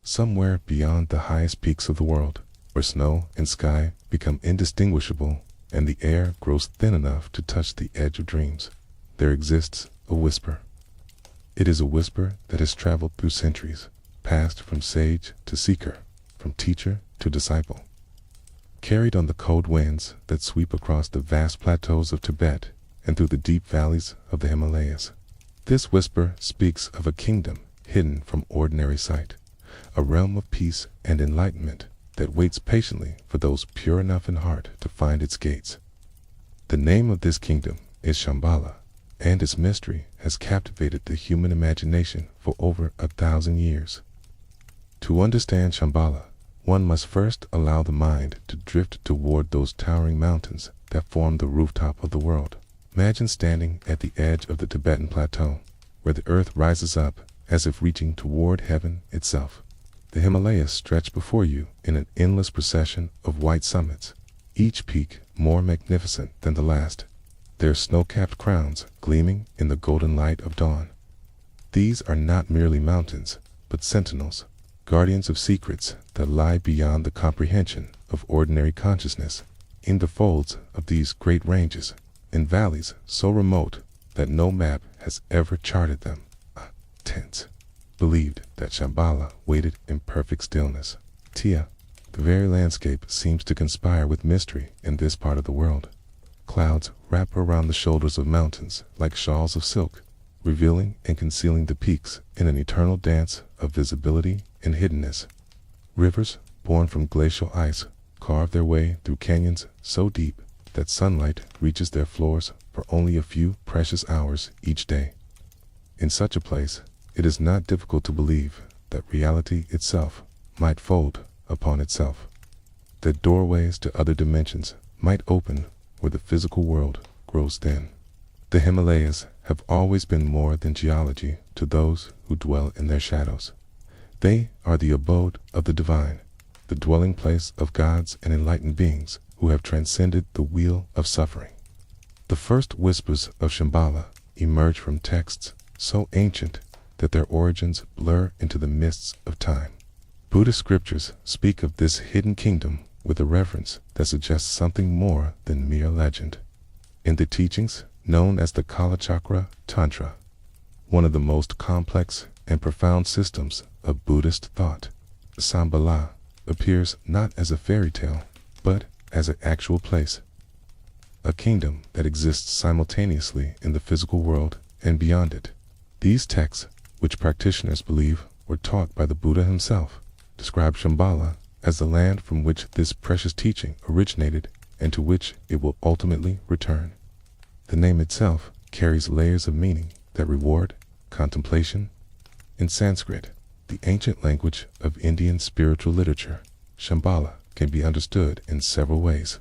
somewhere beyond the highest peaks of the world, where snow and sky become indistinguishable and the air grows thin enough to touch the edge of dreams, there exists a whisper. It is a whisper that has traveled through centuries, passed from sage to seeker, from teacher to disciple. Carried on the cold winds that sweep across the vast plateaus of Tibet and through the deep valleys of the Himalayas. This whisper speaks of a kingdom hidden from ordinary sight, a realm of peace and enlightenment that waits patiently for those pure enough in heart to find its gates. The name of this kingdom is Shambhala, and its mystery has captivated the human imagination for over 1,000 years. To understand Shambhala, one must first allow the mind to drift toward those towering mountains that form the rooftop of the world. Imagine standing at the edge of the Tibetan plateau, where the earth rises up as if reaching toward heaven itself. The Himalayas stretch before you in an endless procession of white summits, each peak more magnificent than the last, their snow-capped crowns gleaming in the golden light of dawn. These are not merely mountains, but sentinels, guardians of secrets that lie beyond the comprehension of ordinary consciousness. In the folds of these great ranges, in valleys so remote that no map has ever charted them, tense believed that Shambhala waited in perfect stillness. The very landscape seems to conspire with mystery in this part of the world. Clouds wrap around the shoulders of mountains like shawls of silk, revealing and concealing the peaks in an eternal dance of visibility and hiddenness. Rivers born from glacial ice carve their way through canyons so deep that sunlight reaches their floors for only a few precious hours each day. In such a place, it is not difficult to believe that reality itself might fold upon itself, that doorways to other dimensions might open where the physical world grows thin. The Himalayas have always been more than geology to those who dwell in their shadows. They are the abode of the divine, the dwelling place of gods and enlightened beings who have transcended the wheel of suffering. The first whispers of Shambhala emerge from texts so ancient that their origins blur into the mists of time. Buddhist scriptures speak of this hidden kingdom with a reverence that suggests something more than mere legend. In the teachings known as the Kalachakra Tantra, one of the most complex and profound systems of Buddhist thought, Shambhala appears not as a fairy tale, but as an actual place, a kingdom that exists simultaneously in the physical world and beyond it. These texts, which practitioners believe were taught by the Buddha himself, describe Shambhala as the land from which this precious teaching originated and to which it will ultimately return. The name itself carries layers of meaning that reward contemplation. In Sanskrit, the ancient language of Indian spiritual literature, Shambhala can be understood in several ways.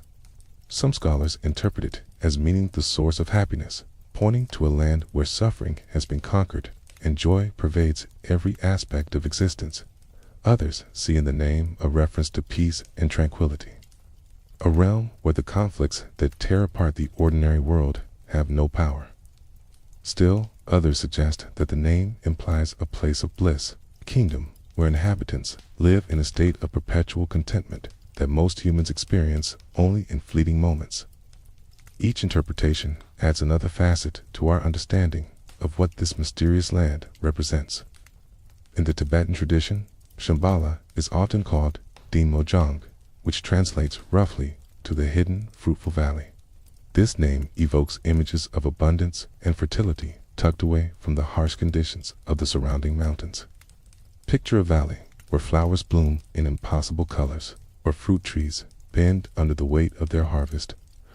Some scholars interpret it as meaning the source of happiness, pointing to a land where suffering has been conquered and joy pervades every aspect of existence. Others see in the name a reference to peace and tranquility, a realm where the conflicts that tear apart the ordinary world have no power. Still, others suggest that the name implies a place of bliss, a kingdom where inhabitants live in a state of perpetual contentment that most humans experience only in fleeting moments. Each interpretation adds another facet to our understanding of what this mysterious land represents. In the Tibetan tradition, Shambhala is often called Mojang, which translates roughly to the hidden, fruitful valley. This name evokes images of abundance and fertility tucked away from the harsh conditions of the surrounding mountains. Picture a valley where flowers bloom in impossible colors, where fruit trees bend under the weight of their harvest,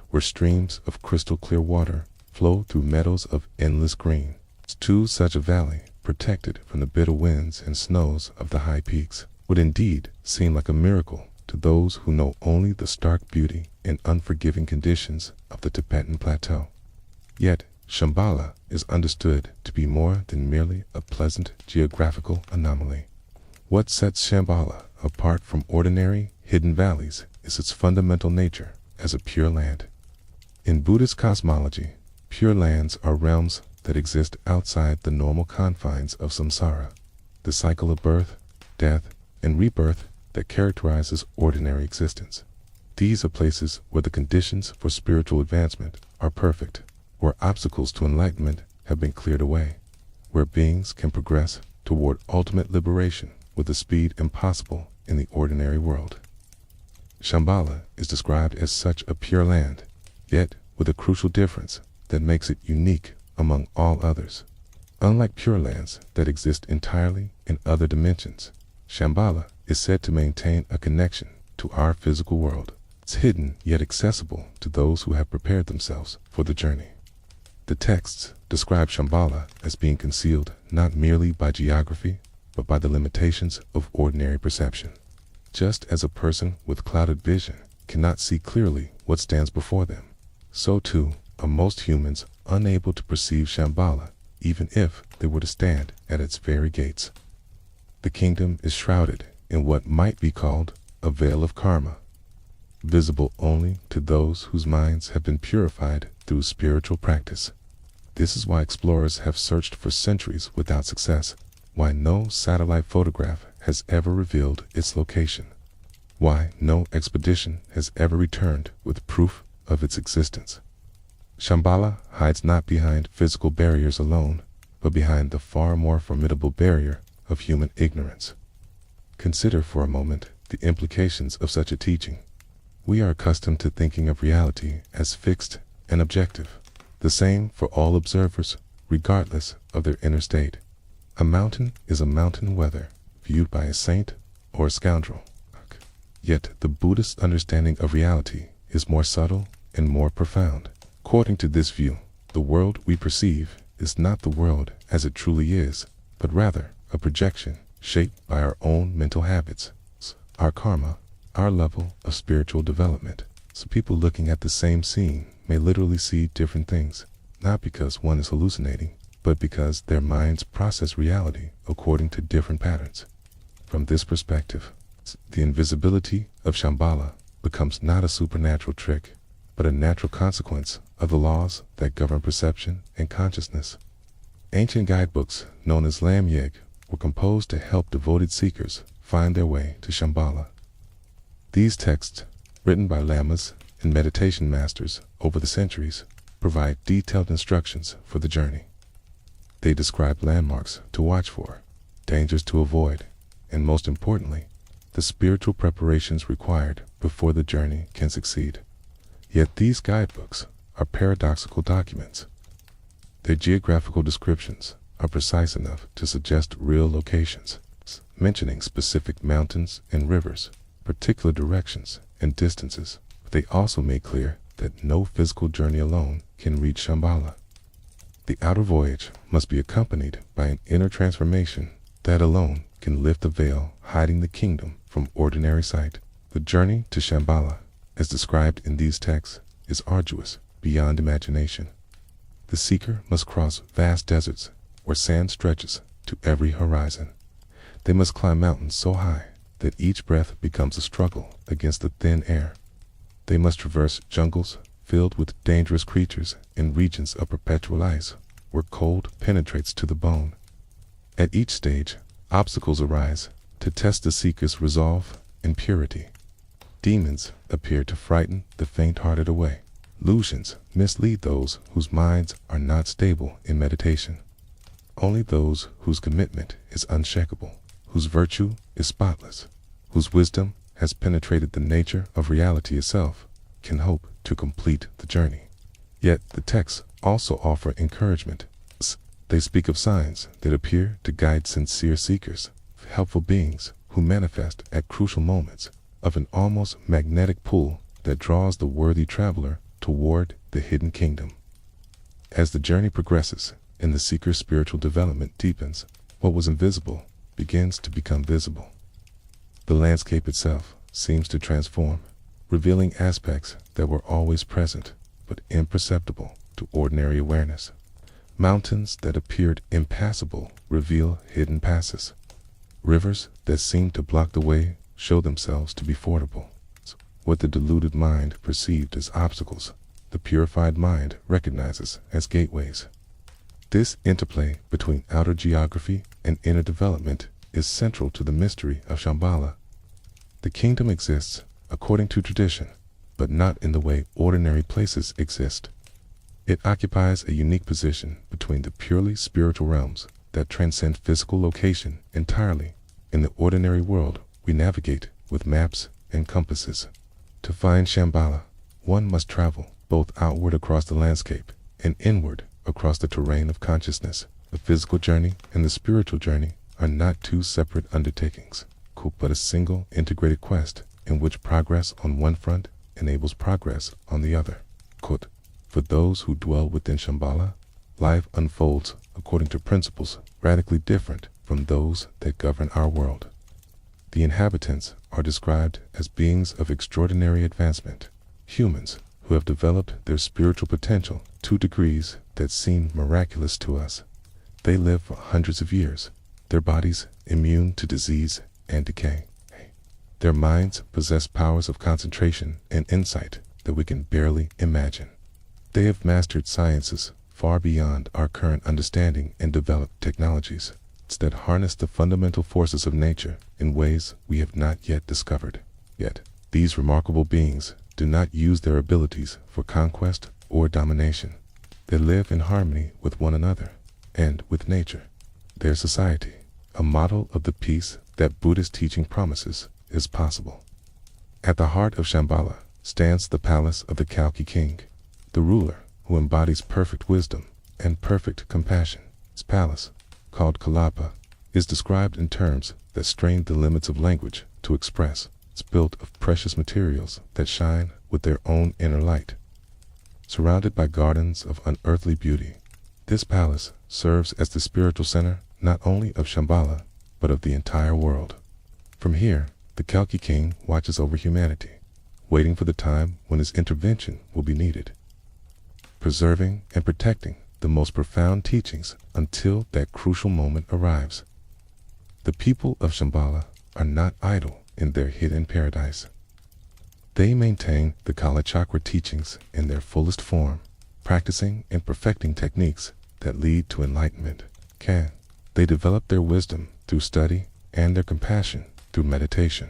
where streams of crystal clear water flow through meadows of endless green. To such a valley, protected from the bitter winds and snows of the high peaks, would indeed seem like a miracle to those who know only the stark beauty and unforgiving conditions of the Tibetan plateau. Yet, Shambhala is understood to be more than merely a pleasant geographical anomaly. What sets Shambhala apart from ordinary, hidden valleys is its fundamental nature as a pure land. In Buddhist cosmology, pure lands are realms that exist outside the normal confines of samsara, the cycle of birth, death, and rebirth that characterizes ordinary existence. These are places where the conditions for spiritual advancement are perfect, where obstacles to enlightenment have been cleared away, where beings can progress toward ultimate liberation with a speed impossible in the ordinary world. Shambhala is described as such a pure land, yet with a crucial difference that makes it unique among all others. Unlike pure lands that exist entirely in other dimensions, Shambhala is said to maintain a connection to our physical world. It's hidden yet accessible to those who have prepared themselves for the journey. The texts describe Shambhala as being concealed not merely by geography, but by the limitations of ordinary perception. Just as a person with clouded vision cannot see clearly what stands before them, so too are most humans unable to perceive Shambhala, even if they were to stand at its very gates. The kingdom is shrouded in what might be called a veil of karma, visible only to those whose minds have been purified through spiritual practice. This is why explorers have searched for centuries without success, why no satellite photograph has ever revealed its location, why no expedition has ever returned with proof of its existence. Shambhala hides not behind physical barriers alone, but behind the far more formidable barrier of human ignorance. Consider for a moment the implications of such a teaching. We are accustomed to thinking of reality as fixed and objective, the same for all observers, regardless of their inner state. A mountain is a mountain whether viewed by a saint or a scoundrel. Yet the Buddhist understanding of reality is more subtle and more profound. According to this view, the world we perceive is not the world as it truly is, but rather a projection shaped by our own mental habits, our karma, our level of spiritual development. So people looking at the same scene may literally see different things, not because one is hallucinating, but because their minds process reality according to different patterns. From this perspective, the invisibility of Shambhala becomes not a supernatural trick, but a natural consequence of the laws that govern perception and consciousness. Ancient guidebooks, known as lamyeg, were composed to help devoted seekers find their way to Shambhala. These texts, written by lamas and meditation masters over the centuries, provide detailed instructions for the journey. They describe landmarks to watch for, dangers to avoid, and most importantly, the spiritual preparations required before the journey can succeed. Yet these guidebooks are paradoxical documents. Their geographical descriptions are precise enough to suggest real locations, mentioning specific mountains and rivers, particular directions and distances, but they also make clear that no physical journey alone can reach Shambhala. The outer voyage must be accompanied by an inner transformation that alone can lift the veil hiding the kingdom from ordinary sight. The journey to Shambhala, as described in these texts, is arduous beyond imagination. The seeker must cross vast deserts where sand stretches to every horizon. They must climb mountains so high that each breath becomes a struggle against the thin air. They must traverse jungles filled with dangerous creatures in regions of perpetual ice, where cold penetrates to the bone. At each stage, obstacles arise to test the seeker's resolve and purity. Demons appear to frighten the faint-hearted away. Illusions mislead those whose minds are not stable in meditation. Only those whose commitment is unshakable, whose virtue is spotless, whose wisdom has penetrated the nature of reality itself, can hope to complete the journey. Yet the texts also offer encouragement. They speak of signs that appear to guide sincere seekers, helpful beings who manifest at crucial moments, of an almost magnetic pull that draws the worthy traveler toward the hidden kingdom. As the journey progresses and the seeker's spiritual development deepens, what was invisible begins to become visible. The landscape itself seems to transform, revealing aspects that were always present but imperceptible to ordinary awareness. Mountains that appeared impassable reveal hidden passes. Rivers that seemed to block the way show themselves to be fordable. What the deluded mind perceived as obstacles, the purified mind recognizes as gateways. This interplay between outer geography and inner development is central to the mystery of Shambhala. The kingdom exists, according to tradition, but not in the way ordinary places exist. It occupies a unique position between the purely spiritual realms that transcend physical location entirely. In the ordinary world, we navigate with maps and compasses. To find Shambhala, one must travel both outward across the landscape and inward across the terrain of consciousness. The physical journey and the spiritual journey are not two separate undertakings, but a single integrated quest in which progress on one front enables progress on the other. For those who dwell within Shambhala, life unfolds according to principles radically different from those that govern our world. The inhabitants are described as beings of extraordinary advancement, humans who have developed their spiritual potential to degrees that seem miraculous to us. They live for hundreds of years, their bodies immune to disease and decay. Their minds possess powers of concentration and insight that we can barely imagine. They have mastered sciences far beyond our current understanding and developed technologies that harness the fundamental forces of nature in ways we have not yet discovered. Yet, these remarkable beings do not use their abilities for conquest or domination. They live in harmony with one another and with nature. Their society, a model of the peace that Buddhist teaching promises, is possible. At the heart of Shambhala stands the palace of the Kalki king, the ruler who embodies perfect wisdom and perfect compassion. His palace, called Kalapa, is described in terms that strain the limits of language to express. It's built of precious materials that shine with their own inner light. Surrounded by gardens of unearthly beauty, this palace serves as the spiritual center not only of Shambhala, but of the entire world. From here, the Kalki king watches over humanity, waiting for the time when his intervention will be needed, preserving and protecting the most profound teachings until that crucial moment arrives. The people of Shambhala are not idle in their hidden paradise. They maintain the Kalachakra teachings in their fullest form, practicing and perfecting techniques that lead to enlightenment. They develop their wisdom through study and their compassion through meditation.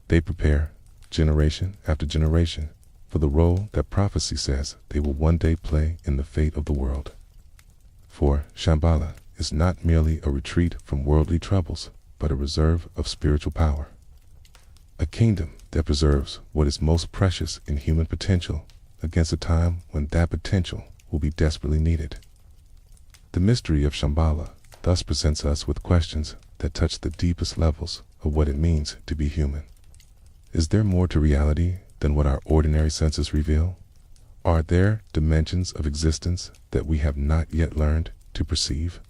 They prepare, generation after generation, for the role that prophecy says they will one day play in the fate of the world. For Shambhala is not merely a retreat from worldly troubles, but a reserve of spiritual power. A kingdom that preserves what is most precious in human potential against a time when that potential will be desperately needed. The mystery of Shambhala thus presents us with questions that touch the deepest levels of what it means to be human. Is there more to reality than what our ordinary senses reveal? Are there dimensions of existence that we have not yet learned to perceive?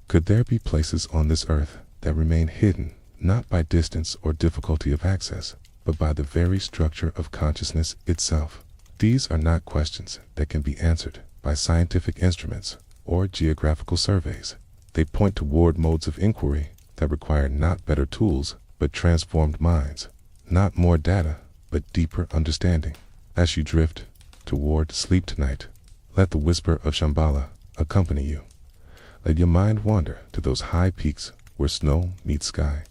Could there be places on this earth that remain hidden not by distance or difficulty of access, but by the very structure of consciousness itself? These are not questions that can be answered by scientific instruments or geographical surveys. They point toward modes of inquiry that require not better tools, but transformed minds, not more data, but deeper understanding. As you drift toward sleep tonight, let the whisper of Shambhala accompany you. Let your mind wander to those high peaks where snow meets sky,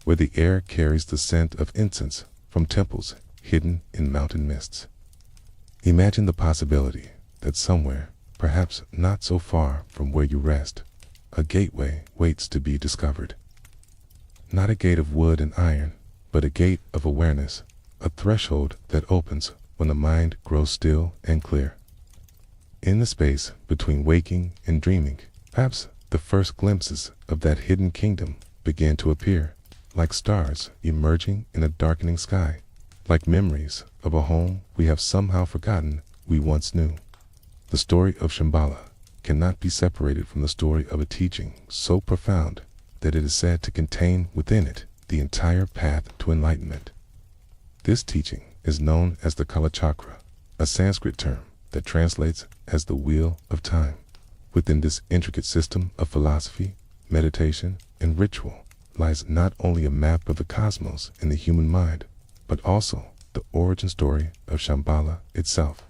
where the air carries the scent of incense from temples hidden in mountain mists. Imagine the possibility that somewhere, perhaps not so far from where you rest, a gateway waits to be discovered. Not a gate of wood and iron, but a gate of awareness, a threshold that opens when the mind grows still and clear. In the space between waking and dreaming, perhaps the first glimpses of that hidden kingdom begin to appear, like stars emerging in a darkening sky, like memories of a home we have somehow forgotten we once knew. The story of Shambhala cannot be separated from the story of a teaching so profound that it is said to contain within it the entire path to enlightenment. This teaching is known as the Kalachakra, a Sanskrit term that translates as the wheel of time. Within this intricate system of philosophy, meditation, and ritual lies not only a map of the cosmos in the human mind, but also the origin story of Shambhala itself.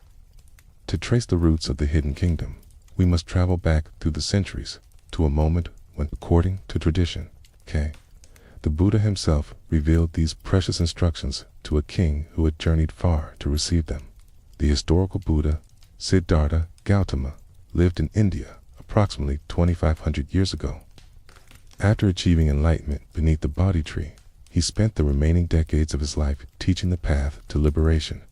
To trace the roots of the hidden kingdom, we must travel back through the centuries to a moment when, according to tradition, The Buddha himself revealed these precious instructions to a king who had journeyed far to receive them. The historical Buddha, Siddhartha Gautama, lived in India approximately 2,500 years ago. After achieving enlightenment beneath the Bodhi tree, he spent the remaining decades of his life teaching the path to liberation.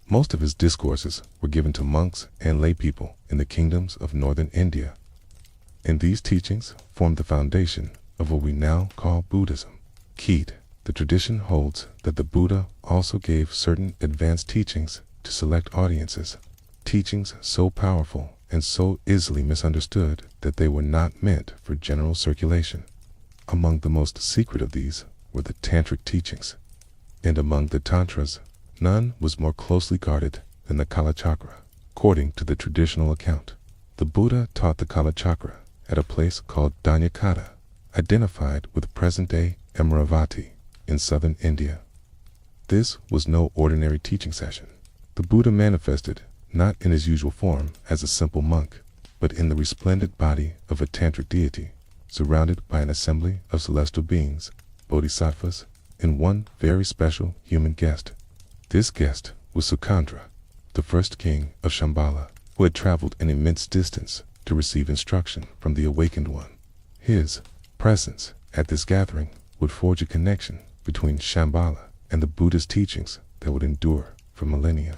Most of his discourses were given to monks and lay people in the kingdoms of northern India. And these teachings formed the foundation of what we now call Buddhism. Keyed, the tradition holds that the Buddha also gave certain advanced teachings to select audiences, teachings so powerful and so easily misunderstood that they were not meant for general circulation. Among the most secret of these were the tantric teachings, and among the tantras, none was more closely guarded than the Kalachakra. According to the traditional account, the Buddha taught the Kalachakra at a place called Danyakata, identified with present-day Amaravati in southern India. This was no ordinary teaching session. The Buddha manifested not in his usual form as a simple monk, but in the resplendent body of a tantric deity, surrounded by an assembly of celestial beings, bodhisattvas, and one very special human guest. This guest was Suchandra, the first king of Shambhala, who had traveled an immense distance to receive instruction from the awakened one. His presence at this gathering would forge a connection between Shambhala and the Buddhist teachings that would endure for millennia.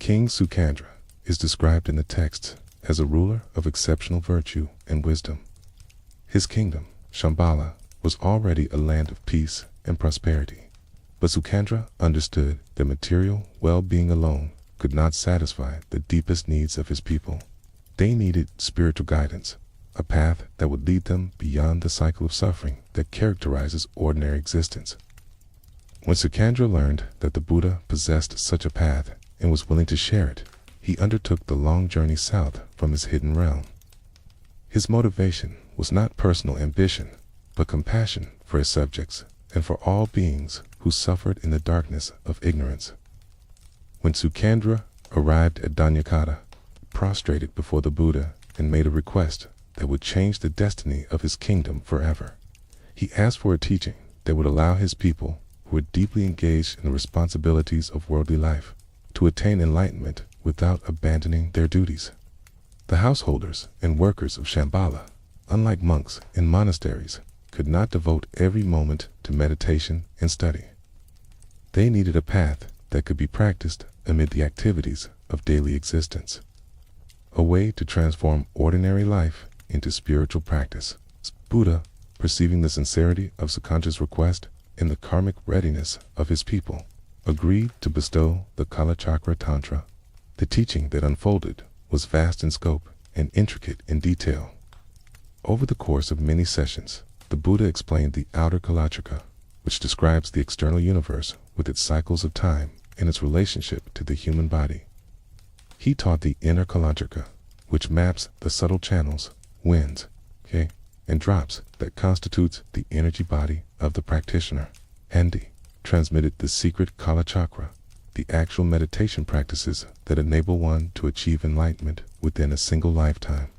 King Suchandra is described in the texts as a ruler of exceptional virtue and wisdom. His kingdom, Shambhala, was already a land of peace and prosperity, but Suchandra understood that material well-being alone could not satisfy the deepest needs of his people. They needed spiritual guidance, a path that would lead them beyond the cycle of suffering that characterizes ordinary existence. When Suchandra learned that the Buddha possessed such a path and was willing to share it, he undertook the long journey south from his hidden realm. His motivation was not personal ambition, but compassion for his subjects and for all beings who suffered in the darkness of ignorance. When Suchandra arrived at Danyakata, prostrated before the Buddha and made a request that would change the destiny of his kingdom forever, he asked for a teaching that would allow his people, who were deeply engaged in the responsibilities of worldly life, to attain enlightenment without abandoning their duties. The householders and workers of Shambhala, unlike monks in monasteries, could not devote every moment to meditation and study. They needed a path that could be practiced amid the activities of daily existence, a way to transform ordinary life into spiritual practice. Buddha, perceiving the sincerity of Suchandra's request and the karmic readiness of his people, agreed to bestow the Kalachakra Tantra. The teaching that unfolded was vast in scope and intricate in detail. Over the course of many sessions, the Buddha explained the outer Kalachakra, which describes the external universe with its cycles of time and its relationship to the human body. He taught the inner Kalachakra, which maps the subtle channels, winds, and drops that constitutes the energy body of the practitioner. And he transmitted the secret Kalachakra, the actual meditation practices that enable one to achieve enlightenment within a single lifetime.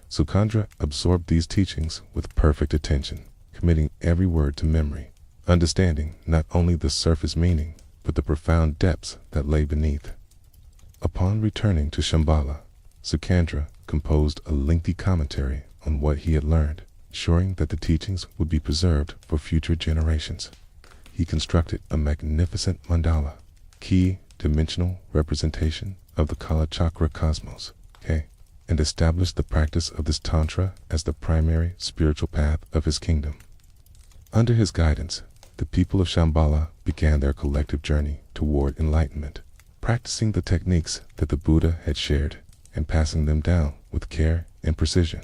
Suchandra absorbed these teachings with perfect attention, committing every word to memory, understanding not only the surface meaning, but the profound depths that lay beneath. Upon returning to Shambhala, Suchandra composed a lengthy commentary on what he had learned, ensuring that the teachings would be preserved for future generations. He constructed a magnificent mandala, key dimensional representation of the Kalachakra cosmos, and established the practice of this tantra as the primary spiritual path of his kingdom. Under his guidance, the people of Shambhala began their collective journey toward enlightenment, practicing the techniques that the Buddha had shared and passing them down with care and precision.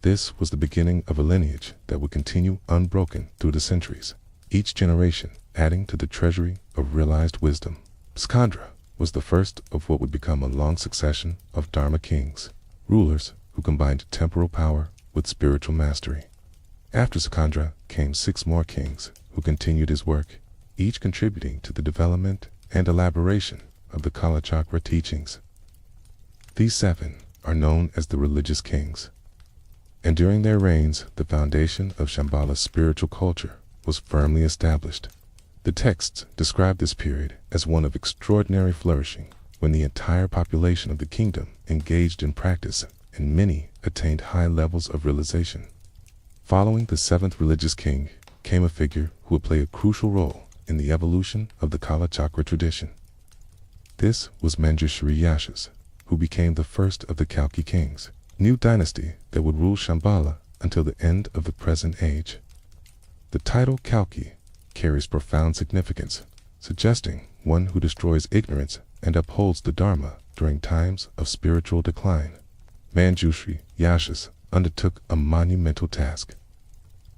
This was the beginning of a lineage that would continue unbroken through the centuries, each generation adding to the treasury of realized wisdom. Suchandra was the first of what would become a long succession of Dharma kings, rulers who combined temporal power with spiritual mastery. After Suchandra came 6 more kings who continued his work, each contributing to the development and elaboration of the Kalachakra teachings. These 7 are known as the religious kings, and during their reigns the foundation of Shambhala's spiritual culture was firmly established. The texts describe this period as one of extraordinary flourishing, when the entire population of the kingdom engaged in practice and many attained high levels of realization. Following the seventh religious king came a figure who would play a crucial role in the evolution of the Kalachakra tradition. This was Manjushri, who became the first of the Kalki kings, new dynasty that would rule Shambhala until the end of the present age. The title Kalki carries profound significance, suggesting one who destroys ignorance and upholds the Dharma during times of spiritual decline. Manjushri undertook a monumental task.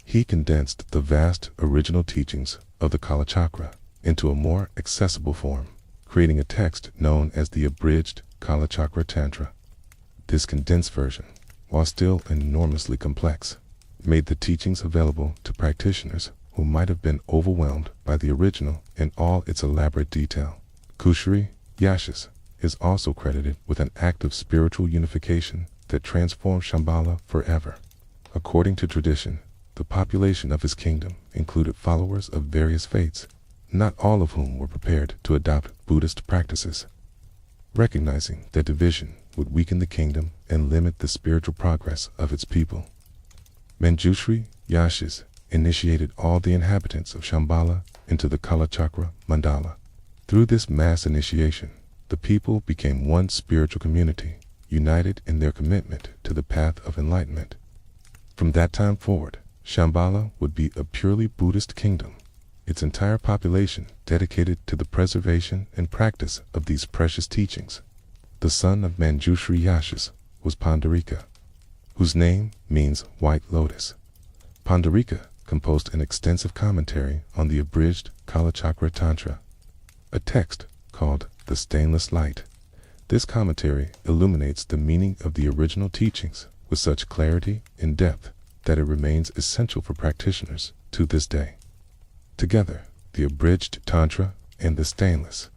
He condensed the vast original teachings of the Kalachakra into a more accessible form, creating a text known as the abridged Kalachakra Tantra. This condensed version, while still enormously complex, made the teachings available to practitioners who might have been overwhelmed by the original in all its elaborate detail. Kushri is also credited with an act of spiritual unification that transformed Shambhala forever. According to tradition, the population of his kingdom included followers of various faiths, not all of whom were prepared to adopt Buddhist practices. Recognizing that division would weaken the kingdom and limit the spiritual progress of its people, Manjushri initiated all the inhabitants of Shambhala into the Kalachakra mandala. Through this mass initiation, the people became one spiritual community, united in their commitment to the path of enlightenment. From that time forward, Shambhala would be a purely Buddhist kingdom, its entire population dedicated to the preservation and practice of these precious teachings. The son of Manjushri was Pandarika, whose name means white lotus. Pandarika composed an extensive commentary on the abridged Kalachakra Tantra, a text called the Stainless Light. This commentary illuminates the meaning of the original teachings with such clarity and depth that it remains essential for practitioners to this day. Together, the abridged Tantra and the Stainless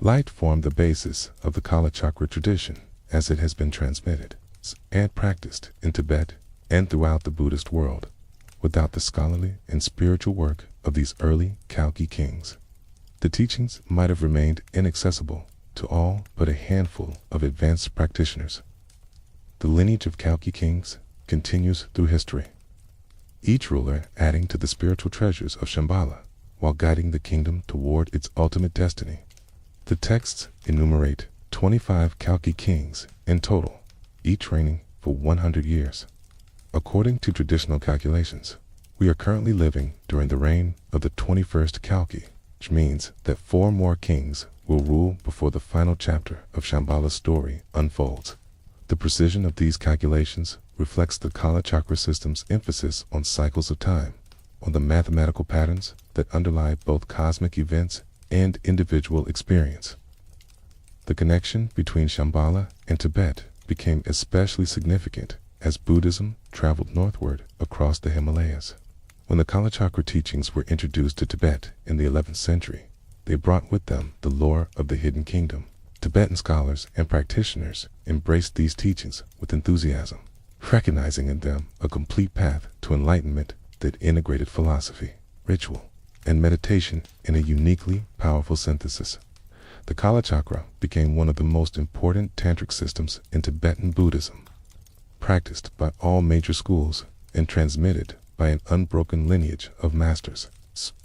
Light form the basis of the Kalachakra tradition as it has been transmitted and practiced in Tibet and throughout the Buddhist world. Without the scholarly and spiritual work of these early Kalki kings, the teachings might have remained inaccessible to all but a handful of advanced practitioners. The lineage of Kalki kings continues through history, each ruler adding to the spiritual treasures of Shambhala while guiding the kingdom toward its ultimate destiny. The texts enumerate 25 Kalki kings in total, each reigning for 100 years. According to traditional calculations, we are currently living during the reign of the 21st Kalki, which means that 4 more kings will rule before the final chapter of Shambhala's story unfolds. The precision of these calculations reflects the Kalachakra system's emphasis on cycles of time, on the mathematical patterns that underlie both cosmic events and individual experience. The connection between Shambhala and Tibet became especially significant as Buddhism traveled northward across the Himalayas. When the Kalachakra teachings were introduced to Tibet in the 11th century, they brought with them the lore of the hidden kingdom. Tibetan scholars and practitioners embraced these teachings with enthusiasm, recognizing in them a complete path to enlightenment that integrated philosophy, ritual, and meditation in a uniquely powerful synthesis. The Kalachakra became one of the most important tantric systems in Tibetan Buddhism, practiced by all major schools and transmitted by an unbroken lineage of masters.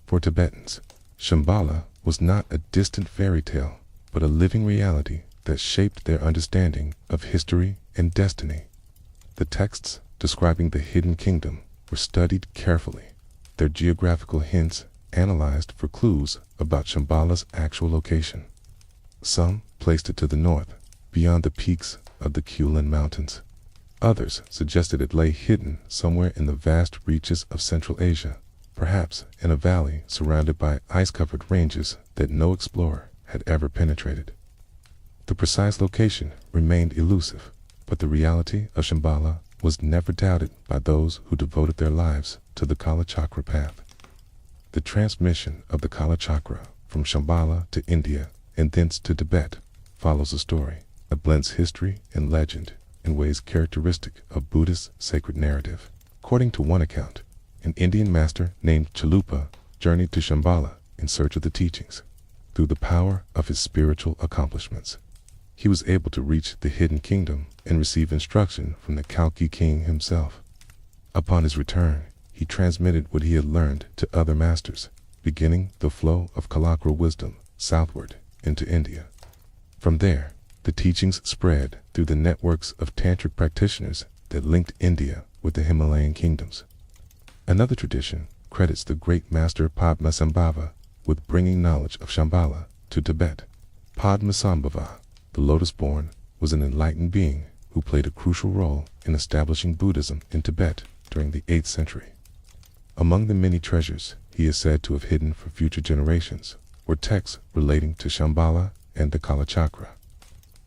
For Tibetans, Shambhala was not a distant fairy tale, but a living reality that shaped their understanding of history and destiny. The texts describing the hidden kingdom were studied carefully, their geographical hints analyzed for clues about Shambhala's actual location. Some placed it to the north, beyond the peaks of the Kulin Mountains. Others suggested it lay hidden somewhere in the vast reaches of Central Asia, perhaps in a valley surrounded by ice-covered ranges that no explorer had ever penetrated. The precise location remained elusive, but the reality of Shambhala was never doubted by those who devoted their lives to the Kalachakra path. The transmission of the Kalachakra from Shambhala to India and thence to Tibet follows a story that blends history and legend in ways characteristic of Buddhist sacred narrative. According to one account, an Indian master named Chalupa journeyed to Shambhala in search of the teachings. Through the power of his spiritual accomplishments, he was able to reach the hidden kingdom and receive instruction from the Kalki king himself. Upon his return, he transmitted what he had learned to other masters, beginning the flow of Kalachakra wisdom southward into India. From there, the teachings spread through the networks of tantric practitioners that linked India with the Himalayan kingdoms. Another tradition credits the great master Padmasambhava with bringing knowledge of Shambhala to Tibet. Padmasambhava, the lotus-born, was an enlightened being who played a crucial role in establishing Buddhism in Tibet during the 8th century. Among the many treasures he is said to have hidden for future generations were texts relating to Shambhala and the Kalachakra.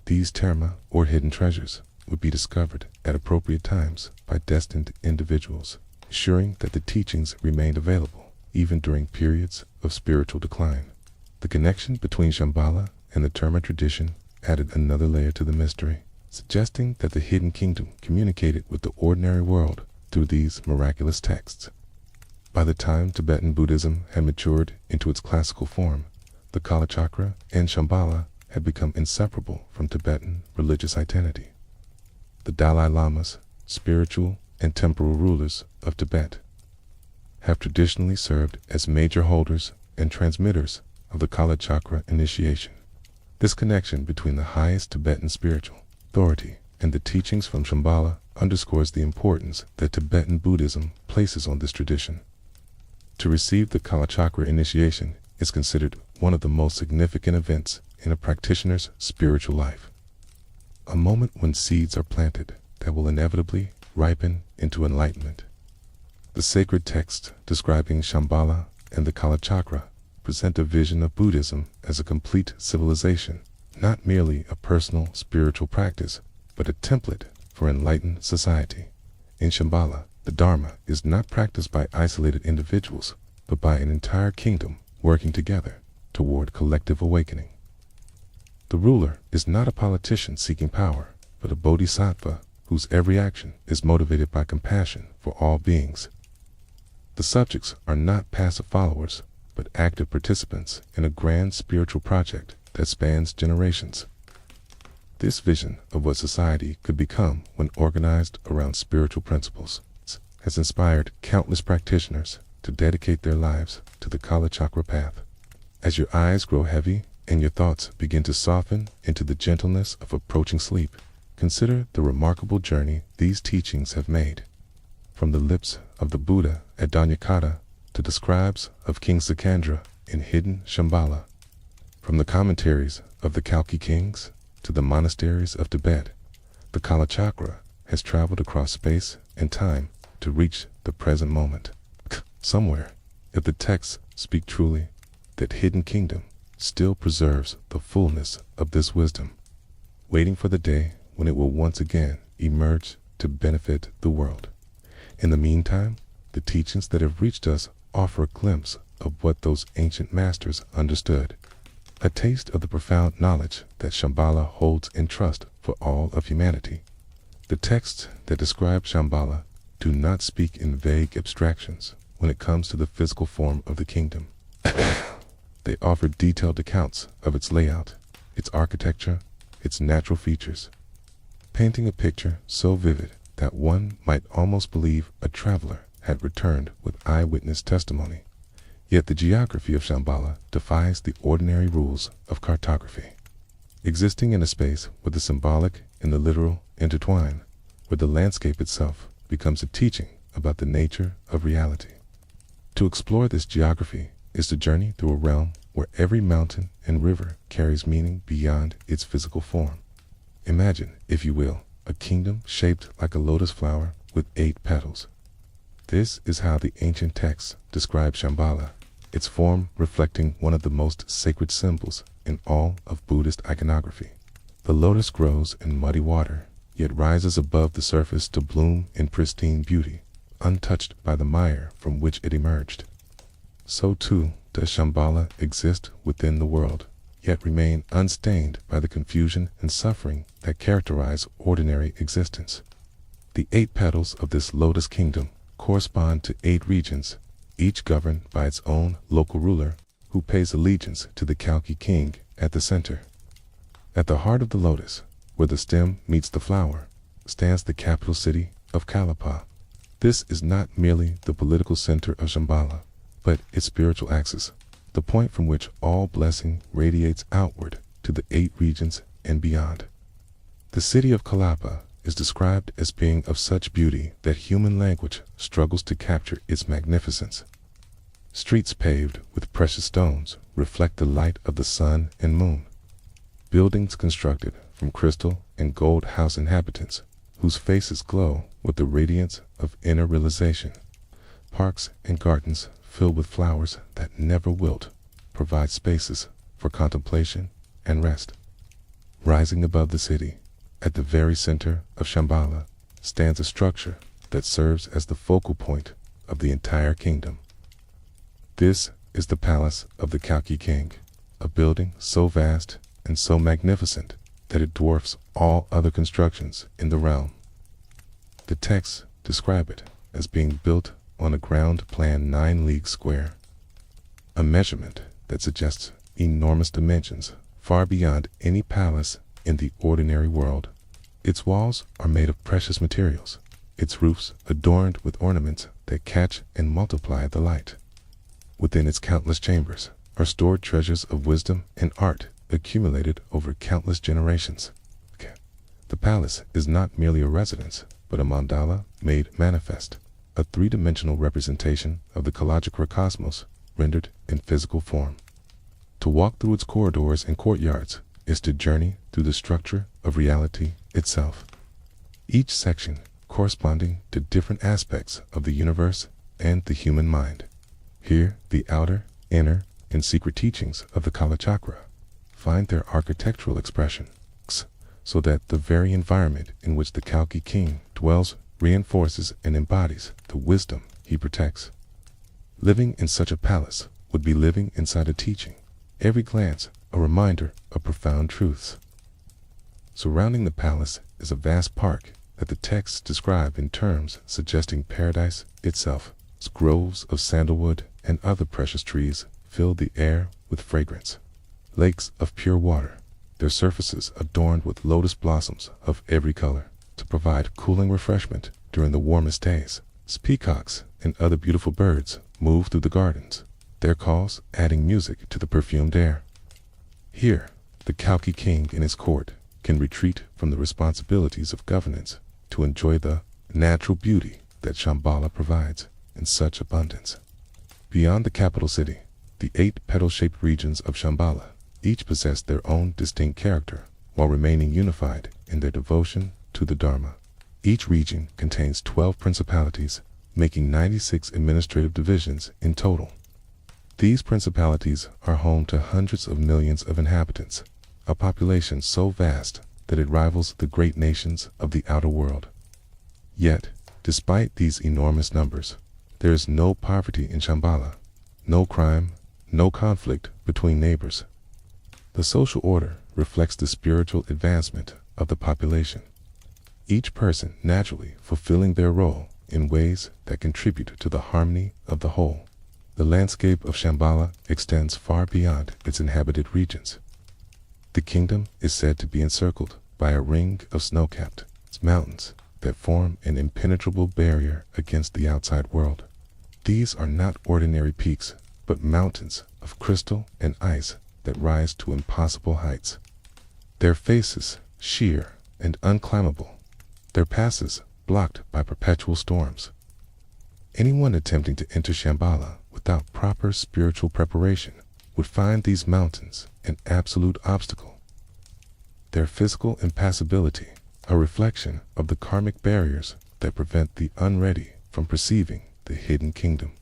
These terma, or hidden treasures, would be discovered at appropriate times by destined individuals, ensuring that the teachings remained available even during periods of spiritual decline. The connection between Shambhala and the terma tradition added another layer to the mystery, suggesting that the hidden kingdom communicated with the ordinary world through these miraculous texts. By the time Tibetan Buddhism had matured into its classical form, the Kalachakra and Shambhala had become inseparable from Tibetan religious identity. The Dalai Lamas, spiritual and temporal rulers of Tibet, have traditionally served as major holders and transmitters of the Kalachakra initiation. This connection between the highest Tibetan spiritual authority and the teachings from Shambhala underscores the importance that Tibetan Buddhism places on this tradition. To receive the Kalachakra initiation is considered one of the most significant events in a practitioner's spiritual life. A moment when seeds are planted that will inevitably ripen into enlightenment. The sacred texts describing Shambhala and the Kalachakra present a vision of Buddhism as a complete civilization, not merely a personal spiritual practice, but a template for enlightened society. In Shambhala, the Dharma is not practiced by isolated individuals, but by an entire kingdom working together toward collective awakening. The ruler is not a politician seeking power, but a bodhisattva whose every action is motivated by compassion for all beings. The subjects are not passive followers, but active participants in a grand spiritual project that spans generations. This vision of what society could become when organized around spiritual principles has inspired countless practitioners to dedicate their lives to the Kalachakra path. As your eyes grow heavy and your thoughts begin to soften into the gentleness of approaching sleep, consider the remarkable journey these teachings have made. From the lips of the Buddha at Danyakata to the scribes of King Suchandra in hidden Shambhala, from the commentaries of the Kalki kings to the monasteries of Tibet, the Kalachakra has traveled across space and time to reach the present moment. Somewhere, if the texts speak truly, that hidden kingdom still preserves the fullness of this wisdom, waiting for the day when it will once again emerge to benefit the world. In the meantime, the teachings that have reached us offer a glimpse of what those ancient masters understood, a taste of the profound knowledge that Shambhala holds in trust for all of humanity. The texts that describe Shambhala do not speak in vague abstractions when it comes to the physical form of the kingdom. They offer detailed accounts of its layout, its architecture, its natural features, painting a picture so vivid that one might almost believe a traveler had returned with eyewitness testimony. Yet the geography of Shambhala defies the ordinary rules of cartography. Existing in a space where the symbolic and the literal intertwine, where the landscape itself becomes a teaching about the nature of reality. To explore this geography is to journey through a realm where every mountain and river carries meaning beyond its physical form. Imagine, if you will, a kingdom shaped like a lotus flower with 8 petals. This is how the ancient texts describe Shambhala, its form reflecting one of the most sacred symbols in all of Buddhist iconography. The lotus grows in muddy water, yet rises above the surface to bloom in pristine beauty, untouched by the mire from which it emerged. So too does Shambhala exist within the world, yet remain unstained by the confusion and suffering that characterize ordinary existence. The 8 petals of this lotus kingdom correspond to 8 regions, each governed by its own local ruler, who pays allegiance to the Kalki king at the center. At the heart of the lotus, where the stem meets the flower, stands the capital city of Kalapa. This is not merely the political center of Shambhala, but its spiritual axis, the point from which all blessing radiates outward to the 8 regions and beyond. The city of Kalapa is described as being of such beauty that human language struggles to capture its magnificence. Streets paved with precious stones reflect the light of the sun and moon. Buildings constructed from crystal and gold house inhabitants, whose faces glow with the radiance of inner realization. Parks and gardens filled with flowers that never wilt provide spaces for contemplation and rest. Rising above the city, at the very center of Shambhala, stands a structure that serves as the focal point of the entire kingdom. This is the palace of the Kalki king, a building so vast and so magnificent that it dwarfs all other constructions in the realm. The texts describe it as being built on a ground plan 9 leagues square, a measurement that suggests enormous dimensions far beyond any palace in the ordinary world. Its walls are made of precious materials, its roofs adorned with ornaments that catch and multiply the light. Within its countless chambers are stored treasures of wisdom and art accumulated over countless generations. The palace is not merely a residence, but a mandala made manifest, a 3-dimensional representation of the Kalachakra cosmos rendered in physical form. To walk through its corridors and courtyards is to journey through the structure of reality itself, each section corresponding to different aspects of the universe and the human mind. Here, the outer, inner, and secret teachings of the Kalachakra find their architectural expression, so that the very environment in which the Kalki king dwells reinforces and embodies the wisdom he protects. Living in such a palace would be living inside a teaching, every glance a reminder of profound truths. Surrounding the palace is a vast park that the texts describe in terms suggesting paradise itself. Groves of sandalwood and other precious trees fill the air with fragrance. Lakes of pure water, their surfaces adorned with lotus blossoms of every color, to provide cooling refreshment during the warmest days. Peacocks and other beautiful birds move through the gardens, their calls adding music to the perfumed air. Here, the Kalki king and his court can retreat from the responsibilities of governance to enjoy the natural beauty that Shambhala provides in such abundance. Beyond the capital city, the 8 petal-shaped regions of Shambhala each possess their own distinct character while remaining unified in their devotion to the Dharma. Each region contains 12 principalities, making 96 administrative divisions in total. These principalities are home to hundreds of millions of inhabitants, a population so vast that it rivals the great nations of the outer world. Yet, despite these enormous numbers, there is no poverty in Shambhala, no crime, no conflict between neighbors. The social order reflects the spiritual advancement of the population, each person naturally fulfilling their role in ways that contribute to the harmony of the whole. The landscape of Shambhala extends far beyond its inhabited regions. The kingdom is said to be encircled by a ring of snow-capped mountains that form an impenetrable barrier against the outside world. These are not ordinary peaks, but mountains of crystal and ice that rise to impossible heights. Their faces sheer and unclimbable, their passes blocked by perpetual storms. Anyone attempting to enter Shambhala without proper spiritual preparation would find these mountains an absolute obstacle. Their physical impassibility, a reflection of the karmic barriers that prevent the unready from perceiving the hidden kingdom.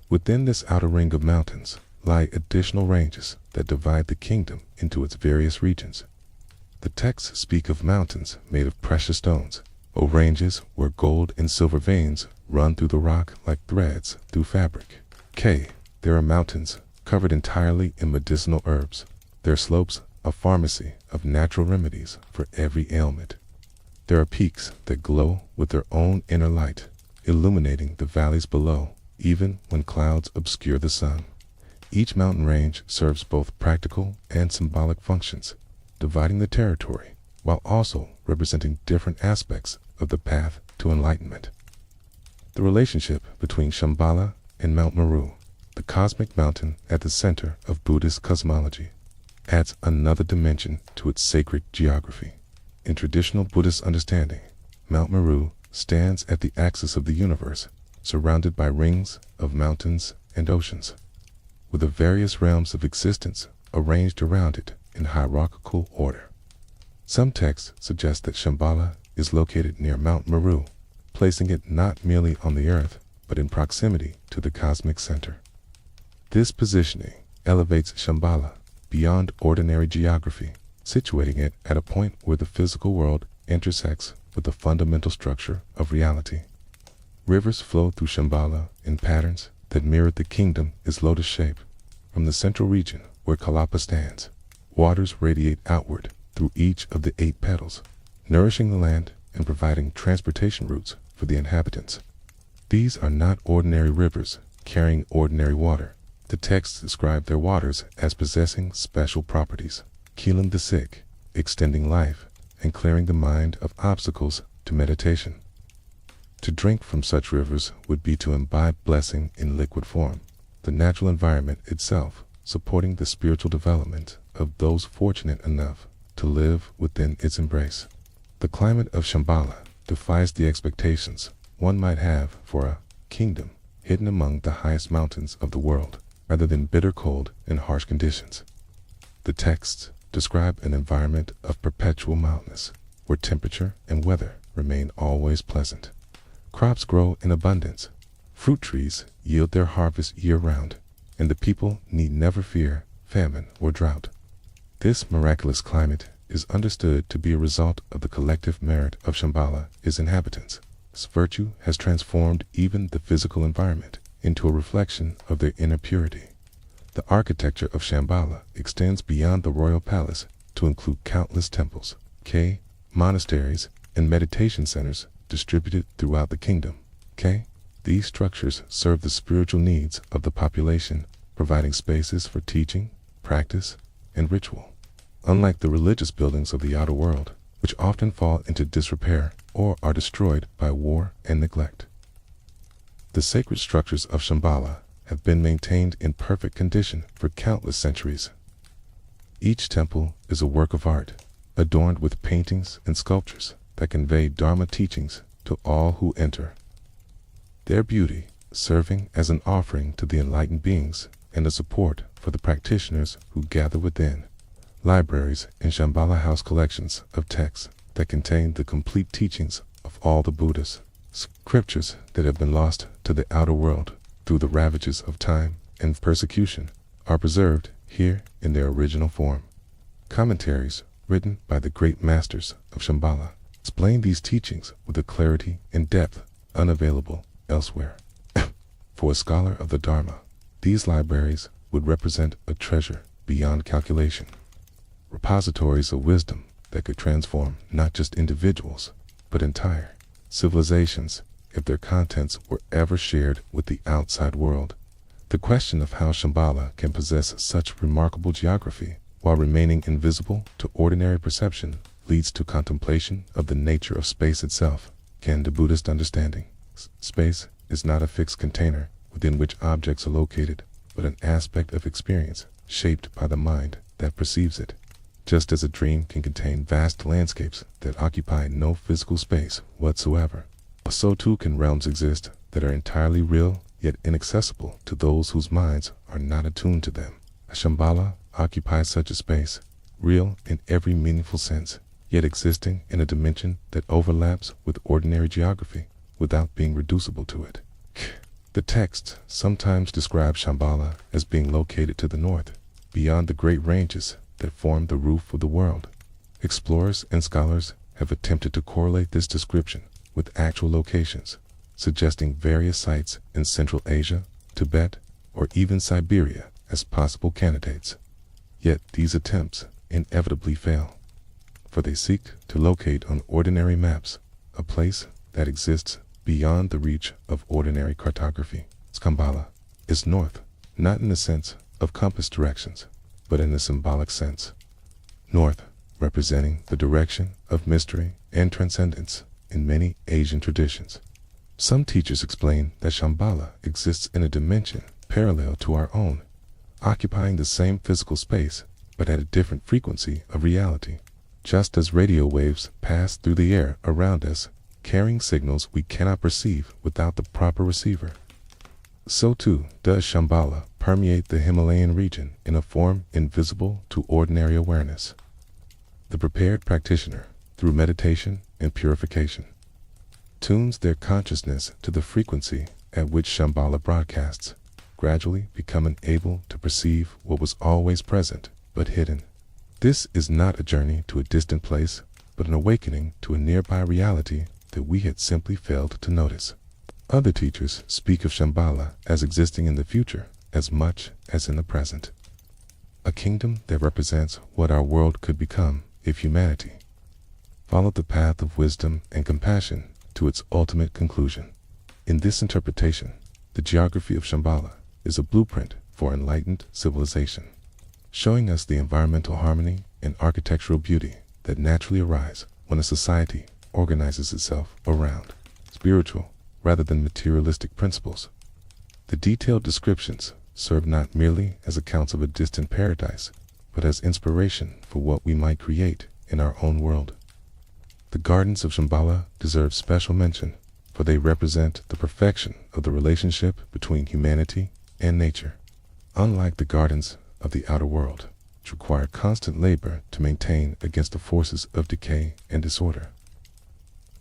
Within this outer ring of mountains lie additional ranges that divide the kingdom into its various regions. The texts speak of mountains made of precious stones, or ranges where gold and silver veins run through the rock like threads through fabric. There are mountains covered entirely in medicinal herbs, their slopes a pharmacy of natural remedies for every ailment. There are peaks that glow with their own inner light, illuminating the valleys below, even when clouds obscure the sun. Each mountain range serves both practical and symbolic functions, dividing the territory while also representing different aspects of the path to enlightenment. The relationship between Shambhala and Mount Meru, the cosmic mountain at the center of Buddhist cosmology, adds another dimension to its sacred geography. In traditional Buddhist understanding, Mount Meru stands at the axis of the universe, surrounded by rings of mountains and oceans, with the various realms of existence arranged around it in hierarchical order. Some texts suggest that Shambhala is located near Mount Meru, placing it not merely on the earth, but in proximity to the cosmic center. This positioning elevates Shambhala beyond ordinary geography, situating it at a point where the physical world intersects with the fundamental structure of reality. Rivers flow through Shambhala in patterns that mirror the kingdom is lotus-shaped. From the central region where Kalapa stands, waters radiate outward through each of the 8 petals, nourishing the land and providing transportation routes for the inhabitants. These are not ordinary rivers carrying ordinary water. The texts describe their waters as possessing special properties, healing the sick, extending life, and clearing the mind of obstacles to meditation. To drink from such rivers would be to imbibe blessing in liquid form, the natural environment itself supporting the spiritual development of those fortunate enough to live within its embrace. The climate of Shambhala defies the expectations one might have for a kingdom hidden among the highest mountains of the world, rather than bitter cold and harsh conditions. The texts describe an environment of perpetual mildness, where temperature and weather remain always pleasant. Crops grow in abundance, fruit trees yield their harvest year-round, and the people need never fear famine or drought. This miraculous climate is understood to be a result of the collective merit of Shambhala, its inhabitants. Its virtue has transformed even the physical environment into a reflection of their inner purity. The architecture of Shambhala extends beyond the royal palace to include countless temples, monasteries, and meditation centers distributed throughout the kingdom. These structures serve the spiritual needs of the population, providing spaces for teaching, practice, and ritual. Unlike the religious buildings of the outer world, which often fall into disrepair or are destroyed by war and neglect, the sacred structures of Shambhala have been maintained in perfect condition for countless centuries. Each temple is a work of art, adorned with paintings and sculptures that convey Dharma teachings to all who enter. Their beauty serving as an offering to the enlightened beings and a support for the practitioners who gather within. Libraries and Shambhala house collections of texts that contain the complete teachings of all the Buddhas, scriptures that have been lost to the outer world through the ravages of time and persecution, are preserved here in their original form. Commentaries written by the great masters of Shambhala explain these teachings with a clarity and depth unavailable elsewhere. For a scholar of the Dharma, these libraries would represent a treasure beyond calculation, repositories of wisdom that could transform not just individuals, but entire civilizations if their contents were ever shared with the outside world. The question of how Shambhala can possess such remarkable geography while remaining invisible to ordinary perception leads to contemplation of the nature of space itself. In the Buddhist understanding, space is not a fixed container within which objects are located, but an aspect of experience shaped by the mind that perceives it. Just as a dream can contain vast landscapes that occupy no physical space whatsoever, so too can realms exist that are entirely real yet inaccessible to those whose minds are not attuned to them. Shambhala occupies such a space, real in every meaningful sense, yet existing in a dimension that overlaps with ordinary geography without being reducible to it. The texts sometimes describe Shambhala as being located to the north, beyond the great ranges that form the roof of the world. Explorers and scholars have attempted to correlate this description with actual locations, suggesting various sites in Central Asia, Tibet, or even Siberia as possible candidates. Yet these attempts inevitably fail, for they seek to locate on ordinary maps a place that exists beyond the reach of ordinary cartography. Shambhala is north, not in the sense of compass directions, but in the symbolic sense. North representing the direction of mystery and transcendence in many Asian traditions. Some teachers explain that Shambhala exists in a dimension parallel to our own, occupying the same physical space but at a different frequency of reality. Just as radio waves pass through the air around us, carrying signals we cannot perceive without the proper receiver, so too does Shambhala permeate the Himalayan region in a form invisible to ordinary awareness. The prepared practitioner, through meditation and purification, tunes their consciousness to the frequency at which Shambhala broadcasts, gradually becoming able to perceive what was always present but hidden. This is not a journey to a distant place, but an awakening to a nearby reality that we had simply failed to notice. Other teachers speak of Shambhala as existing in the future as much as in the present. A kingdom that represents what our world could become if humanity followed the path of wisdom and compassion to its ultimate conclusion. In this interpretation, the geography of Shambhala is a blueprint for enlightened civilization, showing us the environmental harmony and architectural beauty that naturally arise when a society organizes itself around spiritual rather than materialistic principles. The detailed descriptions serve not merely as accounts of a distant paradise, but as inspiration for what we might create in our own world. The gardens of Shambhala deserve special mention, for they represent the perfection of the relationship between humanity and nature. Unlike the gardens of the outer world, which require constant labor to maintain against the forces of decay and disorder,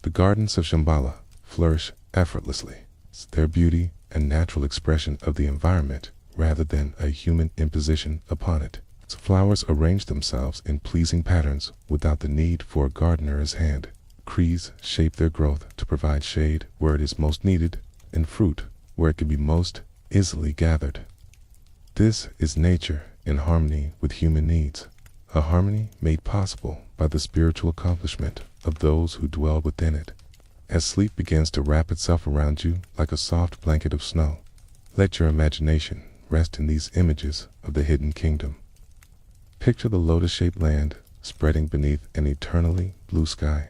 the gardens of Shambhala flourish effortlessly. It's their beauty and natural expression of the environment rather than a human imposition upon it. Its flowers arrange themselves in pleasing patterns without the need for a gardener's hand. Trees shape their growth to provide shade where it is most needed and fruit where it can be most easily gathered. This is nature in harmony with human needs, a harmony made possible by the spiritual accomplishment of those who dwell within it. As sleep begins to wrap itself around you like a soft blanket of snow, let your imagination rest in these images of the hidden kingdom. Picture the lotus-shaped land spreading beneath an eternally blue sky.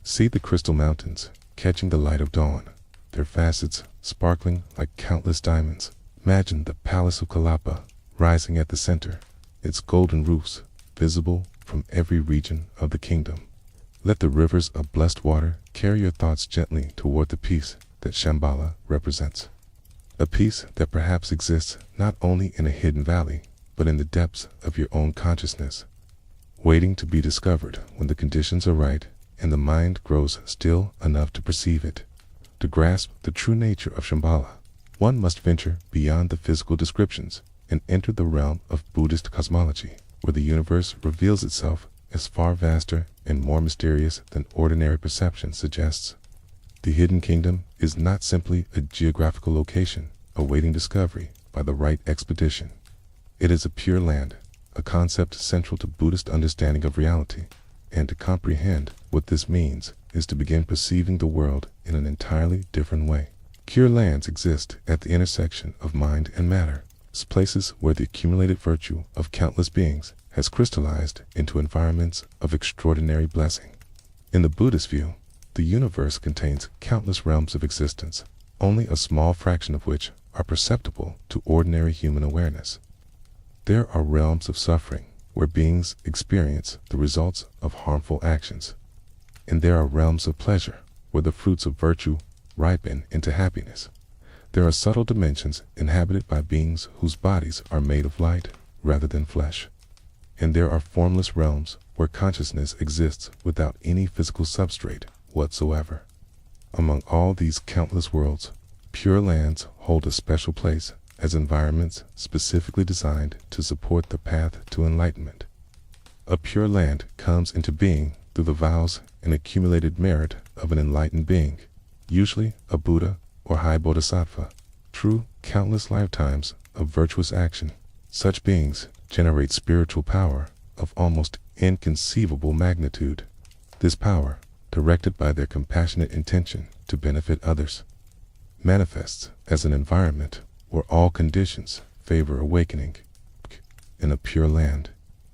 See the crystal mountains catching the light of dawn, their facets sparkling like countless diamonds. Imagine the palace of Kalapa rising at the center, its golden roofs visible from every region of the kingdom. Let the rivers of blessed water carry your thoughts gently toward the peace that Shambhala represents. A peace that perhaps exists not only in a hidden valley, but in the depths of your own consciousness, waiting to be discovered when the conditions are right and the mind grows still enough to perceive it. To grasp the true nature of Shambhala, one must venture beyond the physical descriptions and enter the realm of Buddhist cosmology, where the universe reveals itself as far vaster and more mysterious than ordinary perception suggests. The hidden kingdom is not simply a geographical location awaiting discovery by the right expedition. It is a pure land, a concept central to Buddhist understanding of reality, and to comprehend what this means is to begin perceiving the world in an entirely different way. Pure lands exist at the intersection of mind and matter, places where the accumulated virtue of countless beings has crystallized into environments of extraordinary blessing. In the Buddhist view, the universe contains countless realms of existence, only a small fraction of which are perceptible to ordinary human awareness. There are realms of suffering, where beings experience the results of harmful actions. And there are realms of pleasure, where the fruits of virtue ripen into happiness. There are subtle dimensions inhabited by beings whose bodies are made of light rather than flesh. And there are formless realms where consciousness exists without any physical substrate whatsoever. Among all these countless worlds, pure lands hold a special place as environments specifically designed to support the path to enlightenment. A pure land comes into being through the vows and accumulated merit of an enlightened being, usually a Buddha or high bodhisattva, through countless lifetimes of virtuous action. Such beings generate spiritual power of almost inconceivable magnitude. This power, directed by their compassionate intention, to benefit others. Manifests as an environment where all conditions favor awakening. In a pure land,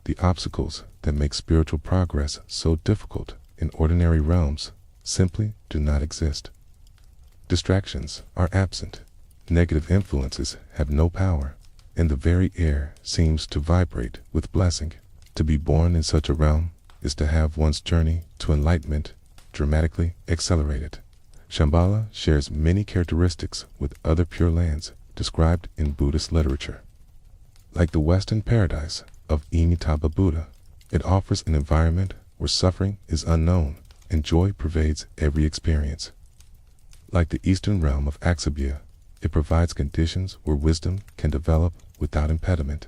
the obstacles that make spiritual progress so difficult in ordinary realms simply do not exist. Distractions are absent, negative influences have no power, and the very air seems to vibrate with blessing. To be born in such a realm is to have one's journey to enlightenment dramatically accelerated. Shambhala shares many characteristics with other pure lands described in Buddhist literature. Like the Western paradise of Amitabha Buddha, it offers an environment where suffering is unknown and joy pervades every experience. Like the Eastern realm of Akshobhya, it provides conditions where wisdom can develop without impediment.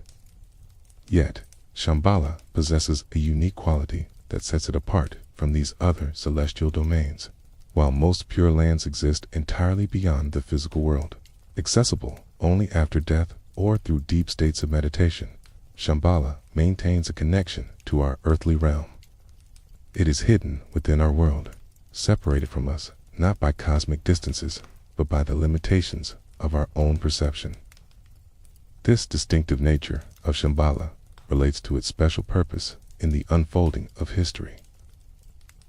Yet, Shambhala possesses a unique quality that sets it apart from these other celestial domains. While most pure lands exist entirely beyond the physical world, accessible only after death or through deep states of meditation, Shambhala maintains a connection to our earthly realm. It is hidden within our world, separated from us not by cosmic distances, but by the limitations of our own perception. This distinctive nature of Shambhala relates to its special purpose in the unfolding of history.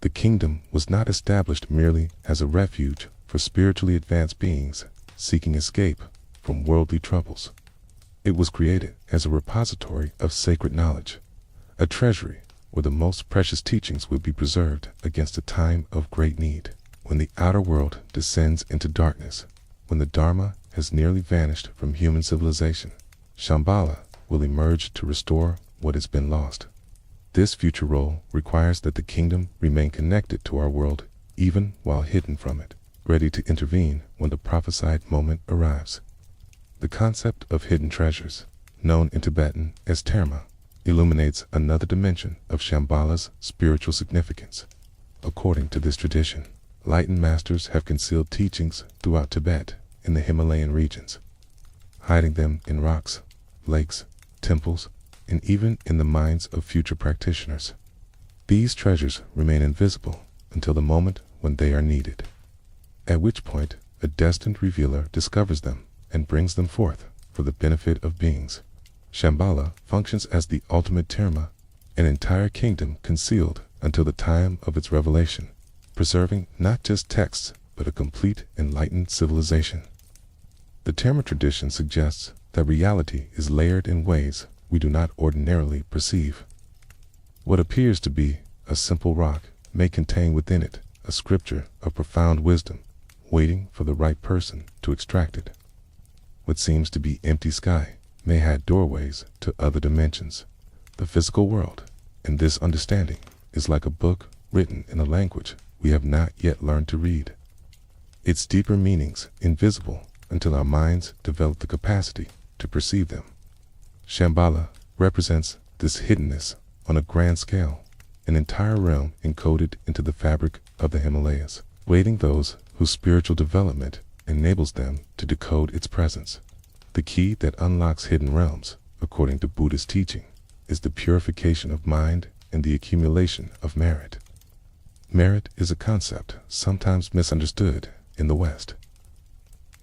The kingdom was not established merely as a refuge for spiritually advanced beings seeking escape from worldly troubles. It was created as a repository of sacred knowledge, a treasury where the most precious teachings would be preserved against a time of great need. When the outer world descends into darkness, when the Dharma has nearly vanished from human civilization, Shambhala will emerge to restore what has been lost. This future role requires that the kingdom remain connected to our world even while hidden from it, ready to intervene when the prophesied moment arrives. The concept of hidden treasures, known in Tibetan as terma, illuminates another dimension of Shambhala's spiritual significance. According to this tradition, enlightened masters have concealed teachings throughout Tibet in the Himalayan regions, hiding them in rocks, lakes, temples, and even in the minds of future practitioners. These treasures remain invisible until the moment when they are needed, at which point a destined revealer discovers them and brings them forth for the benefit of beings. Shambhala functions as the ultimate terma, an entire kingdom concealed until the time of its revelation, preserving not just texts but a complete enlightened civilization. The terma tradition suggests that reality is layered in ways we do not ordinarily perceive. What appears to be a simple rock may contain within it a scripture of profound wisdom, waiting for the right person to extract it. What seems to be empty sky may have doorways to other dimensions, the physical world, and this understanding is like a book written in a language we have not yet learned to read. Its deeper meanings invisible until our minds develop the capacity to perceive them. Shambhala represents this hiddenness on a grand scale, an entire realm encoded into the fabric of the Himalayas, waiting those whose spiritual development enables them to decode its presence. The key that unlocks hidden realms, according to Buddhist teaching, is the purification of mind and the accumulation of merit. Merit is a concept sometimes misunderstood in the West,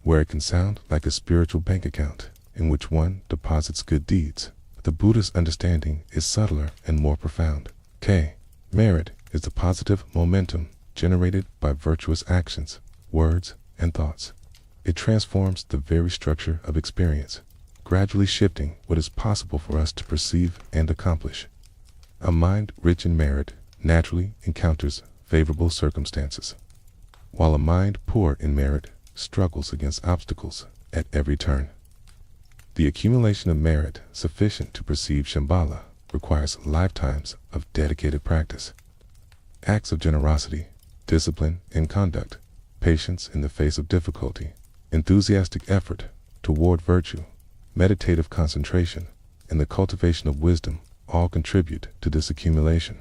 where it can sound like a spiritual bank account in which one deposits good deeds. The Buddhist understanding is subtler and more profound. Merit is the positive momentum generated by virtuous actions, words, and thoughts. It transforms the very structure of experience, gradually shifting what is possible for us to perceive and accomplish. A mind rich in merit naturally encounters favorable circumstances, while a mind poor in merit struggles against obstacles at every turn. The accumulation of merit sufficient to perceive Shambhala requires lifetimes of dedicated practice. Acts of generosity, discipline in conduct, patience in the face of difficulty, enthusiastic effort toward virtue, meditative concentration, and the cultivation of wisdom all contribute to this accumulation.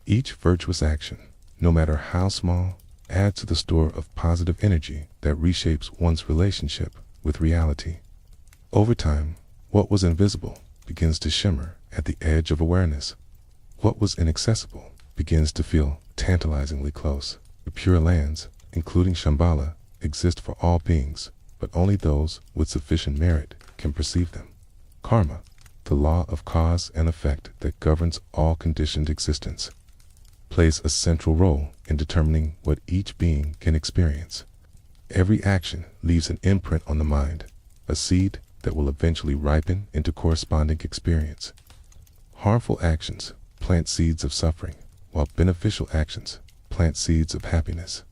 Each virtuous action, no matter how small, adds to the store of positive energy that reshapes one's relationship with reality. Over time, what was invisible begins to shimmer at the edge of awareness. What was inaccessible begins to feel tantalizingly close. The pure lands including Shambhala, exist for all beings, but only those with sufficient merit can perceive them. Karma, the law of cause and effect that governs all conditioned existence, plays a central role in determining what each being can experience. Every action leaves an imprint on the mind, a seed that will eventually ripen into corresponding experience. Harmful actions plant seeds of suffering, while beneficial actions plant seeds of happiness.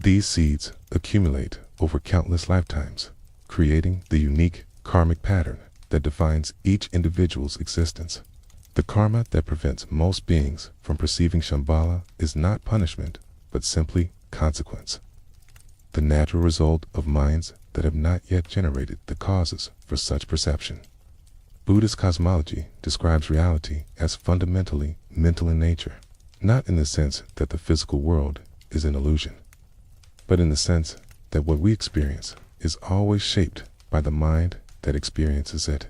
These seeds accumulate over countless lifetimes, creating the unique karmic pattern that defines each individual's existence. The karma that prevents most beings from perceiving Shambhala is not punishment, but simply consequence, the natural result of minds that have not yet generated the causes for such perception. Buddhist cosmology describes reality as fundamentally mental in nature, not in the sense that the physical world is an illusion, but in the sense that what we experience is always shaped by the mind that experiences it.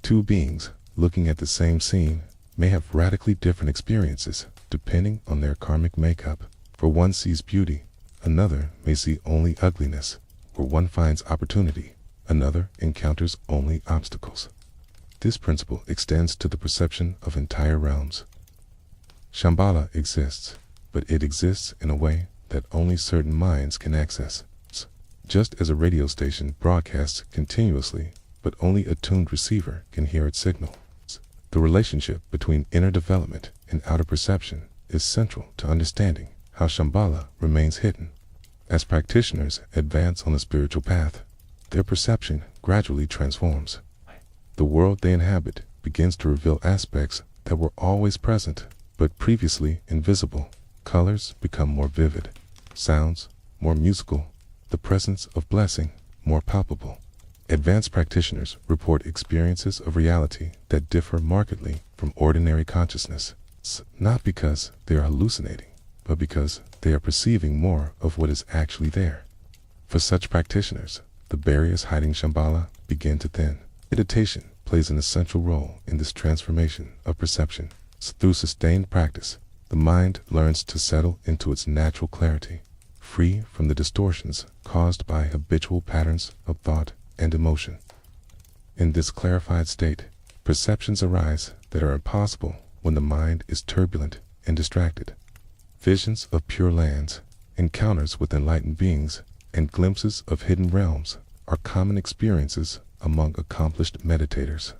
Two beings looking at the same scene may have radically different experiences depending on their karmic makeup. For one sees beauty, another may see only ugliness. Where one finds opportunity, another encounters only obstacles. This principle extends to the perception of entire realms. Shambhala exists, but it exists in a way that only certain minds can access. Just as a radio station broadcasts continuously, but only a tuned receiver can hear its signal. The relationship between inner development and outer perception is central to understanding how Shambhala remains hidden. As practitioners advance on the spiritual path, their perception gradually transforms. The world they inhabit begins to reveal aspects that were always present, but previously invisible. Colors become more vivid, sounds more musical, the presence of blessing more palpable. Advanced practitioners report experiences of reality that differ markedly from ordinary consciousness, not because they are hallucinating, but because they are perceiving more of what is actually there. For such practitioners, the barriers hiding Shambhala begin to thin. Meditation plays an essential role in this transformation of perception. Through sustained practice, the mind learns to settle into its natural clarity, free from the distortions caused by habitual patterns of thought and emotion. In this clarified state, perceptions arise that are impossible when the mind is turbulent and distracted. Visions of pure lands, encounters with enlightened beings, and glimpses of hidden realms are common experiences among accomplished meditators.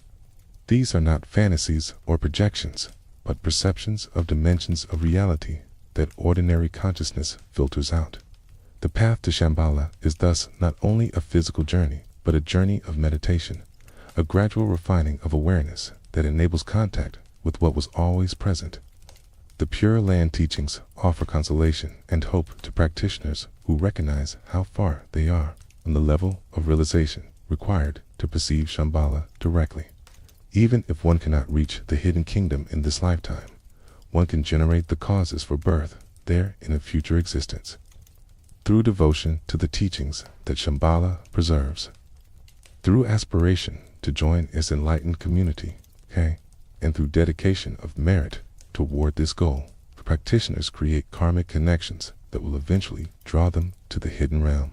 These are not fantasies or projections, but perceptions of dimensions of reality that ordinary consciousness filters out. The path to Shambhala is thus not only a physical journey, but a journey of meditation, a gradual refining of awareness that enables contact with what was always present. The Pure Land teachings offer consolation and hope to practitioners who recognize how far they are on the level of realization required to perceive Shambhala directly. Even if one cannot reach the hidden kingdom in this lifetime, one can generate the causes for birth there in a future existence, through devotion to the teachings that Shambhala preserves, through aspiration to join its enlightened community, and through dedication of merit toward this goal. Practitioners create karmic connections that will eventually draw them to the hidden realm.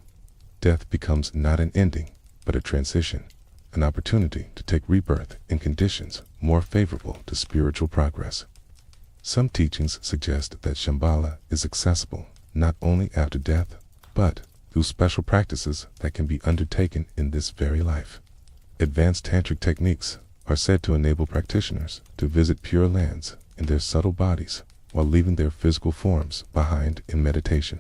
Death becomes not an ending, but a transition, an opportunity to take rebirth in conditions more favorable to spiritual progress. Some teachings suggest that Shambhala is accessible not only after death, but through special practices that can be undertaken in this very life. Advanced tantric techniques are said to enable practitioners to visit pure lands in their subtle bodies while leaving their physical forms behind in meditation.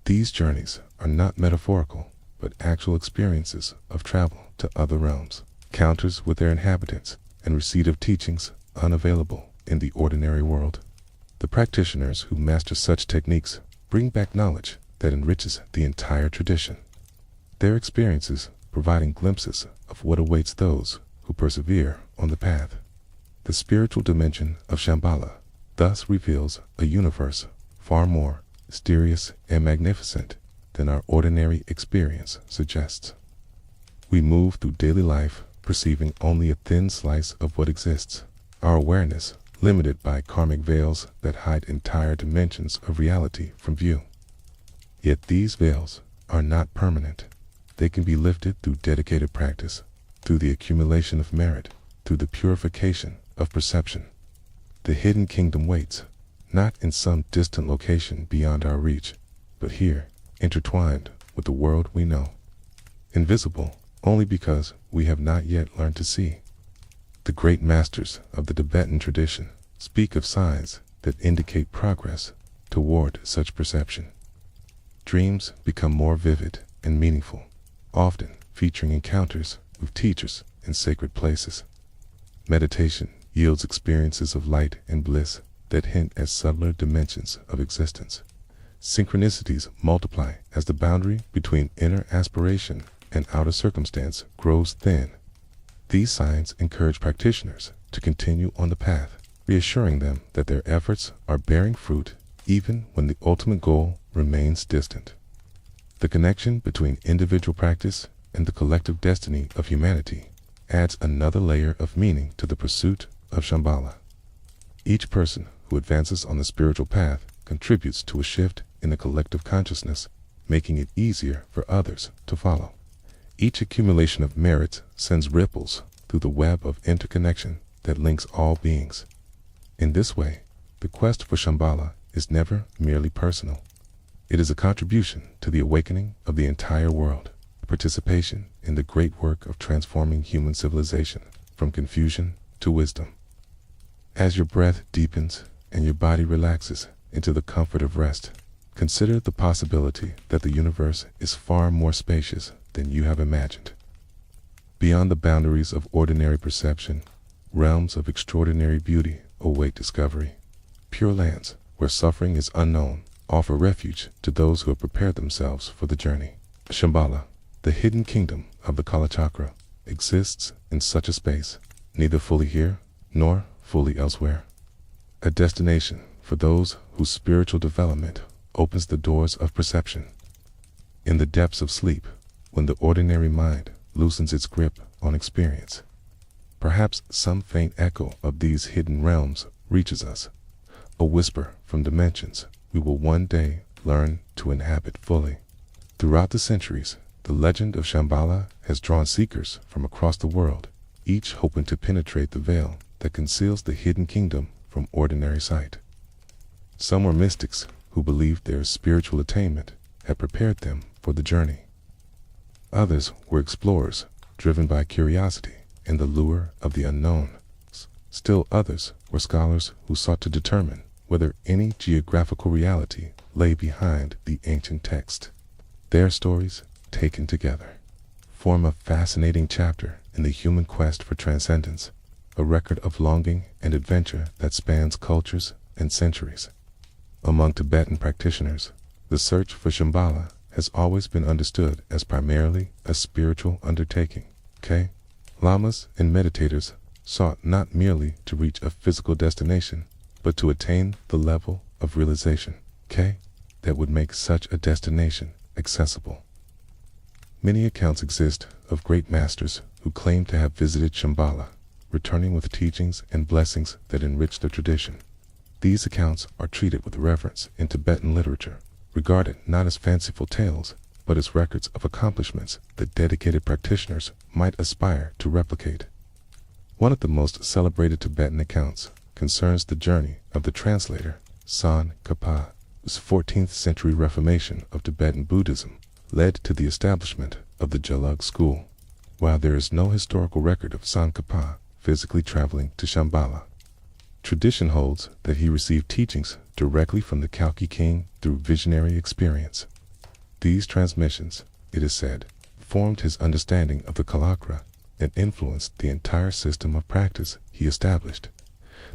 These journeys are not metaphorical, but actual experiences of travel to other realms, encounters with their inhabitants, and receipt of teachings unavailable in the ordinary world. The practitioners who master such techniques bring back knowledge that enriches the entire tradition, their experiences providing glimpses of what awaits those who persevere on the path. The spiritual dimension of Shambhala thus reveals a universe far more mysterious and magnificent than our ordinary experience suggests. We move through daily life perceiving only a thin slice of what exists, our awareness limited by karmic veils that hide entire dimensions of reality from view. Yet these veils are not permanent. They can be lifted through dedicated practice, through the accumulation of merit, through the purification of perception. The hidden kingdom waits, not in some distant location beyond our reach, but here, intertwined with the world we know. Invisible only because we have not yet learned to see. The great masters of the Tibetan tradition speak of signs that indicate progress toward such perception. Dreams become more vivid and meaningful, often featuring encounters with teachers in sacred places. Meditation yields experiences of light and bliss that hint at subtler dimensions of existence. Synchronicities multiply as the boundary between inner aspiration and outer circumstance grows thin. These signs encourage practitioners to continue on the path, reassuring them that their efforts are bearing fruit even when the ultimate goal remains distant. The connection between individual practice and the collective destiny of humanity adds another layer of meaning to the pursuit of Shambhala. Each person who advances on the spiritual path contributes to a shift in the collective consciousness, making it easier for others to follow. Each accumulation of merits sends ripples through the web of interconnection that links all beings. In this way, the quest for Shambhala is never merely personal. It is a contribution to the awakening of the entire world, a participation in the great work of transforming human civilization from confusion to wisdom. As your breath deepens and your body relaxes into the comfort of rest, consider the possibility that the universe is far more spacious than you have imagined. Beyond the boundaries of ordinary perception, realms of extraordinary beauty await discovery. Pure lands, where suffering is unknown, offer refuge to those who have prepared themselves for the journey. Shambhala, the hidden kingdom of the Kalachakra, exists in such a space, neither fully here nor fully elsewhere. A destination for those whose spiritual development opens the doors of perception. In the depths of sleep, when the ordinary mind loosens its grip on experience, perhaps some faint echo of these hidden realms reaches us, a whisper from dimensions we will one day learn to inhabit fully. Throughout the centuries, the legend of Shambhala has drawn seekers from across the world, each hoping to penetrate the veil that conceals the hidden kingdom from ordinary sight. Some were mystics who believed their spiritual attainment had prepared them for the journey. Others were explorers, driven by curiosity and the lure of the unknown. Still others were scholars who sought to determine whether any geographical reality lay behind the ancient text. Their stories, taken together, form a fascinating chapter in the human quest for transcendence, a record of longing and adventure that spans cultures and centuries. Among Tibetan practitioners, the search for Shambhala has always been understood as primarily a spiritual undertaking. Lamas and meditators sought not merely to reach a physical destination, but to attain the level of realization that would make such a destination accessible. Many accounts exist of great masters who claim to have visited Shambhala, returning with teachings and blessings that enrich the tradition. These accounts are treated with reverence in Tibetan literature, regarded not as fanciful tales, but as records of accomplishments that dedicated practitioners might aspire to replicate. One of the most celebrated Tibetan accounts concerns the journey of the translator Tsongkhapa, whose 14th century reformation of Tibetan Buddhism led to the establishment of the Gelug school. While there is no historical record of Tsongkhapa physically traveling to Shambhala, tradition holds that he received teachings directly from the Kalki king through visionary experience. These transmissions, it is said, formed his understanding of the Kalachakra and influenced the entire system of practice he established.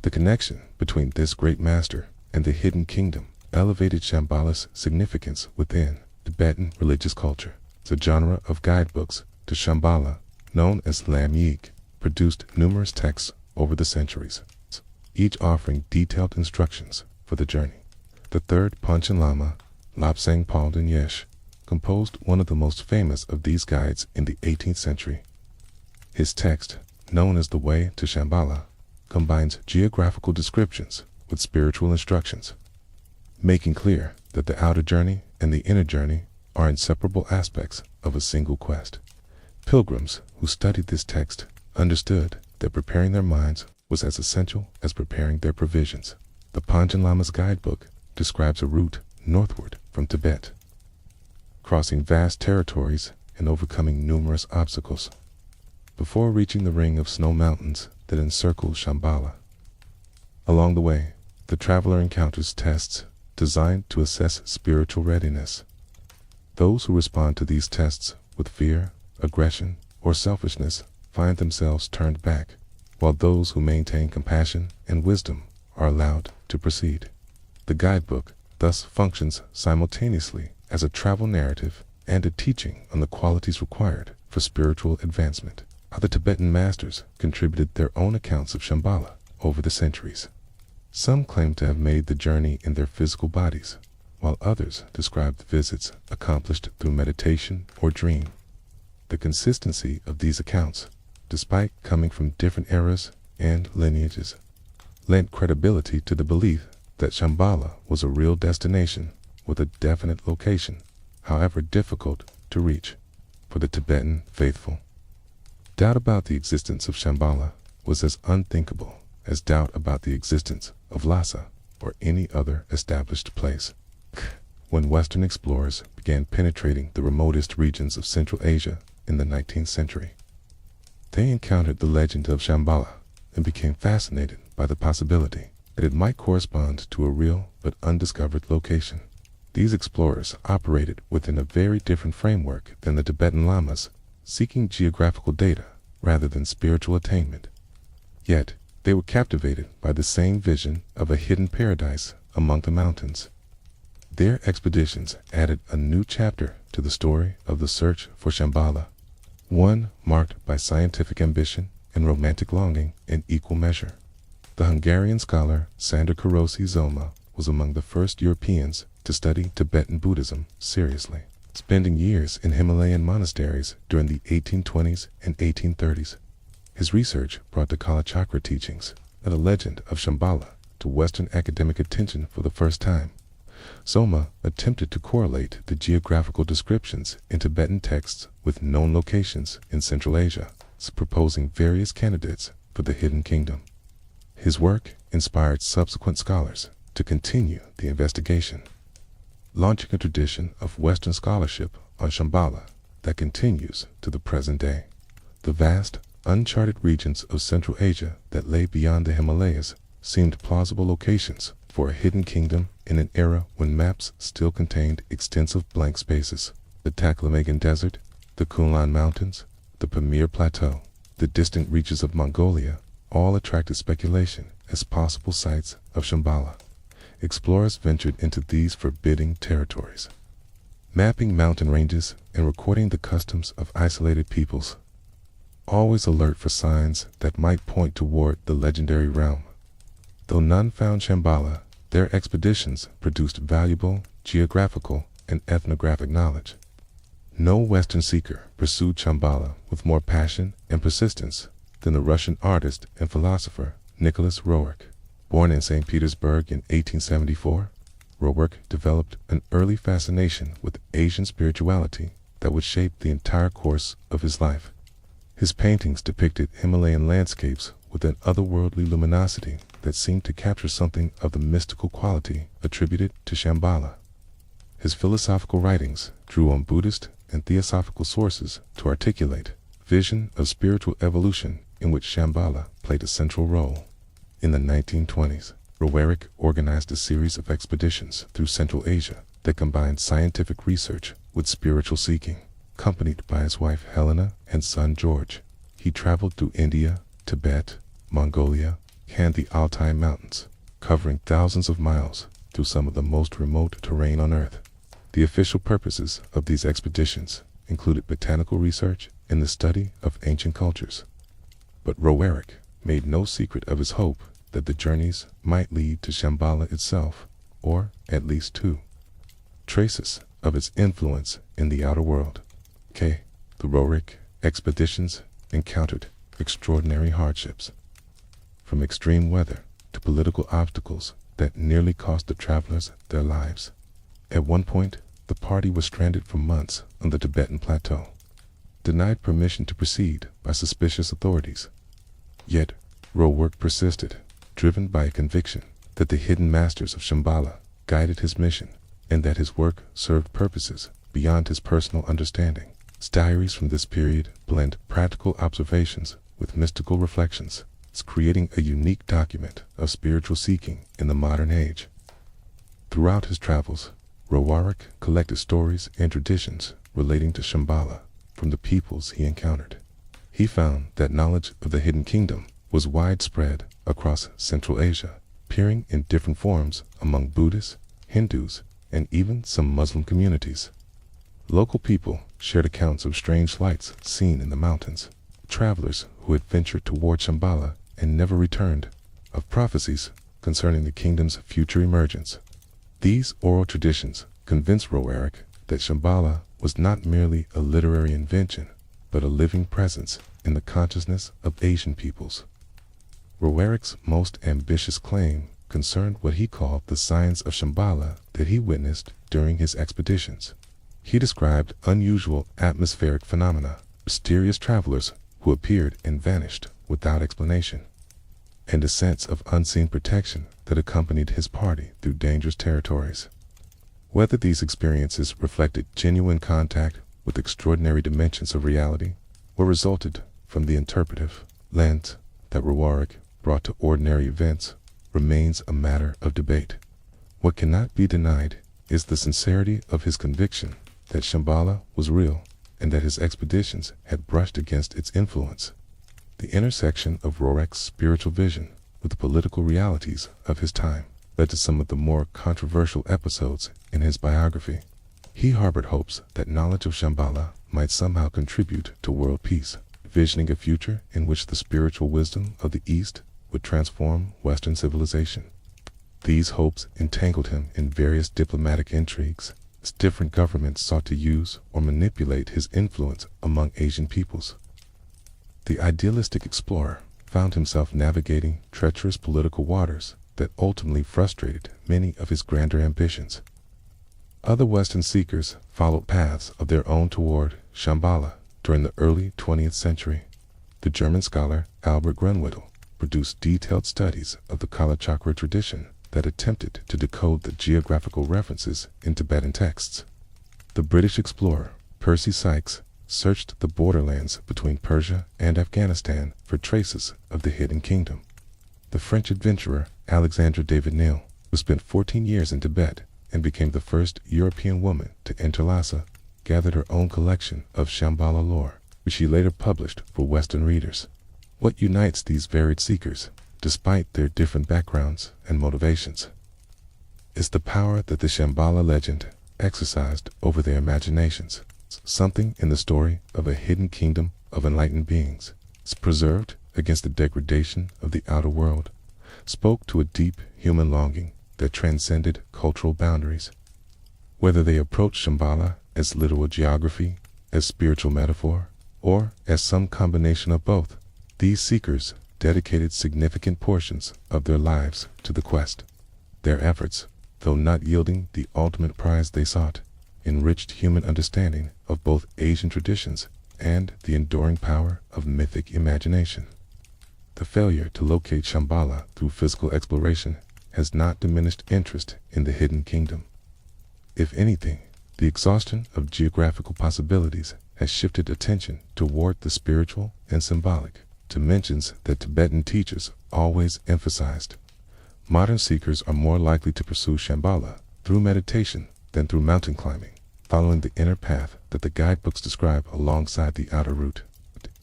The connection between this great master and the hidden kingdom elevated Shambhala's significance within Tibetan religious culture. The genre of guidebooks to Shambhala, known as Lamyik, produced numerous texts over the centuries, each offering detailed instructions for the journey. The third Panchen Lama, Lobsang Palden Yesh, composed one of the most famous of these guides in the 18th century. His text, known as The Way to Shambhala, combines geographical descriptions with spiritual instructions, making clear that the outer journey and the inner journey are inseparable aspects of a single quest. Pilgrims who studied this text understood that preparing their minds was as essential as preparing their provisions. The Panchen Lama's guidebook describes a route northward from Tibet, crossing vast territories and overcoming numerous obstacles before reaching the ring of snow mountains that encircles Shambhala. Along the way, the traveler encounters tests designed to assess spiritual readiness. Those who respond to these tests with fear, aggression, or selfishness find themselves turned back, while those who maintain compassion and wisdom are allowed to proceed. The guidebook thus functions simultaneously as a travel narrative and a teaching on the qualities required for spiritual advancement. Other Tibetan masters contributed their own accounts of Shambhala over the centuries. Some claim to have made the journey in their physical bodies, while others describe the visits accomplished through meditation or dream. The consistency of these accounts, despite coming from different eras and lineages, lent credibility to the belief that Shambhala was a real destination with a definite location, however difficult to reach for the Tibetan faithful. Doubt about the existence of Shambhala was as unthinkable as doubt about the existence of Lhasa or any other established place. When Western explorers began penetrating the remotest regions of Central Asia in the 19th century, they encountered the legend of Shambhala and became fascinated by the possibility that it might correspond to a real but undiscovered location. These explorers operated within a very different framework than the Tibetan lamas, seeking geographical data rather than spiritual attainment. Yet, they were captivated by the same vision of a hidden paradise among the mountains. Their expeditions added a new chapter to the story of the search for Shambhala, one marked by scientific ambition and romantic longing in equal measure. The Hungarian scholar Sándor Károlyi Zoma was among the first Europeans to study Tibetan Buddhism seriously, spending years in Himalayan monasteries during the 1820s and 1830s. His research brought the Kalachakra teachings and the legend of Shambhala to Western academic attention for the first time. Zoma attempted to correlate the geographical descriptions in Tibetan texts with known locations in Central Asia, proposing various candidates for the hidden kingdom. His work inspired subsequent scholars to continue the investigation, launching a tradition of Western scholarship on Shambhala that continues to the present day. The vast, uncharted regions of Central Asia that lay beyond the Himalayas seemed plausible locations for a hidden kingdom in an era when maps still contained extensive blank spaces. The Taklamakan Desert, the Kunlun Mountains, the Pamir Plateau, the distant reaches of Mongolia all attracted speculation as possible sites of Shambhala. Explorers ventured into these forbidding territories, mapping mountain ranges and recording the customs of isolated peoples, always alert for signs that might point toward the legendary realm. Though none found Shambhala, their expeditions produced valuable geographical and ethnographic knowledge. No Western seeker pursued Shambhala with more passion and persistence than the Russian artist and philosopher Nicholas Roerich. Born in St. Petersburg in 1874, Roerich developed an early fascination with Asian spirituality that would shape the entire course of his life. His paintings depicted Himalayan landscapes with an otherworldly luminosity that seemed to capture something of the mystical quality attributed to Shambhala. His philosophical writings drew on Buddhist and theosophical sources to articulate a vision of spiritual evolution in which Shambhala played a central role. In the 1920s, Roerich organized a series of expeditions through Central Asia that combined scientific research with spiritual seeking. Accompanied by his wife Helena and son George, he traveled through India, Tibet, Mongolia, and the Altai Mountains, covering thousands of miles through some of the most remote terrain on Earth. The official purposes of these expeditions included botanical research and the study of ancient cultures. But Roerich made no secret of his hope that the journeys might lead to Shambhala itself, or at least to traces of its influence in the outer world. The Roerich expeditions encountered extraordinary hardships, from extreme weather to political obstacles that nearly cost the travelers their lives. At one point, the party was stranded for months on the Tibetan plateau, denied permission to proceed by suspicious authorities. Yet, Rowark persisted, driven by a conviction that the hidden masters of Shambhala guided his mission and that his work served purposes beyond his personal understanding. His diaries from this period blend practical observations with mystical reflections, creating a unique document of spiritual seeking in the modern age. Throughout his travels, Rowark collected stories and traditions relating to Shambhala from the peoples he encountered. He found that knowledge of the hidden kingdom was widespread across Central Asia, appearing in different forms among Buddhists, Hindus, and even some Muslim communities. Local people shared accounts of strange lights seen in the mountains, travelers who had ventured toward Shambhala and never returned, of prophecies concerning the kingdom's future emergence. These oral traditions convinced Rowark that Shambhala was not merely a literary invention, but a living presence in the consciousness of Asian peoples. Rowark's most ambitious claim concerned what he called the signs of Shambhala that he witnessed during his expeditions. He described unusual atmospheric phenomena, mysterious travelers who appeared and vanished without explanation, and a sense of unseen protection that accompanied his party through dangerous territories. Whether these experiences reflected genuine contact with extraordinary dimensions of reality or resulted from the interpretive lens that Rowark brought to ordinary events remains a matter of debate. What cannot be denied is the sincerity of his conviction that Shambhala was real and that his expeditions had brushed against its influence. The intersection of Rowark's spiritual vision with the political realities of his time led to some of the more controversial episodes in his biography. He harbored hopes that knowledge of Shambhala might somehow contribute to world peace, envisioning a future in which the spiritual wisdom of the East would transform Western civilization. These hopes entangled him in various diplomatic intrigues as different governments sought to use or manipulate his influence among Asian peoples. The idealistic explorer found himself navigating treacherous political waters that ultimately frustrated many of his grander ambitions. Other Western seekers followed paths of their own toward Shambhala during the early 20th century. The German scholar Albert Grunwittel produced detailed studies of the Kalachakra tradition that attempted to decode the geographical references in Tibetan texts. The British explorer Percy Sykes searched the borderlands between Persia and Afghanistan for traces of the hidden kingdom. The French adventurer Alexandra David Neil, who spent 14 years in Tibet and became the first European woman to enter Lhasa, gathered her own collection of Shambhala lore, which she later published for Western readers. What unites these varied seekers, despite their different backgrounds and motivations, is the power that the Shambhala legend exercised over their imaginations. Something in the story of a hidden kingdom of enlightened beings, preserved against the degradation of the outer world, spoke to a deep human longing that transcended cultural boundaries. Whether they approached Shambhala as literal geography, as spiritual metaphor, or as some combination of both, these seekers dedicated significant portions of their lives to the quest. Their efforts, though not yielding the ultimate prize they sought, enriched human understanding of both Asian traditions and the enduring power of mythic imagination. The failure to locate Shambhala through physical exploration has not diminished interest in the hidden kingdom. If anything, the exhaustion of geographical possibilities has shifted attention toward the spiritual and symbolic dimensions that Tibetan teachers always emphasized. Modern seekers are more likely to pursue Shambhala through meditation than through mountain climbing, following the inner path that the guidebooks describe alongside the outer route.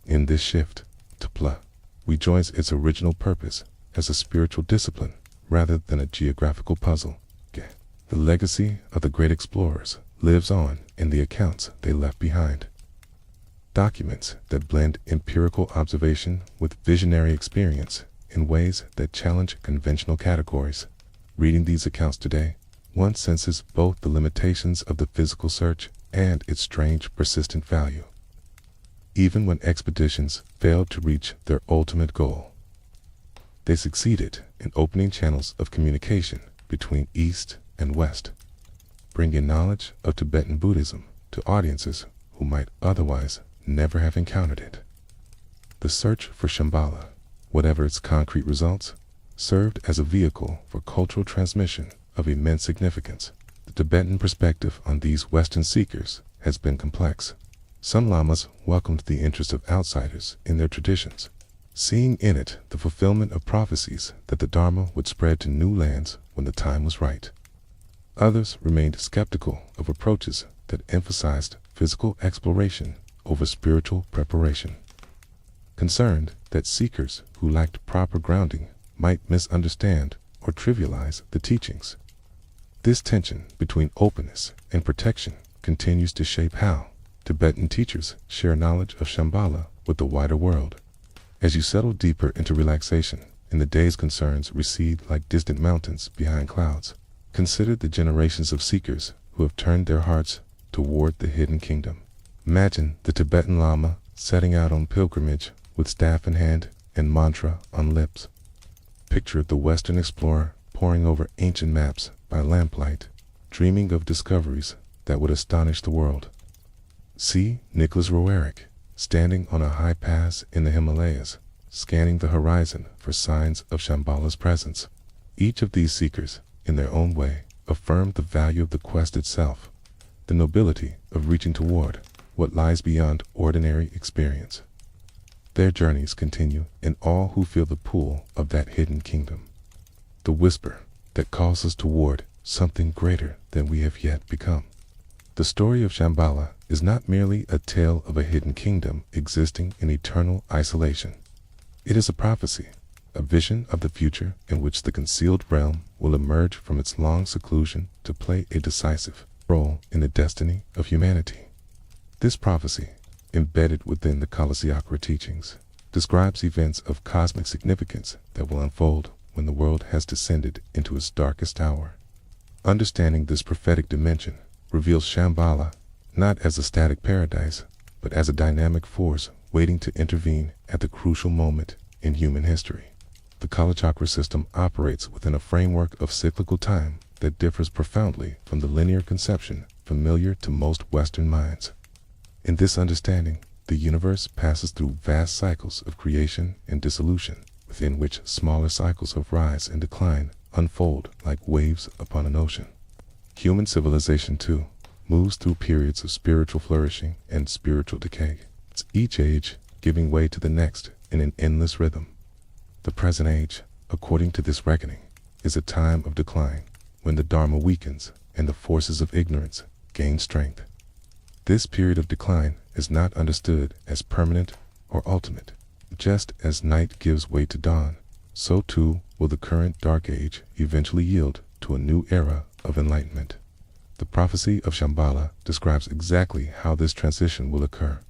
In this shift, Tapla rejoins its original purpose as a spiritual discipline rather than a geographical puzzle. The legacy of the great explorers lives on in the accounts they left behind. Documents that blend empirical observation with visionary experience in ways that challenge conventional categories. Reading these accounts today, one senses both the limitations of the physical search and its strange, persistent value. Even when expeditions failed to reach their ultimate goal, they succeeded in opening channels of communication between East and West. bringing knowledge of Tibetan Buddhism to audiences who might otherwise never have encountered it. The search for Shambhala, whatever its concrete results, served as a vehicle for cultural transmission of immense significance. The Tibetan perspective on these Western seekers has been complex. Some lamas welcomed the interest of outsiders in their traditions, seeing in it the fulfillment of prophecies that the Dharma would spread to new lands when the time was right. Others remained skeptical of approaches that emphasized physical exploration over spiritual preparation, concerned that seekers who lacked proper grounding might misunderstand or trivialize the teachings. This tension between openness and protection continues to shape how Tibetan teachers share knowledge of Shambhala with the wider world. As you settle deeper into relaxation and the day's concerns recede like distant mountains behind clouds, consider the generations of seekers who have turned their hearts toward the hidden kingdom. Imagine the Tibetan Lama setting out on pilgrimage with staff in hand and mantra on lips. Picture the Western explorer poring over ancient maps by lamplight, dreaming of discoveries that would astonish the world. See Nicholas Roerich standing on a high pass in the Himalayas, scanning the horizon for signs of Shambhala's presence. Each of these seekers, in their own way, affirmed the value of the quest itself, the nobility of reaching toward what lies beyond ordinary experience. Their journeys continue in all who feel the pull of that hidden kingdom, the whisper that calls us toward something greater than we have yet become. The story of Shambhala is not merely a tale of a hidden kingdom existing in eternal isolation. It is a prophecy, a vision of the future in which the concealed realm will emerge from its long seclusion to play a decisive role in the destiny of humanity. This prophecy, embedded within the Kalachakra teachings, describes events of cosmic significance that will unfold when the world has descended into its darkest hour. Understanding this prophetic dimension reveals Shambhala not as a static paradise, but as a dynamic force waiting to intervene at the crucial moment in human history. The Kalachakra system operates within a framework of cyclical time that differs profoundly from the linear conception familiar to most Western minds. In this understanding, the universe passes through vast cycles of creation and dissolution, within which smaller cycles of rise and decline unfold like waves upon an ocean. Human civilization, too, moves through periods of spiritual flourishing and spiritual decay, each age giving way to the next in an endless rhythm. The present age, according to this reckoning, is a time of decline, when the Dharma weakens and the forces of ignorance gain strength. This period of decline is not understood as permanent or ultimate. Just as night gives way to dawn, so too will the current dark age eventually yield to a new era of enlightenment. The prophecy of Shambhala describes exactly how this transition will occur,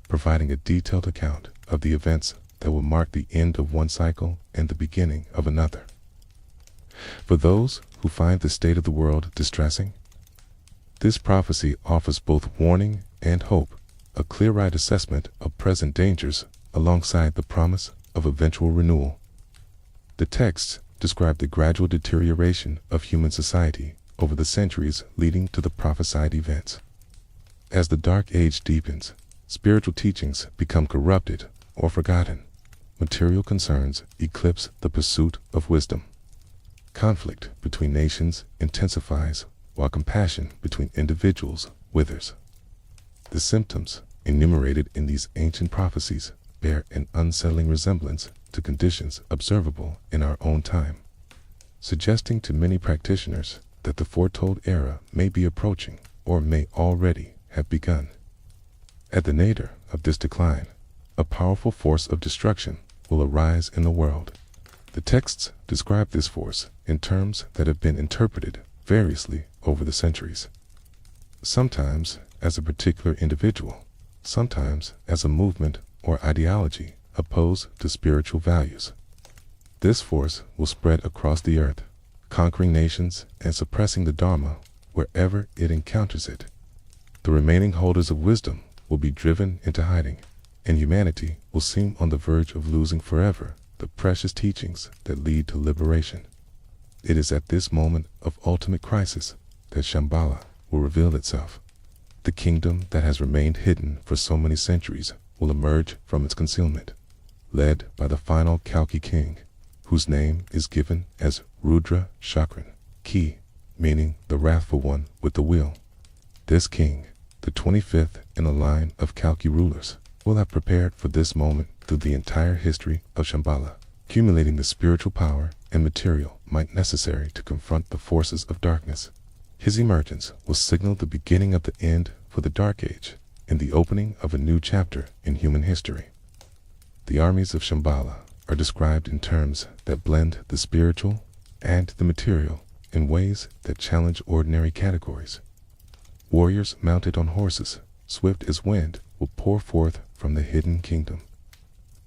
providing a detailed account of the events that will mark the end of one cycle and the beginning of another. For those who find the state of the world distressing, this prophecy offers both warning and hope, a clear-eyed assessment of present dangers alongside the promise of eventual renewal. The texts describe the gradual deterioration of human society over the centuries leading to the prophesied events. As the Dark Age deepens, spiritual teachings become corrupted or forgotten. Material concerns eclipse the pursuit of wisdom. Conflict between nations intensifies, while compassion between individuals withers. The symptoms enumerated in these ancient prophecies bear an unsettling resemblance to conditions observable in our own time, suggesting to many practitioners that the foretold era may be approaching or may already have begun. At the nadir of this decline, a powerful force of destruction will arise in the world. The texts describe this force in terms that have been interpreted variously over the centuries, sometimes as a particular individual, sometimes as a movement or ideology opposed to spiritual values. This force will spread across the earth, conquering nations and suppressing the Dharma wherever it encounters it. The remaining holders of wisdom will be driven into hiding, and humanity will seem on the verge of losing forever the precious teachings that lead to liberation. It is at this moment of ultimate crisis that Shambhala will reveal itself. The kingdom that has remained hidden for so many centuries will emerge from its concealment, led by the final Kalki king, whose name is given as Rudra-shaped, Ki, meaning the wrathful one with the wheel. This king, the 25th in a line of Kalki rulers, will have prepared for this moment through the entire history of Shambhala, accumulating the spiritual power and material might necessary to confront the forces of darkness. His emergence will signal the beginning of the end for the Dark Age and the opening of a new chapter in human history. The armies of Shambhala are described in terms that blend the spiritual and the material in ways that challenge ordinary categories. Warriors mounted on horses, swift as wind, will pour forth from the hidden kingdom.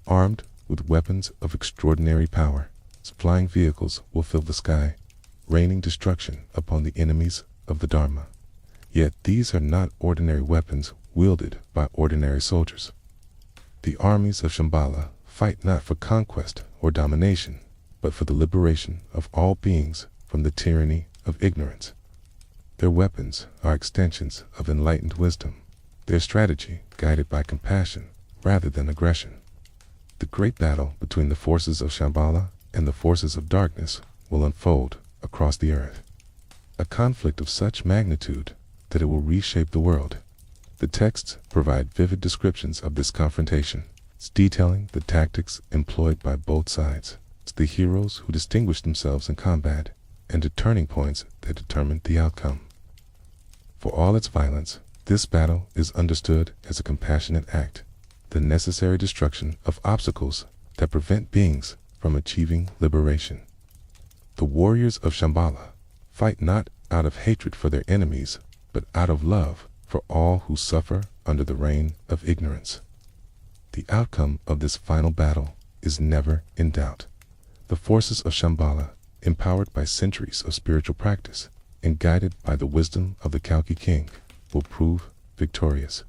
Armed with weapons of extraordinary power, flying vehicles will fill the sky, raining destruction upon the enemies of the Dharma. Yet these are not ordinary weapons wielded by ordinary soldiers. The armies of Shambhala fight not for conquest or domination, but for the liberation of all beings from the tyranny of ignorance. Their weapons are extensions of enlightened wisdom, their strategy guided by compassion rather than aggression. The great battle between the forces of Shambhala and the forces of darkness will unfold across the earth. A conflict of such magnitude that it will reshape the world. The texts provide vivid descriptions of this confrontation, detailing the tactics employed by both sides, the heroes who distinguished themselves in combat, and the turning points that determined the outcome. For all its violence, this battle is understood as a compassionate act, the necessary destruction of obstacles that prevent beings from achieving liberation. The warriors of Shambhala fight not out of hatred for their enemies, but out of love for all who suffer under the reign of ignorance. The outcome of this final battle is never in doubt. The forces of Shambhala, empowered by centuries of spiritual practice and guided by the wisdom of the Kalki king, will prove victorious.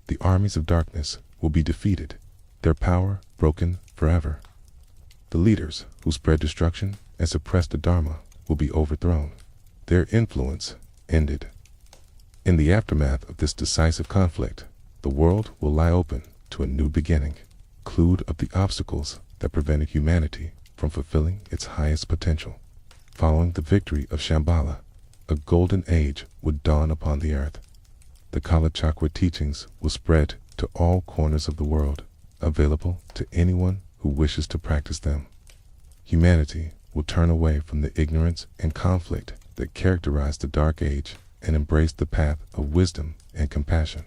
The armies of darkness will be defeated, their power broken forever. The leaders who spread destruction and suppress the Dharma will be overthrown, their influence ended. In the aftermath of this decisive conflict, the world will lie open to a new beginning, cleared of the obstacles that prevented humanity from fulfilling its highest potential. Following the victory of Shambhala, a golden age would dawn upon the earth. The Kalachakra teachings will spread to all corners of the world, available to anyone who wishes to practice them. Humanity will turn away from the ignorance and conflict that characterized the Dark Age and embrace the path of wisdom and compassion.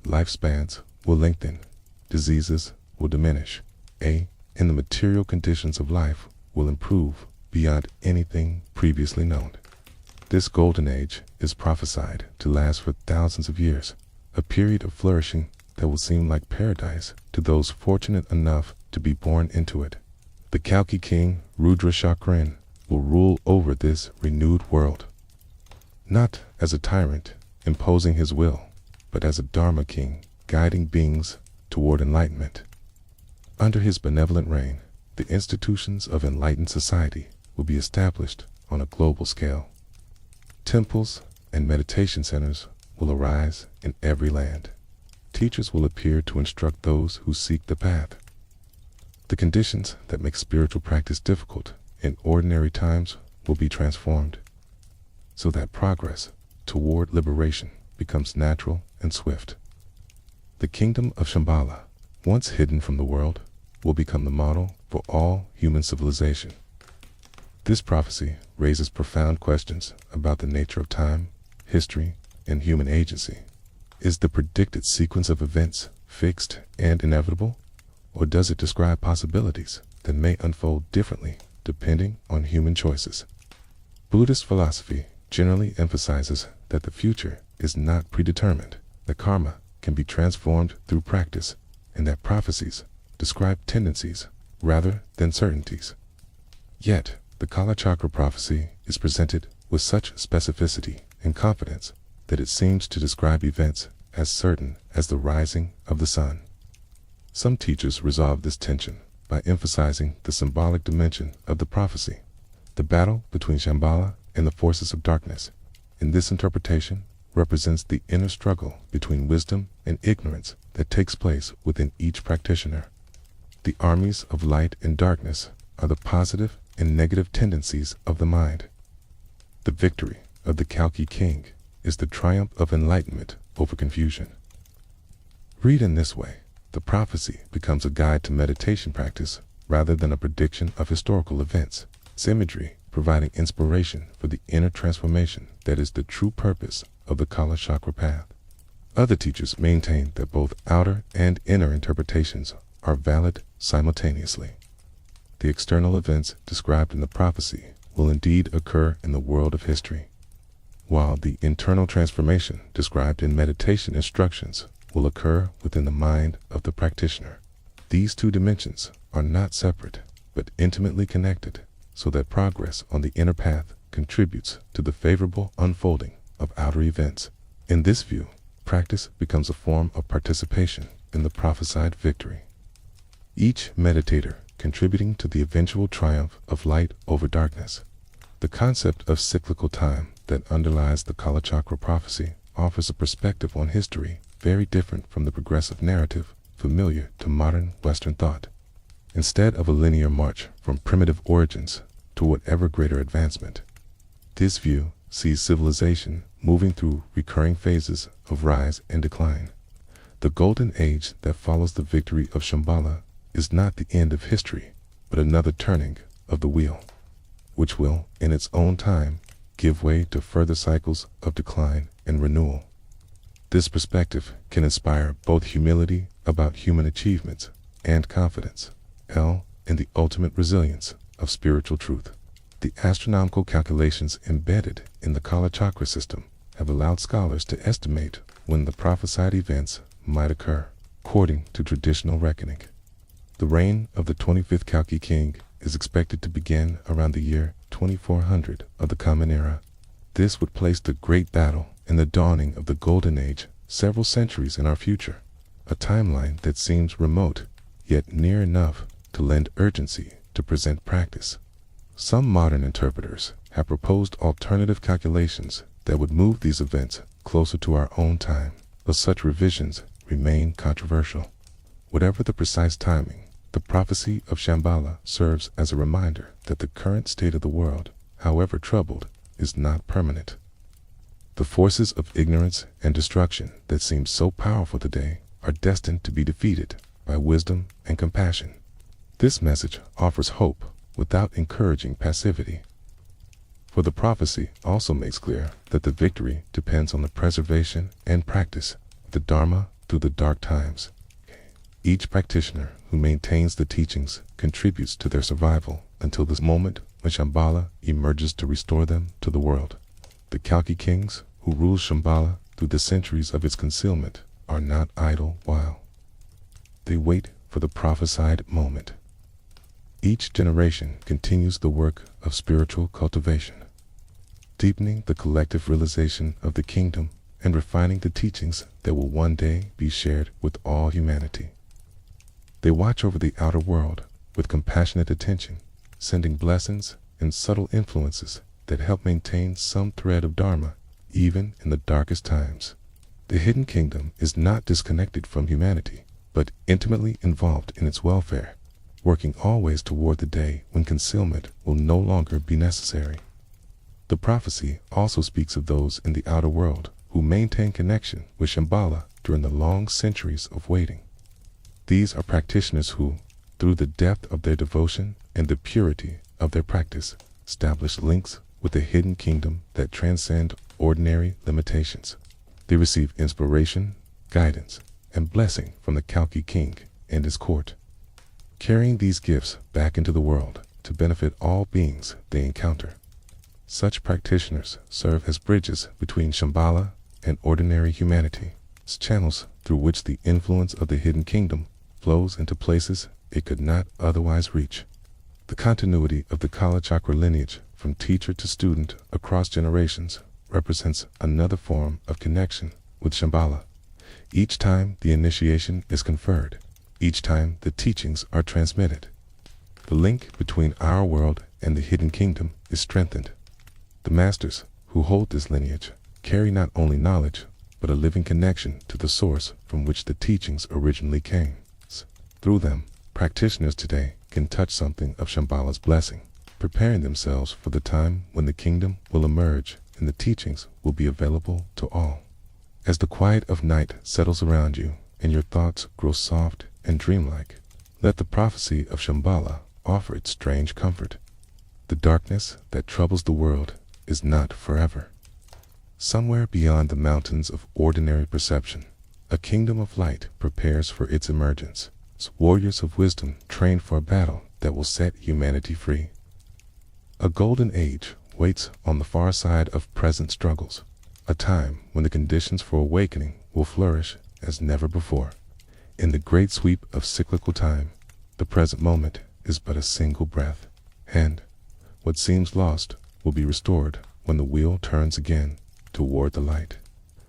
Lifespans will lengthen, diseases will diminish, and the material conditions of life will improve beyond anything previously known. This golden age is prophesied to last for thousands of years, a period of flourishing that will seem like paradise to those fortunate enough to be born into it. The Kalki king, Rudra-shaped, will rule over this renewed world, not as a tyrant imposing his will, but as a Dharma king guiding beings toward enlightenment. Under his benevolent reign, the institutions of enlightened society will be established on a global scale. Temples and meditation centers will arise in every land. Teachers will appear to instruct those who seek the path. The conditions that make spiritual practice difficult in ordinary times will be transformed, so that progress toward liberation becomes natural and swift. The kingdom of Shambhala, once hidden from the world, will become the model for all human civilization. This prophecy raises profound questions about the nature of time, history, and human agency. Is the predicted sequence of events fixed and inevitable, or does it describe possibilities that may unfold differently depending on human choices? Buddhist philosophy generally emphasizes that the future is not predetermined, that karma can be transformed through practice, and that prophecies describe tendencies rather than certainties. Yet, the Kalachakra prophecy is presented with such specificity and confidence that it seems to describe events as certain as the rising of the sun. Some teachers resolve this tension by emphasizing the symbolic dimension of the prophecy. The battle between Shambhala and the forces of darkness in this interpretation, represents the inner struggle between wisdom and ignorance that takes place within each practitioner. The armies of light and darkness are the positive and negative tendencies of the mind. The victory of the Kalki king is the triumph of enlightenment over confusion. Read in this way, the prophecy becomes a guide to meditation practice rather than a prediction of historical events. Its imagery providing inspiration for the inner transformation that is the true purpose of the Kalachakra path. Other teachers maintain that both outer and inner interpretations are valid simultaneously. The external events described in the prophecy will indeed occur in the world of history, while the internal transformation described in meditation instructions will occur within the mind of the practitioner. These two dimensions are not separate, but intimately connected, so that progress on the inner path contributes to the favorable unfolding of outer events. In this view, practice becomes a form of participation in the prophesied victory, each meditator contributing to the eventual triumph of light over darkness. The concept of cyclical time that underlies the Kalachakra prophecy offers a perspective on history very different from the progressive narrative familiar to modern Western thought. Instead of a linear march from primitive origins to whatever greater advancement, this view sees civilization moving through recurring phases of rise and decline. The golden age that follows the victory of Shambhala is not the end of history, but another turning of the wheel, which will, in its own time, give way to further cycles of decline and renewal. This perspective can inspire both humility about human achievements and confidence in the ultimate resilience of spiritual truth. The astronomical calculations embedded in the Kalachakra system have allowed scholars to estimate when the prophesied events might occur, according to traditional reckoning. The reign of the 25th Kalki king is expected to begin around the year 2400 of the Common Era. This would place the Great Battle and the dawning of the Golden Age several centuries in our future, a timeline that seems remote, yet near enough to lend urgency to present practice. Some modern interpreters have proposed alternative calculations that would move these events closer to our own time, but such revisions remain controversial. Whatever the precise timing, the prophecy of Shambhala serves as a reminder that the current state of the world, however troubled, is not permanent. The forces of ignorance and destruction that seem so powerful today are destined to be defeated by wisdom and compassion. This message offers hope without encouraging passivity. For the prophecy also makes clear that the victory depends on the preservation and practice of the Dharma through the dark times. Each practitioner who maintains the teachings contributes to their survival until this moment when Shambhala emerges to restore them to the world. The Kalki kings who rule Shambhala through the centuries of its concealment are not idle while they wait for the prophesied moment. Each generation continues the work of spiritual cultivation, deepening the collective realization of the kingdom and refining the teachings that will one day be shared with all humanity. They watch over the outer world with compassionate attention, sending blessings and subtle influences that help maintain some thread of Dharma even in the darkest times. The hidden kingdom is not disconnected from humanity, but intimately involved in its welfare, working always toward the day when concealment will no longer be necessary. The prophecy also speaks of those in the outer world who maintain connection with Shambhala during the long centuries of waiting. These are practitioners who, through the depth of their devotion and the purity of their practice, establish links with the hidden kingdom that transcend ordinary limitations. They receive inspiration, guidance, and blessing from the Kalki king and his court, carrying these gifts back into the world to benefit all beings they encounter. Such practitioners serve as bridges between Shambhala and ordinary humanity, as channels through which the influence of the hidden kingdom flows into places it could not otherwise reach. The continuity of the Kalachakra lineage from teacher to student across generations represents another form of connection with Shambhala. Each time the initiation is conferred, each time the teachings are transmitted, the link between our world and the hidden kingdom is strengthened. The masters who hold this lineage carry not only knowledge, but a living connection to the source from which the teachings originally came. Through them, practitioners today can touch something of Shambhala's blessing, preparing themselves for the time when the kingdom will emerge and the teachings will be available to all. As the quiet of night settles around you and your thoughts grow soft and dreamlike, let the prophecy of Shambhala offer its strange comfort. The darkness that troubles the world is not forever. Somewhere beyond the mountains of ordinary perception, a kingdom of light prepares for its emergence. Warriors of wisdom train for a battle that will set humanity free. A golden age waits on the far side of present struggles, a time when the conditions for awakening will flourish as never before. In the great sweep of cyclical time, the present moment is but a single breath, and what seems lost will be restored when the wheel turns again toward the light.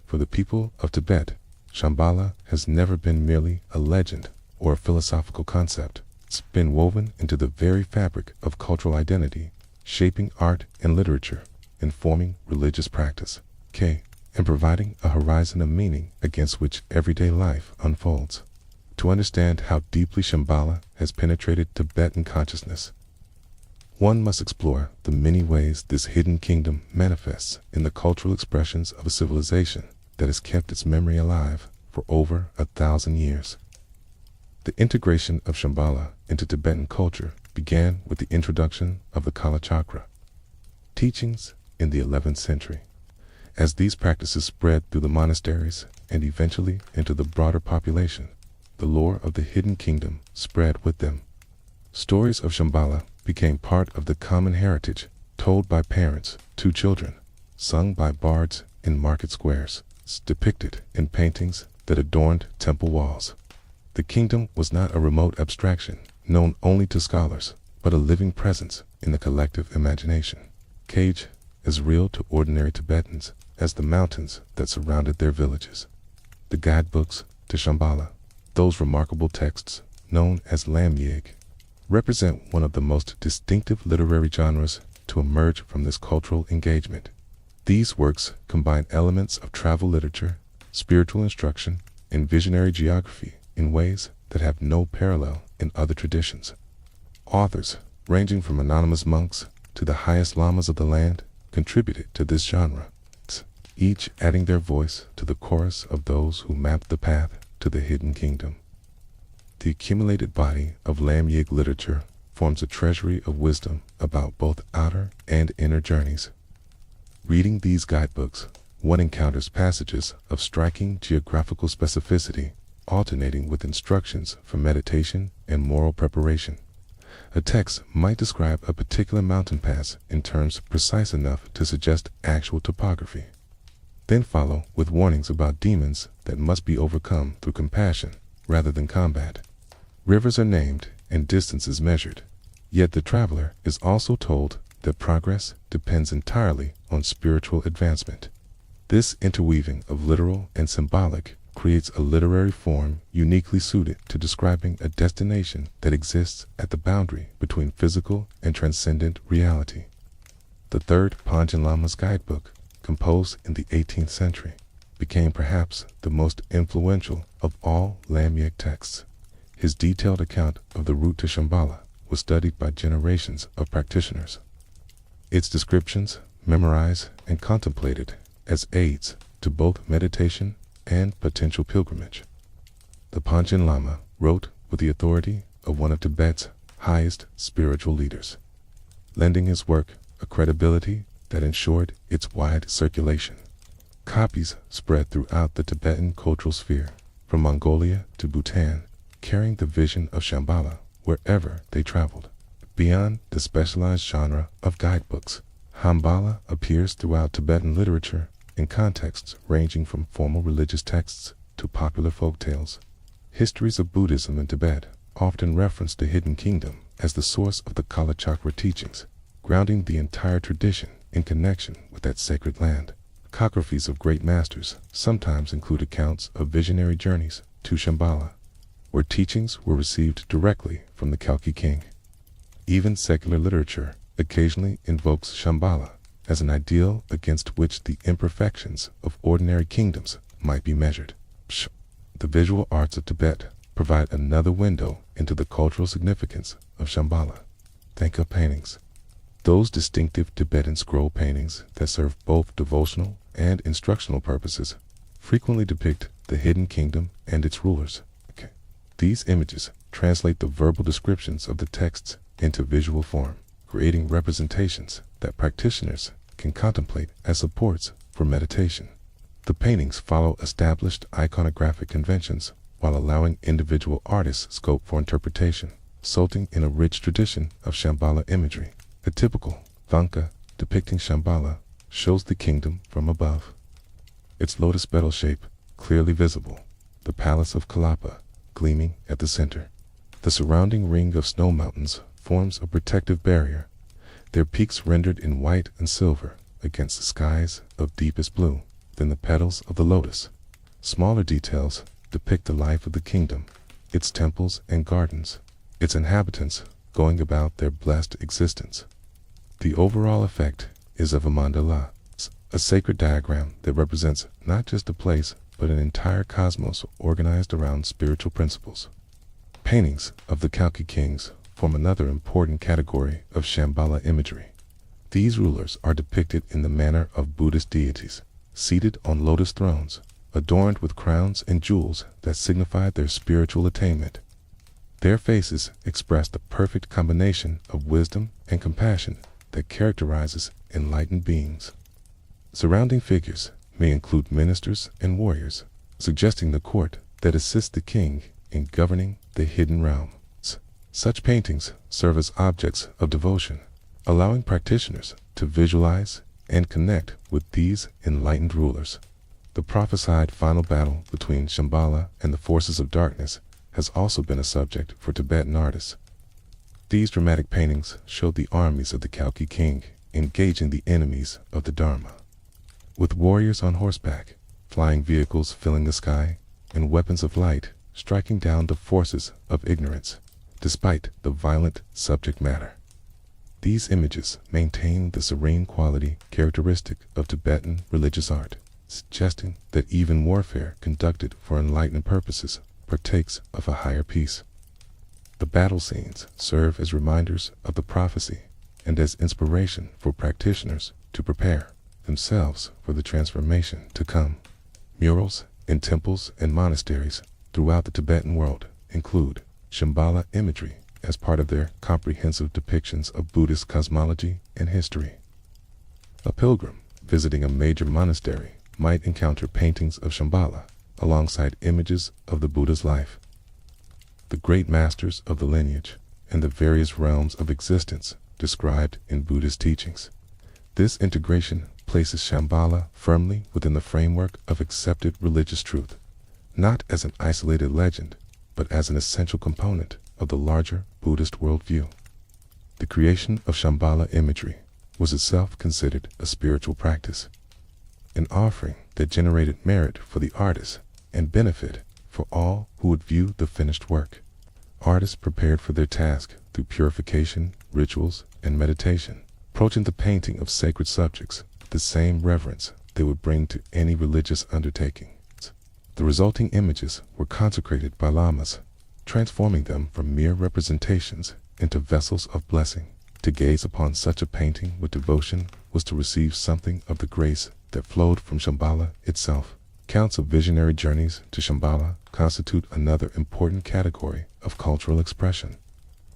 For the people of Tibet, Shambhala has never been merely a legend or a philosophical concept. It's been woven into the very fabric of cultural identity, shaping art and literature, informing religious practice, and providing a horizon of meaning against which everyday life unfolds. To understand how deeply Shambhala has penetrated Tibetan consciousness, one must explore the many ways this hidden kingdom manifests in the cultural expressions of a civilization that has kept its memory alive for over 1,000 years. The integration of Shambhala into Tibetan culture began with the introduction of the Kalachakra teachings in the 11th century. As these practices spread through the monasteries and eventually into the broader population, the lore of the hidden kingdom spread with them. Stories of Shambhala became part of the common heritage told by parents to children, sung by bards in market squares, depicted in paintings that adorned temple walls. The kingdom was not a remote abstraction known only to scholars, but a living presence in the collective imagination. Cage as real to ordinary Tibetans as the mountains that surrounded their villages. The guidebooks to Shambhala, those remarkable texts known as lamyig, represent one of the most distinctive literary genres to emerge from this cultural engagement. These works combine elements of travel literature, spiritual instruction, and visionary geography in ways that have no parallel in other traditions. Authors, ranging from anonymous monks to the highest lamas of the land, contributed to this genre, each adding their voice to the chorus of those who mapped the path to the hidden kingdom. The accumulated body of lamyig literature forms a treasury of wisdom about both outer and inner journeys. Reading these guidebooks, one encounters passages of striking geographical specificity, alternating with instructions for meditation and moral preparation. A text might describe a particular mountain pass in terms precise enough to suggest actual topography, then follow with warnings about demons that must be overcome through compassion rather than combat. Rivers are named and distances measured, yet the traveler is also told that progress depends entirely on spiritual advancement. This interweaving of literal and symbolic creates a literary form uniquely suited to describing a destination that exists at the boundary between physical and transcendent reality. The third Panchen Lama's guidebook, composed in the 18th century, became perhaps the most influential of all lamyig texts. His detailed account of the route to Shambhala was studied by generations of practitioners. Its descriptions memorized and contemplated as aids to both meditation and potential pilgrimage. The Panchen Lama wrote with the authority of one of Tibet's highest spiritual leaders, lending his work a credibility that ensured its wide circulation. Copies spread throughout the Tibetan cultural sphere, from Mongolia to Bhutan, carrying the vision of Shambhala wherever they traveled. Beyond the specialized genre of guidebooks, Shambhala appears throughout Tibetan literature in contexts ranging from formal religious texts to popular folk tales. Histories of Buddhism in Tibet often reference the hidden kingdom as the source of the Kalachakra teachings, grounding the entire tradition in connection with that sacred land. Biographies of great masters sometimes include accounts of visionary journeys to Shambhala, where teachings were received directly from the Kalki king. Even secular literature occasionally invokes Shambhala, as an ideal against which the imperfections of ordinary kingdoms might be measured. The visual arts of Tibet provide another window into the cultural significance of Shambhala. Think of paintings. Those distinctive Tibetan scroll paintings that serve both devotional and instructional purposes frequently depict the hidden kingdom and its rulers. These images translate the verbal descriptions of the texts into visual form, creating representations that practitioners can contemplate as supports for meditation. The paintings follow established iconographic conventions while allowing individual artists scope for interpretation, resulting in a rich tradition of Shambhala imagery. A typical Thangka depicting Shambhala shows the kingdom from above. Its lotus petal shape clearly visible, the palace of Kalapa gleaming at the center. The surrounding ring of snow mountains forms a protective barrier, their peaks rendered in white and silver against skies of deepest blue. Then the petals of the lotus. Smaller details depict the life of the kingdom, its temples and gardens, its inhabitants going about their blessed existence. The overall effect is of a mandala, a sacred diagram that represents not just a place but an entire cosmos organized around spiritual principles. Paintings of the Kalki kings form another important category of Shambhala imagery. These rulers are depicted in the manner of Buddhist deities, seated on lotus thrones, adorned with crowns and jewels that signify their spiritual attainment. Their faces express the perfect combination of wisdom and compassion that characterizes enlightened beings. Surrounding figures may include ministers and warriors, suggesting the court that assists the king in governing the hidden realm. Such paintings serve as objects of devotion, allowing practitioners to visualize and connect with these enlightened rulers. The prophesied final battle between Shambhala and the forces of darkness has also been a subject for Tibetan artists. These dramatic paintings show the armies of the Kalki king engaging the enemies of the Dharma. With warriors on horseback, flying vehicles filling the sky, and weapons of light striking down the forces of ignorance, despite the violent subject matter. These images maintain the serene quality characteristic of Tibetan religious art, suggesting that even warfare conducted for enlightened purposes partakes of a higher peace. The battle scenes serve as reminders of the prophecy and as inspiration for practitioners to prepare themselves for the transformation to come. Murals in temples and monasteries throughout the Tibetan world include Shambhala imagery as part of their comprehensive depictions of Buddhist cosmology and history. A pilgrim visiting a major monastery might encounter paintings of Shambhala alongside images of the Buddha's life, the great masters of the lineage, and the various realms of existence described in Buddhist teachings. This integration places Shambhala firmly within the framework of accepted religious truth, not as an isolated legend, but as an essential component of the larger Buddhist worldview. The creation of Shambhala imagery was itself considered a spiritual practice, an offering that generated merit for the artist and benefit for all who would view the finished work. Artists prepared for their task through purification, rituals, and meditation, approaching the painting of sacred subjects with the same reverence they would bring to any religious undertaking. The resulting images were consecrated by lamas, transforming them from mere representations into vessels of blessing. To gaze upon such a painting with devotion was to receive something of the grace that flowed from Shambhala itself. Accounts of visionary journeys to Shambhala constitute another important category of cultural expression.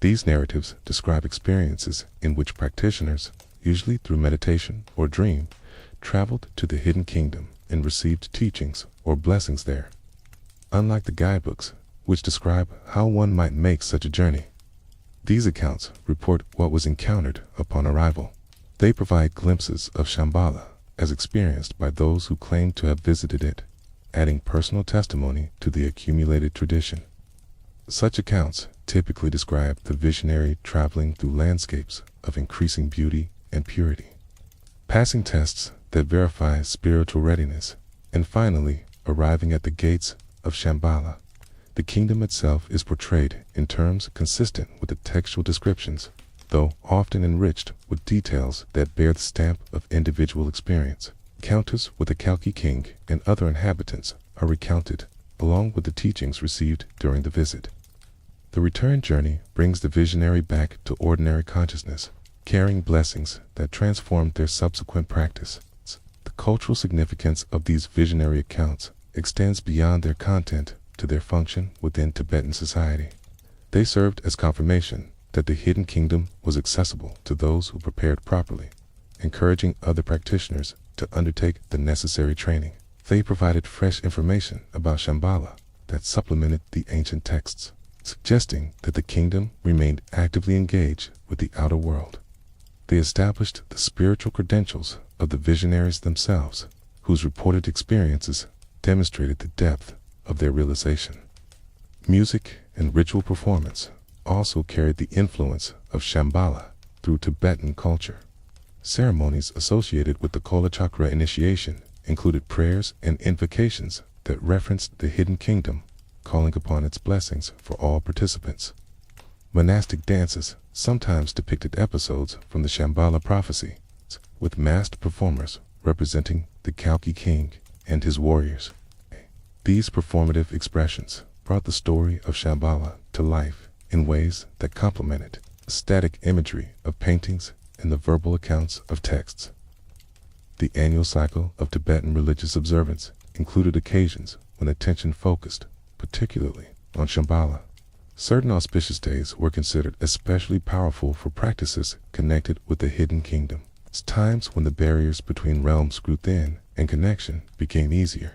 These narratives describe experiences in which practitioners, usually through meditation or dream, traveled to the hidden kingdom and received teachings or blessings there. Unlike the guidebooks, which describe how one might make such a journey, these accounts report what was encountered upon arrival. They provide glimpses of Shambhala as experienced by those who claim to have visited it, adding personal testimony to the accumulated tradition. Such accounts typically describe the visionary traveling through landscapes of increasing beauty and purity, passing tests that verify spiritual readiness, and finally arriving at the gates of Shambhala. The kingdom itself is portrayed in terms consistent with the textual descriptions though often enriched with details that bear the stamp of individual experience. Encounters with the Kalki king and other inhabitants are recounted, along with the teachings received during the visit. The return journey brings the visionary back to ordinary consciousness, carrying blessings that transform their subsequent practice. The cultural significance of these visionary accounts extends beyond their content to their function within Tibetan society. They served as confirmation that the hidden kingdom was accessible to those who prepared properly, encouraging other practitioners to undertake the necessary training. They provided fresh information about Shambhala that supplemented the ancient texts, suggesting that the kingdom remained actively engaged with the outer world. They established the spiritual credentials of the visionaries themselves, whose reported experiences demonstrated the depth of their realization. Music and ritual performance also carried the influence of Shambhala through Tibetan culture. Ceremonies associated with the Kalachakra initiation included prayers and invocations that referenced the hidden kingdom, calling upon its blessings for all participants. Monastic dances sometimes depicted episodes from the Shambhala prophecy, with masked performers representing the Kalki king and his warriors. These performative expressions brought the story of Shambhala to life in ways that complemented the static imagery of paintings and the verbal accounts of texts. The annual cycle of Tibetan religious observance included occasions when attention focused particularly on Shambhala. Certain auspicious days were considered especially powerful for practices connected with the hidden kingdom. It's times when the barriers between realms grew thin and connection became easier.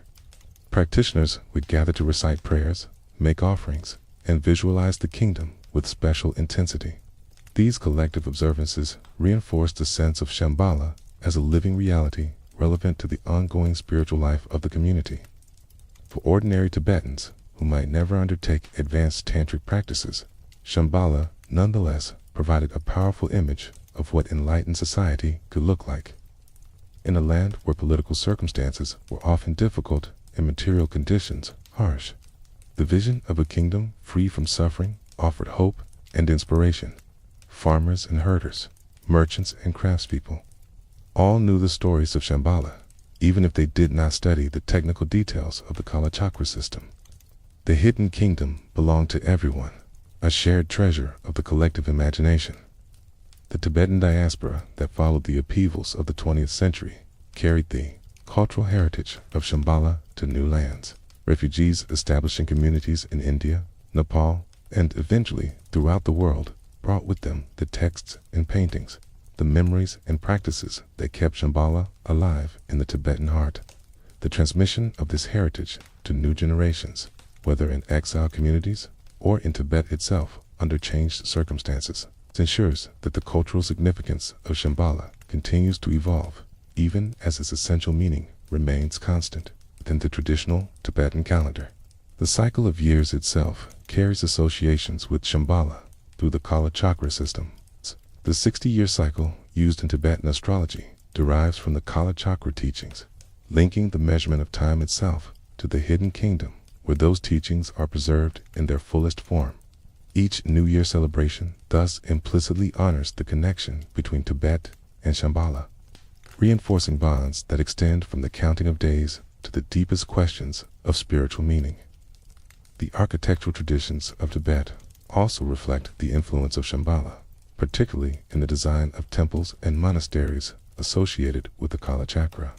Practitioners would gather to recite prayers, make offerings, and visualize the kingdom with special intensity. These collective observances reinforced the sense of Shambhala as a living reality relevant to the ongoing spiritual life of the community. For ordinary Tibetans who might never undertake advanced tantric practices, Shambhala nonetheless provided a powerful image of what enlightened society could look like. In a land where political circumstances were often difficult and material conditions harsh, the vision of a kingdom free from suffering offered hope and inspiration. Farmers and herders, merchants and craftspeople, all knew the stories of Shambhala, even if they did not study the technical details of the Kalachakra system. The hidden kingdom belonged to everyone, a shared treasure of the collective imagination. The Tibetan diaspora that followed the upheavals of the 20th century carried the cultural heritage of Shambhala to new lands. Refugees establishing communities in India, Nepal, and eventually throughout the world brought with them the texts and paintings, the memories and practices that kept Shambhala alive in the Tibetan heart. The transmission of this heritage to new generations, whether in exile communities or in Tibet itself under changed circumstances, ensures that the cultural significance of Shambhala continues to evolve, even as its essential meaning remains constant within the traditional Tibetan calendar. The cycle of years itself carries associations with Shambhala through the Kalachakra system. The 60-year cycle used in Tibetan astrology derives from the Kalachakra teachings, linking the measurement of time itself to the hidden kingdom, where those teachings are preserved in their fullest form. Each New Year celebration thus implicitly honors the connection between Tibet and Shambhala, reinforcing bonds that extend from the counting of days to the deepest questions of spiritual meaning. The architectural traditions of Tibet also reflect the influence of Shambhala, particularly in the design of temples and monasteries associated with the Kalachakra.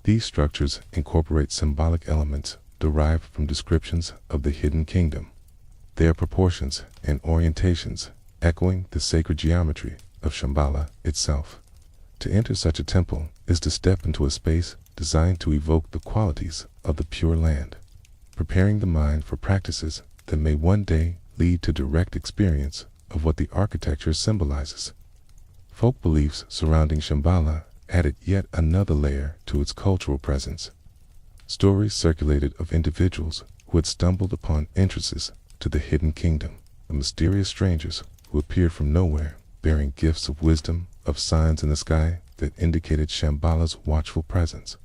These structures incorporate symbolic elements derived from descriptions of the hidden kingdom, their proportions and orientations echoing the sacred geometry of Shambhala itself. To enter such a temple is to step into a space designed to evoke the qualities of the Pure Land, preparing the mind for practices that may one day lead to direct experience of what the architecture symbolizes. Folk beliefs surrounding Shambhala added yet another layer to its cultural presence. Stories circulated of individuals who had stumbled upon entrances to the hidden kingdom, of mysterious strangers who appeared from nowhere, bearing gifts of wisdom, of signs in the sky that indicated Shambhala's watchful presence.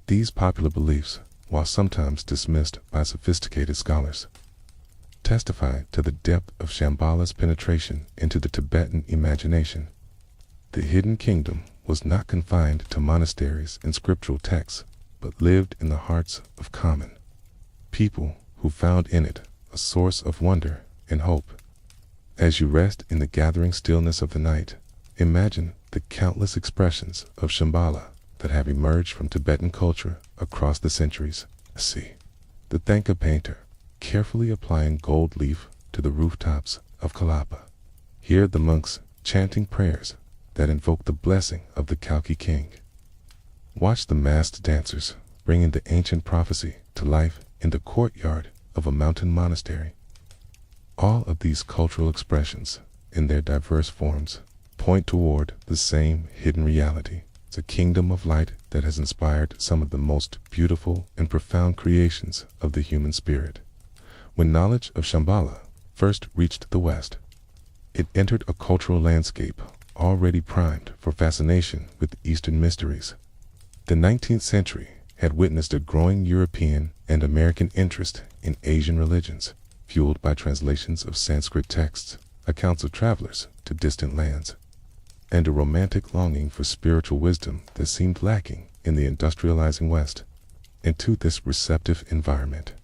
These popular beliefs, while sometimes dismissed by sophisticated scholars, testify to the depth of Shambhala's penetration into the Tibetan imagination. The hidden kingdom was not confined to monasteries and scriptural texts, but lived in the hearts of common people who found in it a source of wonder and hope. As you rest in the gathering stillness of the night, imagine the countless expressions of Shambhala that have emerged from Tibetan culture across the centuries. See the Thangka painter carefully applying gold leaf to the rooftops of Kalapa. Hear the monks chanting prayers that invoke the blessing of the Kalki king. Watch the masked dancers bringing the ancient prophecy to life in the courtyard of a mountain monastery. All of these cultural expressions, in their diverse forms, point toward the same hidden reality. It's a kingdom of light that has inspired some of the most beautiful and profound creations of the human spirit. When knowledge of Shambhala first reached the West, it entered a cultural landscape already primed for fascination with Eastern mysteries. The 19th century had witnessed a growing European and American interest in Asian religions, fueled by translations of Sanskrit texts, accounts of travelers to distant lands, and a romantic longing for spiritual wisdom that seemed lacking in the industrializing West. Into this receptive environment,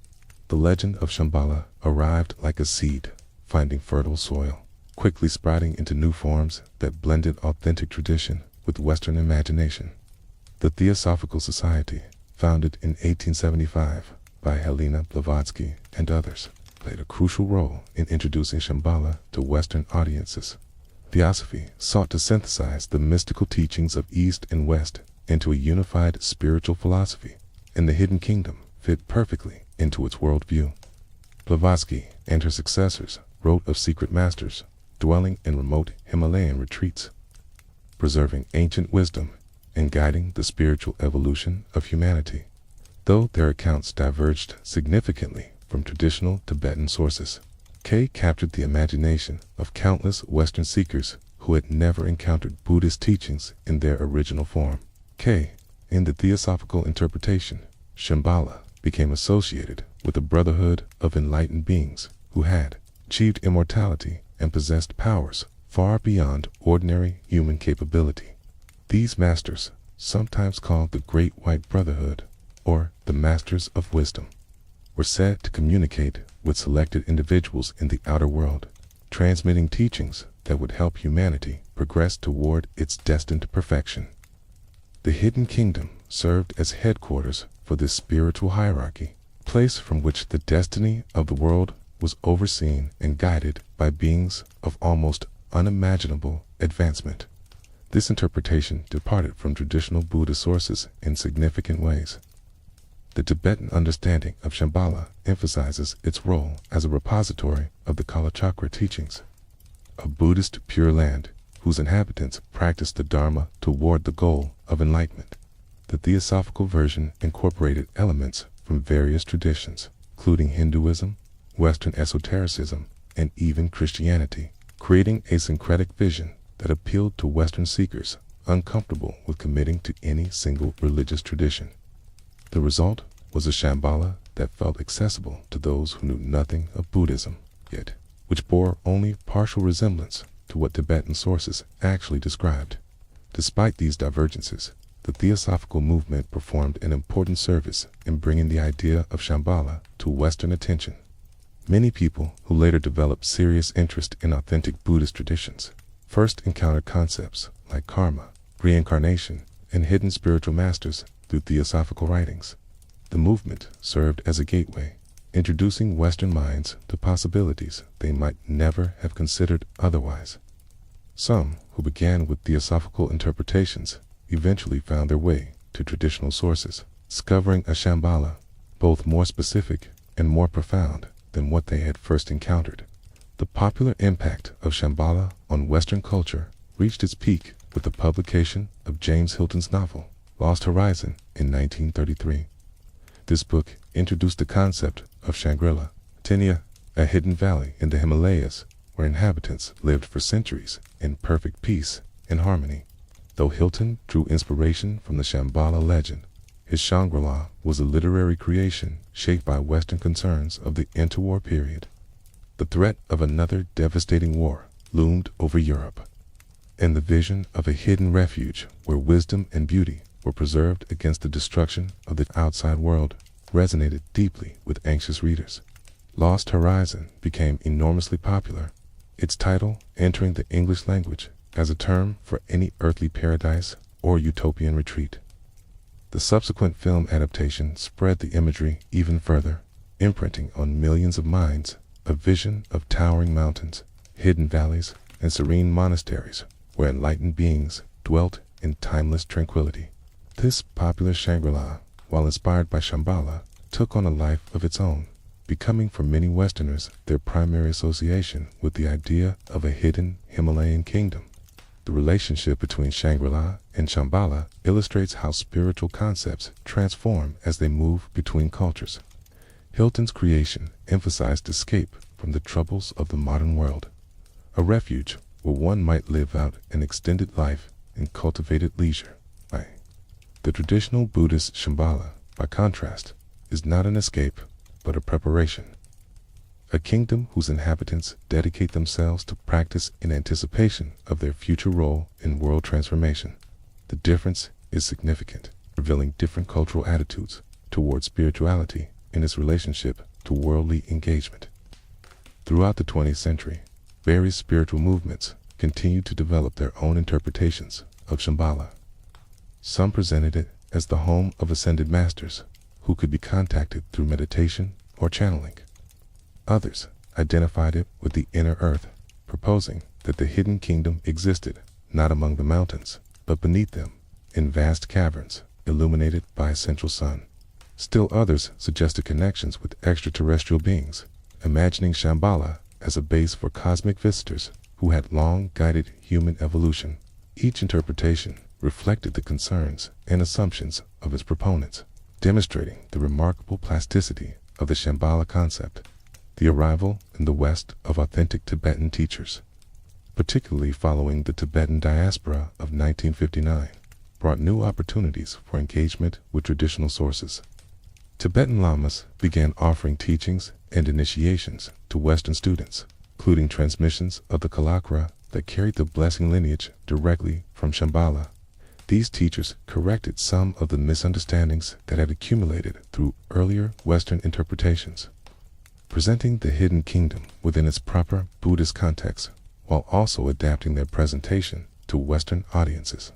the legend of Shambhala arrived like a seed, finding fertile soil, quickly sprouting into new forms that blended authentic tradition with Western imagination. The Theosophical Society, founded in 1875 by Helena Blavatsky and others, played a crucial role in introducing Shambhala to Western audiences. Theosophy sought to synthesize the mystical teachings of East and West into a unified spiritual philosophy, and the hidden kingdom fit perfectly into its worldview. Blavatsky and her successors wrote of secret masters dwelling in remote Himalayan retreats, preserving ancient wisdom and guiding the spiritual evolution of humanity. Though their accounts diverged significantly from traditional Tibetan sources, K captured the imagination of countless Western seekers who had never encountered Buddhist teachings in their original form. In the theosophical interpretation, Shambhala became associated with a brotherhood of enlightened beings who had achieved immortality and possessed powers far beyond ordinary human capability. These masters, sometimes called the Great White Brotherhood or the Masters of Wisdom, were said to communicate with selected individuals in the outer world, transmitting teachings that would help humanity progress toward its destined perfection. The hidden kingdom served as headquarters for this spiritual hierarchy, a place from which the destiny of the world was overseen and guided by beings of almost unimaginable advancement. This interpretation departed from traditional Buddhist sources in significant ways. The Tibetan understanding of Shambhala emphasizes its role as a repository of the Kalachakra teachings, a Buddhist Pure Land whose inhabitants practice the Dharma toward the goal of enlightenment. The theosophical version incorporated elements from various traditions, including Hinduism, Western esotericism, and even Christianity, creating a syncretic vision that appealed to Western seekers uncomfortable with committing to any single religious tradition. The result was a Shambhala that felt accessible to those who knew nothing of Buddhism, yet which bore only partial resemblance to what Tibetan sources actually described. Despite these divergences, the theosophical movement performed an important service in bringing the idea of Shambhala to Western attention. Many people who later developed serious interest in authentic Buddhist traditions first encountered concepts like karma, reincarnation, and hidden spiritual masters through theosophical writings. The movement served as a gateway, introducing Western minds to possibilities they might never have considered otherwise. Some who began with theosophical interpretations eventually found their way to traditional sources, discovering a Shambhala both more specific and more profound than what they had first encountered. The popular impact of Shambhala on Western culture reached its peak with the publication of James Hilton's novel, Lost Horizon, in 1933. This book introduced the concept of Shangri-La, Tenia, a hidden valley in the Himalayas where inhabitants lived for centuries in perfect peace and harmony. Though Hilton drew inspiration from the Shambhala legend, his Shangri-La was a literary creation shaped by Western concerns of the interwar period. The threat of another devastating war loomed over Europe, and the vision of a hidden refuge where wisdom and beauty were preserved against the destruction of the outside world resonated deeply with anxious readers. Lost Horizon became enormously popular, its title entering the English language as a term for any earthly paradise or utopian retreat. The subsequent film adaptation spread the imagery even further, imprinting on millions of minds a vision of towering mountains, hidden valleys, and serene monasteries where enlightened beings dwelt in timeless tranquility. This popular Shangri-La, while inspired by Shambhala, took on a life of its own, becoming for many Westerners their primary association with the idea of a hidden Himalayan kingdom. The relationship between Shangri-La and Shambhala illustrates how spiritual concepts transform as they move between cultures. Hilton's creation emphasized escape from the troubles of the modern world, a refuge where one might live out an extended life in cultivated leisure. The traditional Buddhist Shambhala, by contrast, is not an escape, but a preparation. A kingdom whose inhabitants dedicate themselves to practice in anticipation of their future role in world transformation. The difference is significant, revealing different cultural attitudes toward spirituality in its relationship to worldly engagement. Throughout the 20th century, various spiritual movements continued to develop their own interpretations of Shambhala. Some presented it as the home of ascended masters who could be contacted through meditation or channeling. Others identified it with the inner earth, proposing that the hidden kingdom existed not among the mountains, but beneath them, in vast caverns illuminated by a central sun. Still others suggested connections with extraterrestrial beings, imagining Shambhala as a base for cosmic visitors who had long guided human evolution. Each interpretation reflected the concerns and assumptions of its proponents, demonstrating the remarkable plasticity of the Shambhala concept. The arrival in the West of authentic Tibetan teachers, particularly following the Tibetan diaspora of 1959, brought new opportunities for engagement with traditional sources. Tibetan lamas began offering teachings and initiations to Western students, including transmissions of the Kalachakra that carried the blessing lineage directly from Shambhala. These teachers corrected some of the misunderstandings that had accumulated through earlier Western interpretations, presenting the hidden kingdom within its proper Buddhist context, while also adapting their presentation to Western audiences.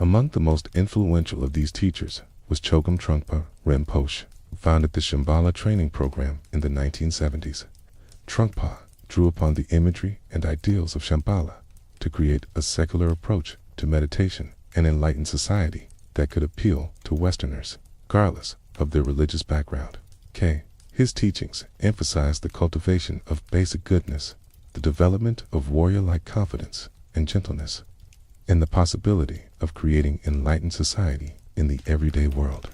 Among the most influential of these teachers was Chogyam Trungpa Rinpoche, who founded the Shambhala training program in the 1970s. Trungpa drew upon the imagery and ideals of Shambhala to create a secular approach to meditation and enlightened society that could appeal to Westerners, regardless of their religious background. His teachings emphasized the cultivation of basic goodness, the development of warrior-like confidence and gentleness, and the possibility of creating enlightened society in the everyday world.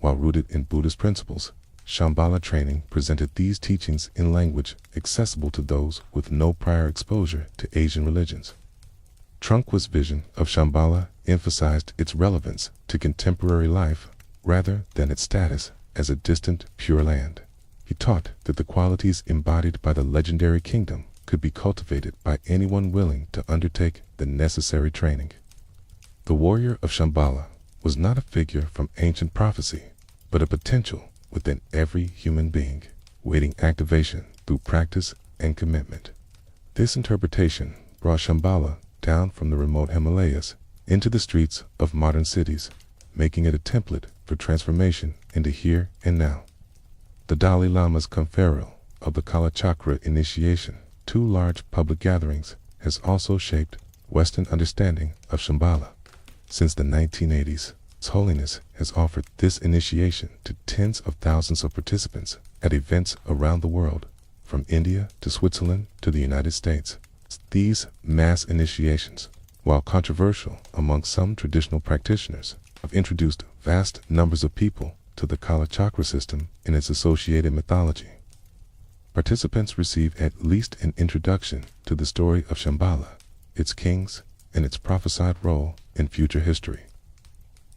While rooted in Buddhist principles, Shambhala training presented these teachings in language accessible to those with no prior exposure to Asian religions. Trungpa's vision of Shambhala emphasized its relevance to contemporary life rather than its status as a distant Pure Land. He taught that the qualities embodied by the legendary kingdom could be cultivated by anyone willing to undertake the necessary training. The warrior of Shambhala was not a figure from ancient prophecy, but a potential within every human being, waiting activation through practice and commitment. This interpretation brought Shambhala down from the remote Himalayas into the streets of modern cities, making it a template for transformation into here and now. The Dalai Lama's conferral of the Kalachakra initiation, 2 large public gatherings, has also shaped Western understanding of Shambhala. Since the 1980s, His Holiness has offered this initiation to tens of thousands of participants at events around the world, from India to Switzerland to the United States. These mass initiations, while controversial among some traditional practitioners, have introduced vast numbers of people to the Kalachakra system and its associated mythology. Participants receive at least an introduction to the story of Shambhala, its kings, and its prophesied role in future history.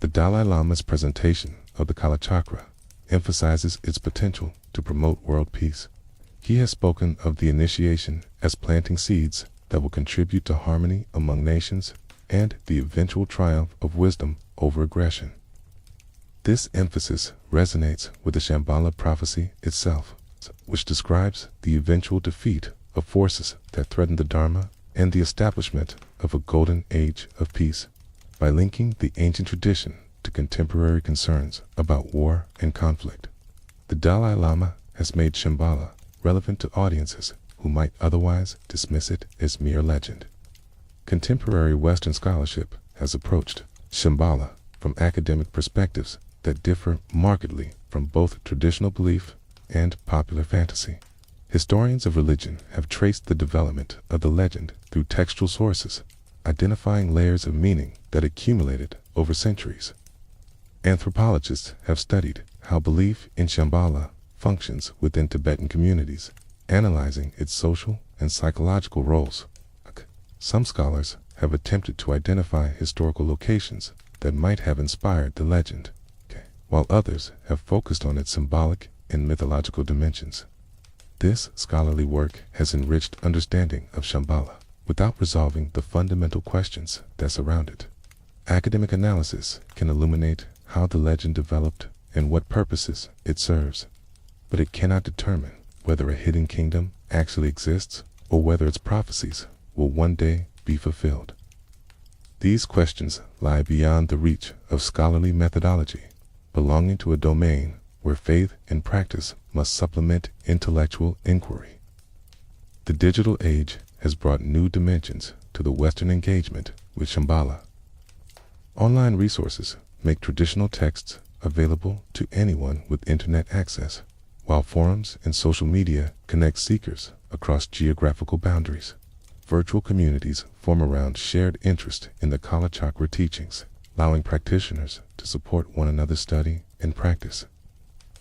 The Dalai Lama's presentation of the Kalachakra emphasizes its potential to promote world peace, He has spoken of the initiation as planting seeds that will contribute to harmony among nations and the eventual triumph of wisdom over aggression. This emphasis resonates with the Shambhala prophecy itself, which describes the eventual defeat of forces that threaten the Dharma and the establishment of a golden age of peace. By linking the ancient tradition to contemporary concerns about war and conflict, the Dalai Lama has made Shambhala relevant to audiences who might otherwise dismiss it as mere legend. Contemporary Western scholarship has approached Shambhala from academic perspectives that differ markedly from both traditional belief and popular fantasy. Historians of religion have traced the development of the legend through textual sources, identifying layers of meaning that accumulated over centuries. Anthropologists have studied how belief in Shambhala functions within Tibetan communities, analyzing its social and psychological roles. Some scholars have attempted to identify historical locations that might have inspired the legend, while others have focused on its symbolic and mythological dimensions. This scholarly work has enriched understanding of Shambhala without resolving the fundamental questions that surround it. Academic analysis can illuminate how the legend developed and what purposes it serves, but it cannot determine whether a hidden kingdom actually exists or whether its prophecies will one day be fulfilled. These questions lie beyond the reach of scholarly methodology, belonging to a domain where faith and practice must supplement intellectual inquiry. The digital age has brought new dimensions to the Western engagement with Shambhala. Online resources make traditional texts available to anyone with internet access, while forums and social media connect seekers across geographical boundaries. Virtual communities form around shared interest in the Kalachakra teachings, allowing practitioners to support one another's study and practice.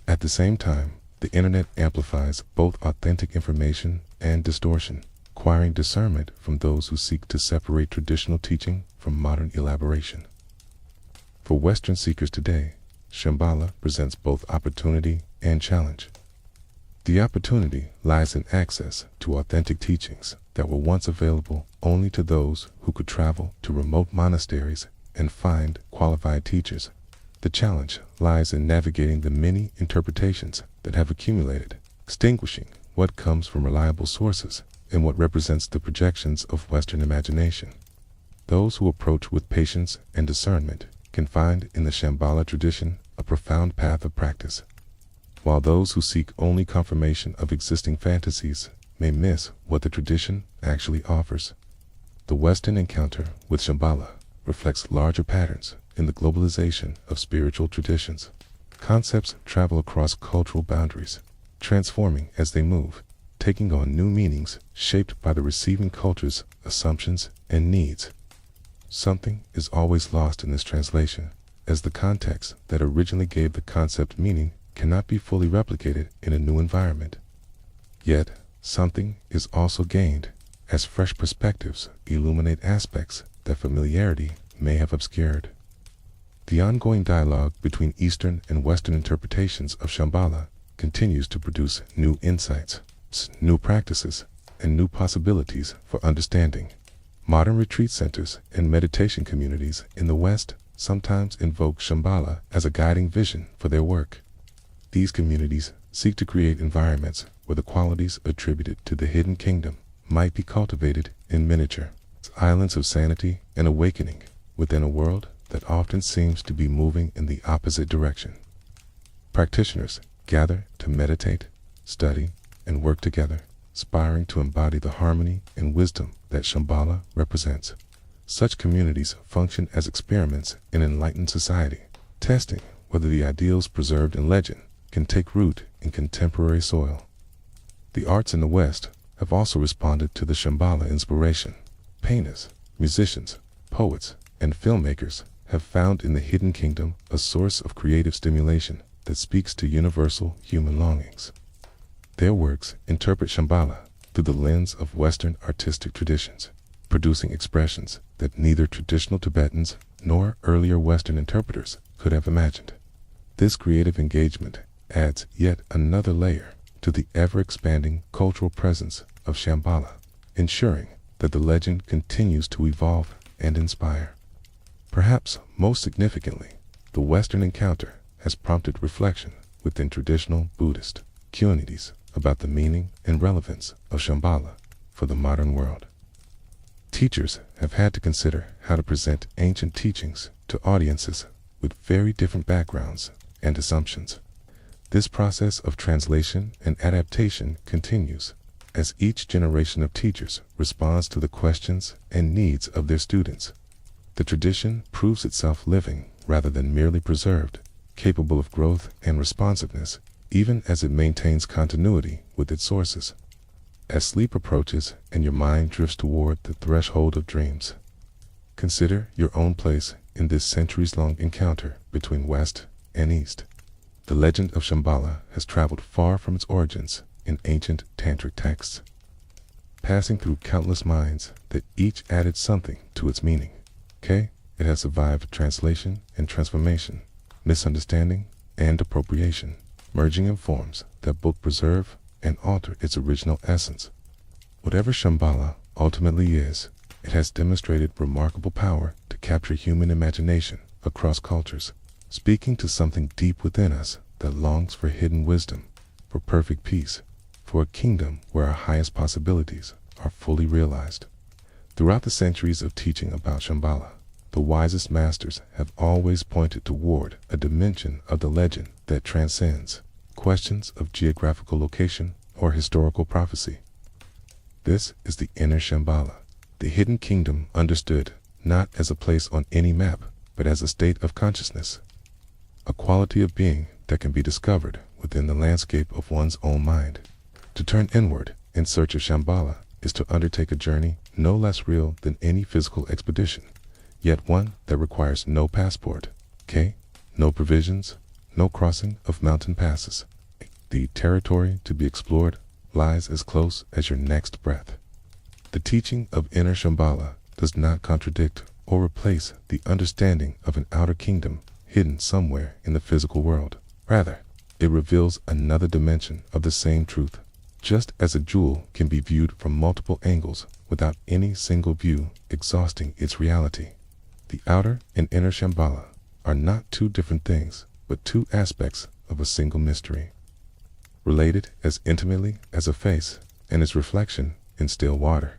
At the same time, the internet amplifies both authentic information and distortion, requiring discernment from those who seek to separate traditional teaching from modern elaboration. For Western seekers today, Shambhala presents both opportunity and challenge. The opportunity lies in access to authentic teachings that were once available only to those who could travel to remote monasteries and find qualified teachers. The challenge lies in navigating the many interpretations that have accumulated, distinguishing what comes from reliable sources and what represents the projections of Western imagination. Those who approach with patience and discernment can find in the Shambhala tradition a profound path of practice, while those who seek only confirmation of existing fantasies may miss what the tradition actually offers. The Western encounter with Shambhala reflects larger patterns in the globalization of spiritual traditions. Concepts travel across cultural boundaries, transforming as they move, taking on new meanings shaped by the receiving culture's assumptions and needs. Something is always lost in this translation, as the context that originally gave the concept meaning cannot be fully replicated in a new environment. Yet, something is also gained, as fresh perspectives illuminate aspects that familiarity may have obscured. The ongoing dialogue between Eastern and Western interpretations of Shambhala continues to produce new insights, new practices, and new possibilities for understanding. Modern retreat centers and meditation communities in the West sometimes invoke Shambhala as a guiding vision for their work. These communities seek to create environments where the qualities attributed to the hidden kingdom might be cultivated in miniature, islands of sanity and awakening within a world that often seems to be moving in the opposite direction. Practitioners gather to meditate, study, and work together, aspiring to embody the harmony and wisdom that Shambhala represents. Such communities function as experiments in enlightened society, testing whether the ideals preserved in legend can take root in contemporary soil. The arts in the West have also responded to the Shambhala inspiration. Painters, musicians, poets, and filmmakers have found in the hidden kingdom a source of creative stimulation that speaks to universal human longings. Their works interpret Shambhala through the lens of Western artistic traditions, producing expressions that neither traditional Tibetans nor earlier Western interpreters could have imagined. This creative engagement adds yet another layer to the ever-expanding cultural presence of Shambhala, ensuring that the legend continues to evolve and inspire. Perhaps most significantly, the Western encounter has prompted reflection within traditional Buddhist communities about the meaning and relevance of Shambhala for the modern world. Teachers have had to consider how to present ancient teachings to audiences with very different backgrounds and assumptions. This process of translation and adaptation continues as each generation of teachers responds to the questions and needs of their students. The tradition proves itself living rather than merely preserved, capable of growth and responsiveness, even as it maintains continuity with its sources. As sleep approaches and your mind drifts toward the threshold of dreams, consider your own place in this centuries-long encounter between West and East. The legend of Shambhala has traveled far from its origins in ancient tantric texts, passing through countless minds that each added something to its meaning. It has survived translation and transformation, misunderstanding and appropriation, merging in forms that both preserve and alter its original essence. Whatever Shambhala ultimately is, it has demonstrated remarkable power to capture human imagination across cultures, speaking to something deep within us that longs for hidden wisdom, for perfect peace, for a kingdom where our highest possibilities are fully realized. Throughout the centuries of teaching about Shambhala, the wisest masters have always pointed toward a dimension of the legend that transcends questions of geographical location or historical prophecy. This is the inner Shambhala, the hidden kingdom understood not as a place on any map, but as a state of consciousness, a quality of being that can be discovered within the landscape of one's own mind. To turn inward in search of Shambhala is to undertake a journey no less real than any physical expedition, yet one that requires no passport, no provisions, no crossing of mountain passes. The territory to be explored lies as close as your next breath. The teaching of inner Shambhala does not contradict or replace the understanding of an outer kingdom hidden somewhere in the physical world. Rather, it reveals another dimension of the same truth. Just as a jewel can be viewed from multiple angles without any single view exhausting its reality, the outer and inner Shambhala are not two different things, but two aspects of a single mystery, related as intimately as a face and its reflection in still water.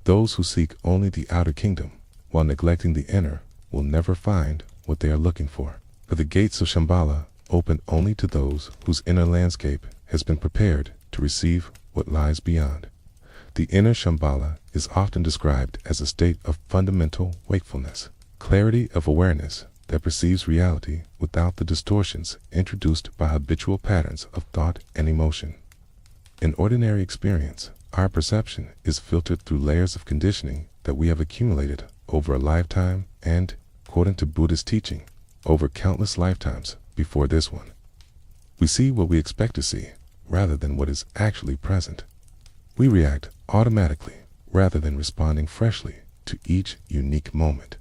Those who seek only the outer kingdom while neglecting the inner will never find what they are looking for. For the gates of Shambhala open only to those whose inner landscape has been prepared to receive what lies beyond. The inner Shambhala is often described as a state of fundamental wakefulness, clarity of awareness that perceives reality without the distortions introduced by habitual patterns of thought and emotion. In ordinary experience, our perception is filtered through layers of conditioning that we have accumulated over a lifetime and, according to Buddhist teaching, over countless lifetimes before this one. We see what we expect to see, rather than what is actually present. We react automatically, rather than responding freshly to each unique moment.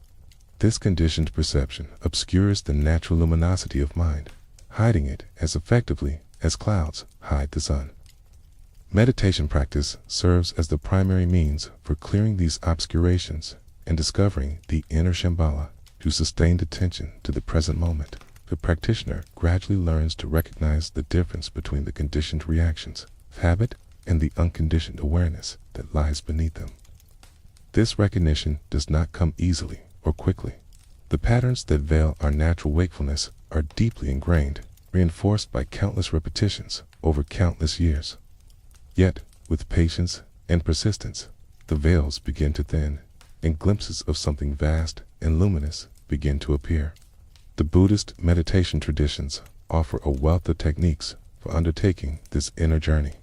This conditioned perception obscures the natural luminosity of mind, hiding it as effectively as clouds hide the sun. Meditation practice serves as the primary means for clearing these obscurations and discovering the inner Shambhala. Through sustained attention to the present moment, the practitioner gradually learns to recognize the difference between the conditioned reactions of habit and the unconditioned awareness that lies beneath them. This recognition does not come easily or quickly. The patterns that veil our natural wakefulness are deeply ingrained, reinforced by countless repetitions over countless years. Yet, with patience and persistence, the veils begin to thin, and glimpses of something vast and luminous begin to appear. The Buddhist meditation traditions offer a wealth of techniques for undertaking this inner journey.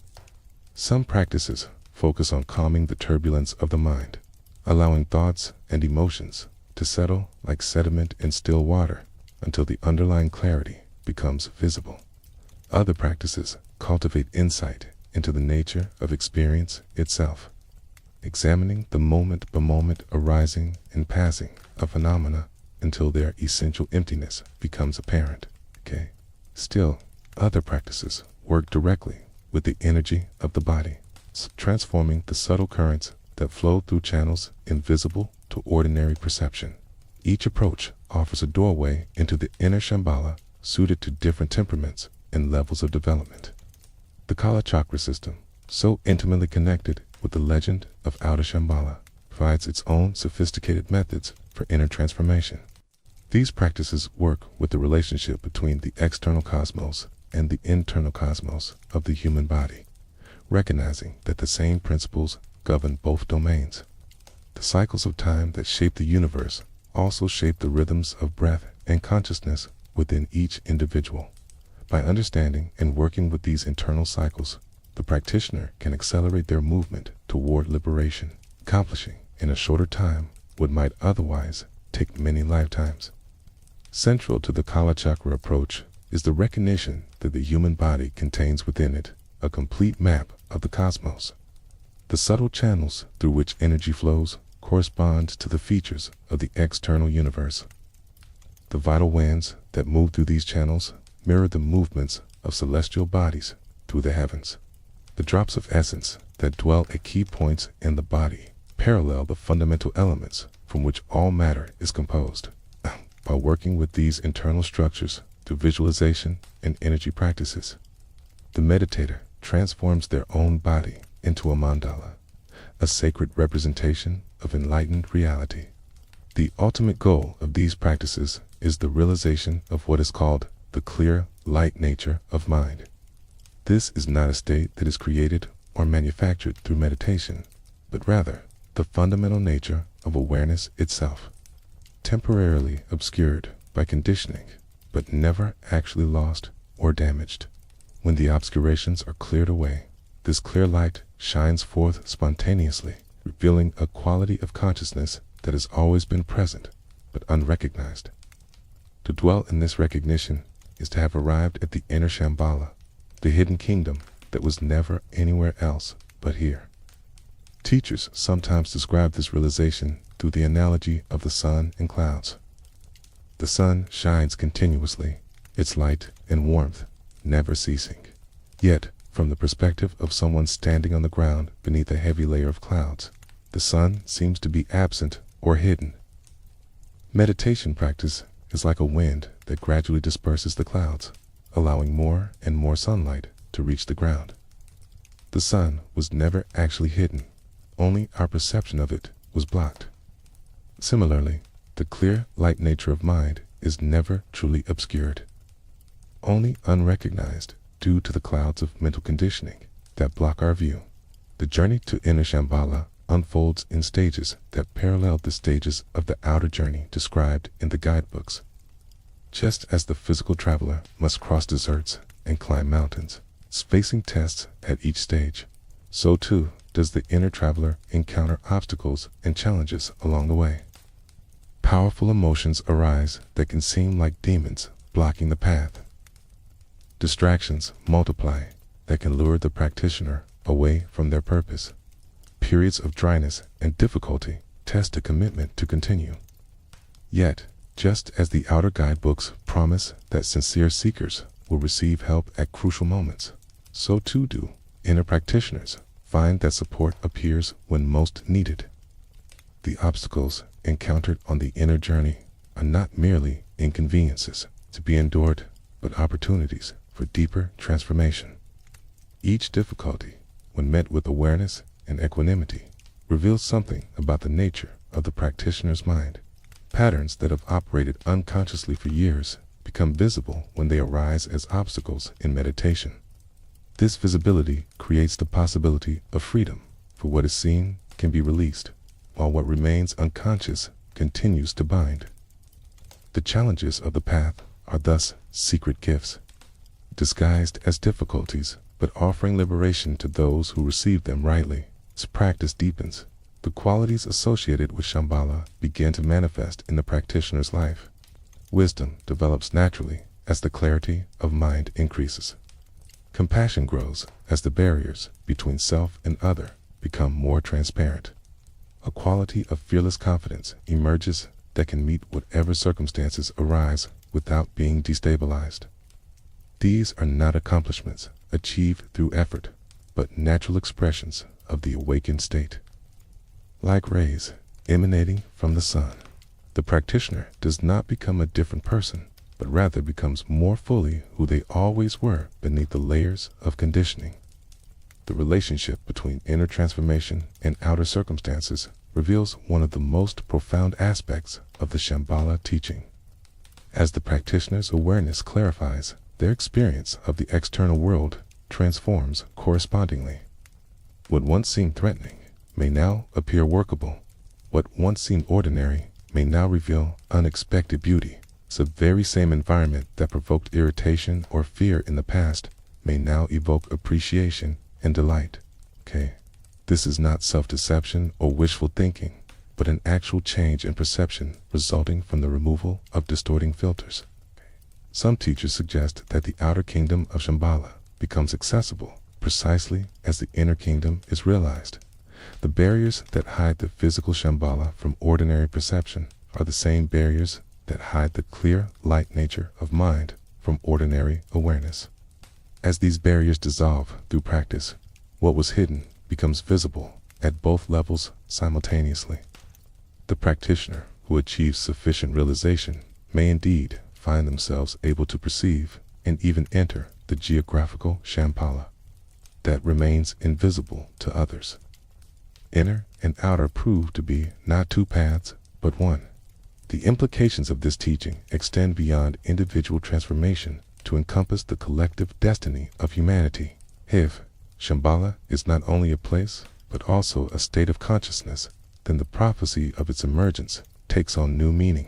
Some practices focus on calming the turbulence of the mind, allowing thoughts and emotions to settle like sediment in still water until the underlying clarity becomes visible. Other practices cultivate insight into the nature of experience itself, examining the moment-by-moment arising and passing of phenomena until their essential emptiness becomes apparent. Still, other practices work directly with the energy of the body, transforming the subtle currents that flow through channels invisible to ordinary perception. Each approach offers a doorway into the inner Shambhala suited to different temperaments and levels of development. The Kalachakra system, so intimately connected with the legend of outer Shambhala, provides its own sophisticated methods for inner transformation. These practices work with the relationship between the external cosmos and the internal cosmos of the human body, recognizing that the same principles govern both domains. The cycles of time that shape the universe also shape the rhythms of breath and consciousness within each individual. By understanding and working with these internal cycles, the practitioner can accelerate their movement toward liberation, accomplishing in a shorter time what might otherwise take many lifetimes. Central to the Kalachakra approach is the recognition that the human body contains within it a complete map of the cosmos. The subtle channels through which energy flows correspond to the features of the external universe. The vital winds that move through these channels mirror the movements of celestial bodies through the heavens. The drops of essence that dwell at key points in the body parallel the fundamental elements from which all matter is composed. By working with these internal structures through visualization and energy practices, the meditator transforms their own body into a mandala, a sacred representation of enlightened reality. The ultimate goal of these practices is the realization of what is called the clear, light nature of mind. This is not a state that is created or manufactured through meditation, but rather the fundamental nature of awareness itself, temporarily obscured by conditioning, but never actually lost or damaged. When the obscurations are cleared away, this clear light shines forth spontaneously, revealing a quality of consciousness that has always been present, but unrecognized. To dwell in this recognition is to have arrived at the inner Shambhala, the hidden kingdom that was never anywhere else but here. Teachers sometimes describe this realization through the analogy of the sun and clouds. The sun shines continuously, its light and warmth never ceasing. Yet, from the perspective of someone standing on the ground beneath a heavy layer of clouds, the sun seems to be absent or hidden. Meditation practice is like a wind that gradually disperses the clouds, allowing more and more sunlight to reach the ground. The sun was never actually hidden, only our perception of it was blocked. Similarly, the clear, light nature of mind is never truly obscured, only unrecognized due to the clouds of mental conditioning that block our view. The journey to inner Shambhala unfolds in stages that parallel the stages of the outer journey described in the guidebooks. Just as the physical traveler must cross deserts and climb mountains, facing tests at each stage, so too does the inner traveler encounter obstacles and challenges along the way. Powerful emotions arise that can seem like demons blocking the path. Distractions multiply that can lure the practitioner away from their purpose. Periods of dryness and difficulty test a commitment to continue. Yet, just as the outer guidebooks promise that sincere seekers will receive help at crucial moments, so too do inner practitioners find that support appears when most needed. The obstacles encountered on the inner journey are not merely inconveniences to be endured, but opportunities for deeper transformation. Each difficulty, when met with awareness and equanimity, reveals something about the nature of the practitioner's mind. Patterns that have operated unconsciously for years become visible when they arise as obstacles in meditation. This visibility creates the possibility of freedom, for what is seen can be released, while what remains unconscious continues to bind. The challenges of the path are thus secret gifts, disguised as difficulties, but offering liberation to those who receive them rightly. As practice deepens, the qualities associated with Shambhala begin to manifest in the practitioner's life. Wisdom develops naturally as the clarity of mind increases. Compassion grows as the barriers between self and other become more transparent. A quality of fearless confidence emerges that can meet whatever circumstances arise without being destabilized. These are not accomplishments achieved through effort, but natural expressions of the awakened state. Like rays emanating from the sun, the practitioner does not become a different person, but rather becomes more fully who they always were beneath the layers of conditioning. The relationship between inner transformation and outer circumstances reveals one of the most profound aspects of the Shambhala teaching. As the practitioner's awareness clarifies, their experience of the external world transforms correspondingly. What once seemed threatening may now appear workable. What once seemed ordinary may now reveal unexpected beauty. The very same environment that provoked irritation or fear in the past may now evoke appreciation and delight. This is not self-deception or wishful thinking, but an actual change in perception resulting from the removal of distorting filters. Some teachers suggest that the outer kingdom of Shambhala becomes accessible precisely as the inner kingdom is realized. The barriers that hide the physical Shambhala from ordinary perception are the same barriers that hide the clear, light nature of mind from ordinary awareness. As these barriers dissolve through practice, what was hidden becomes visible at both levels simultaneously. The practitioner who achieves sufficient realization may indeed find themselves able to perceive and even enter the geographical Shambhala that remains invisible to others. Inner and outer prove to be not two paths, but one. The implications of this teaching extend beyond individual transformation to encompass the collective destiny of humanity. If Shambhala is not only a place, but also a state of consciousness, then the prophecy of its emergence takes on new meaning.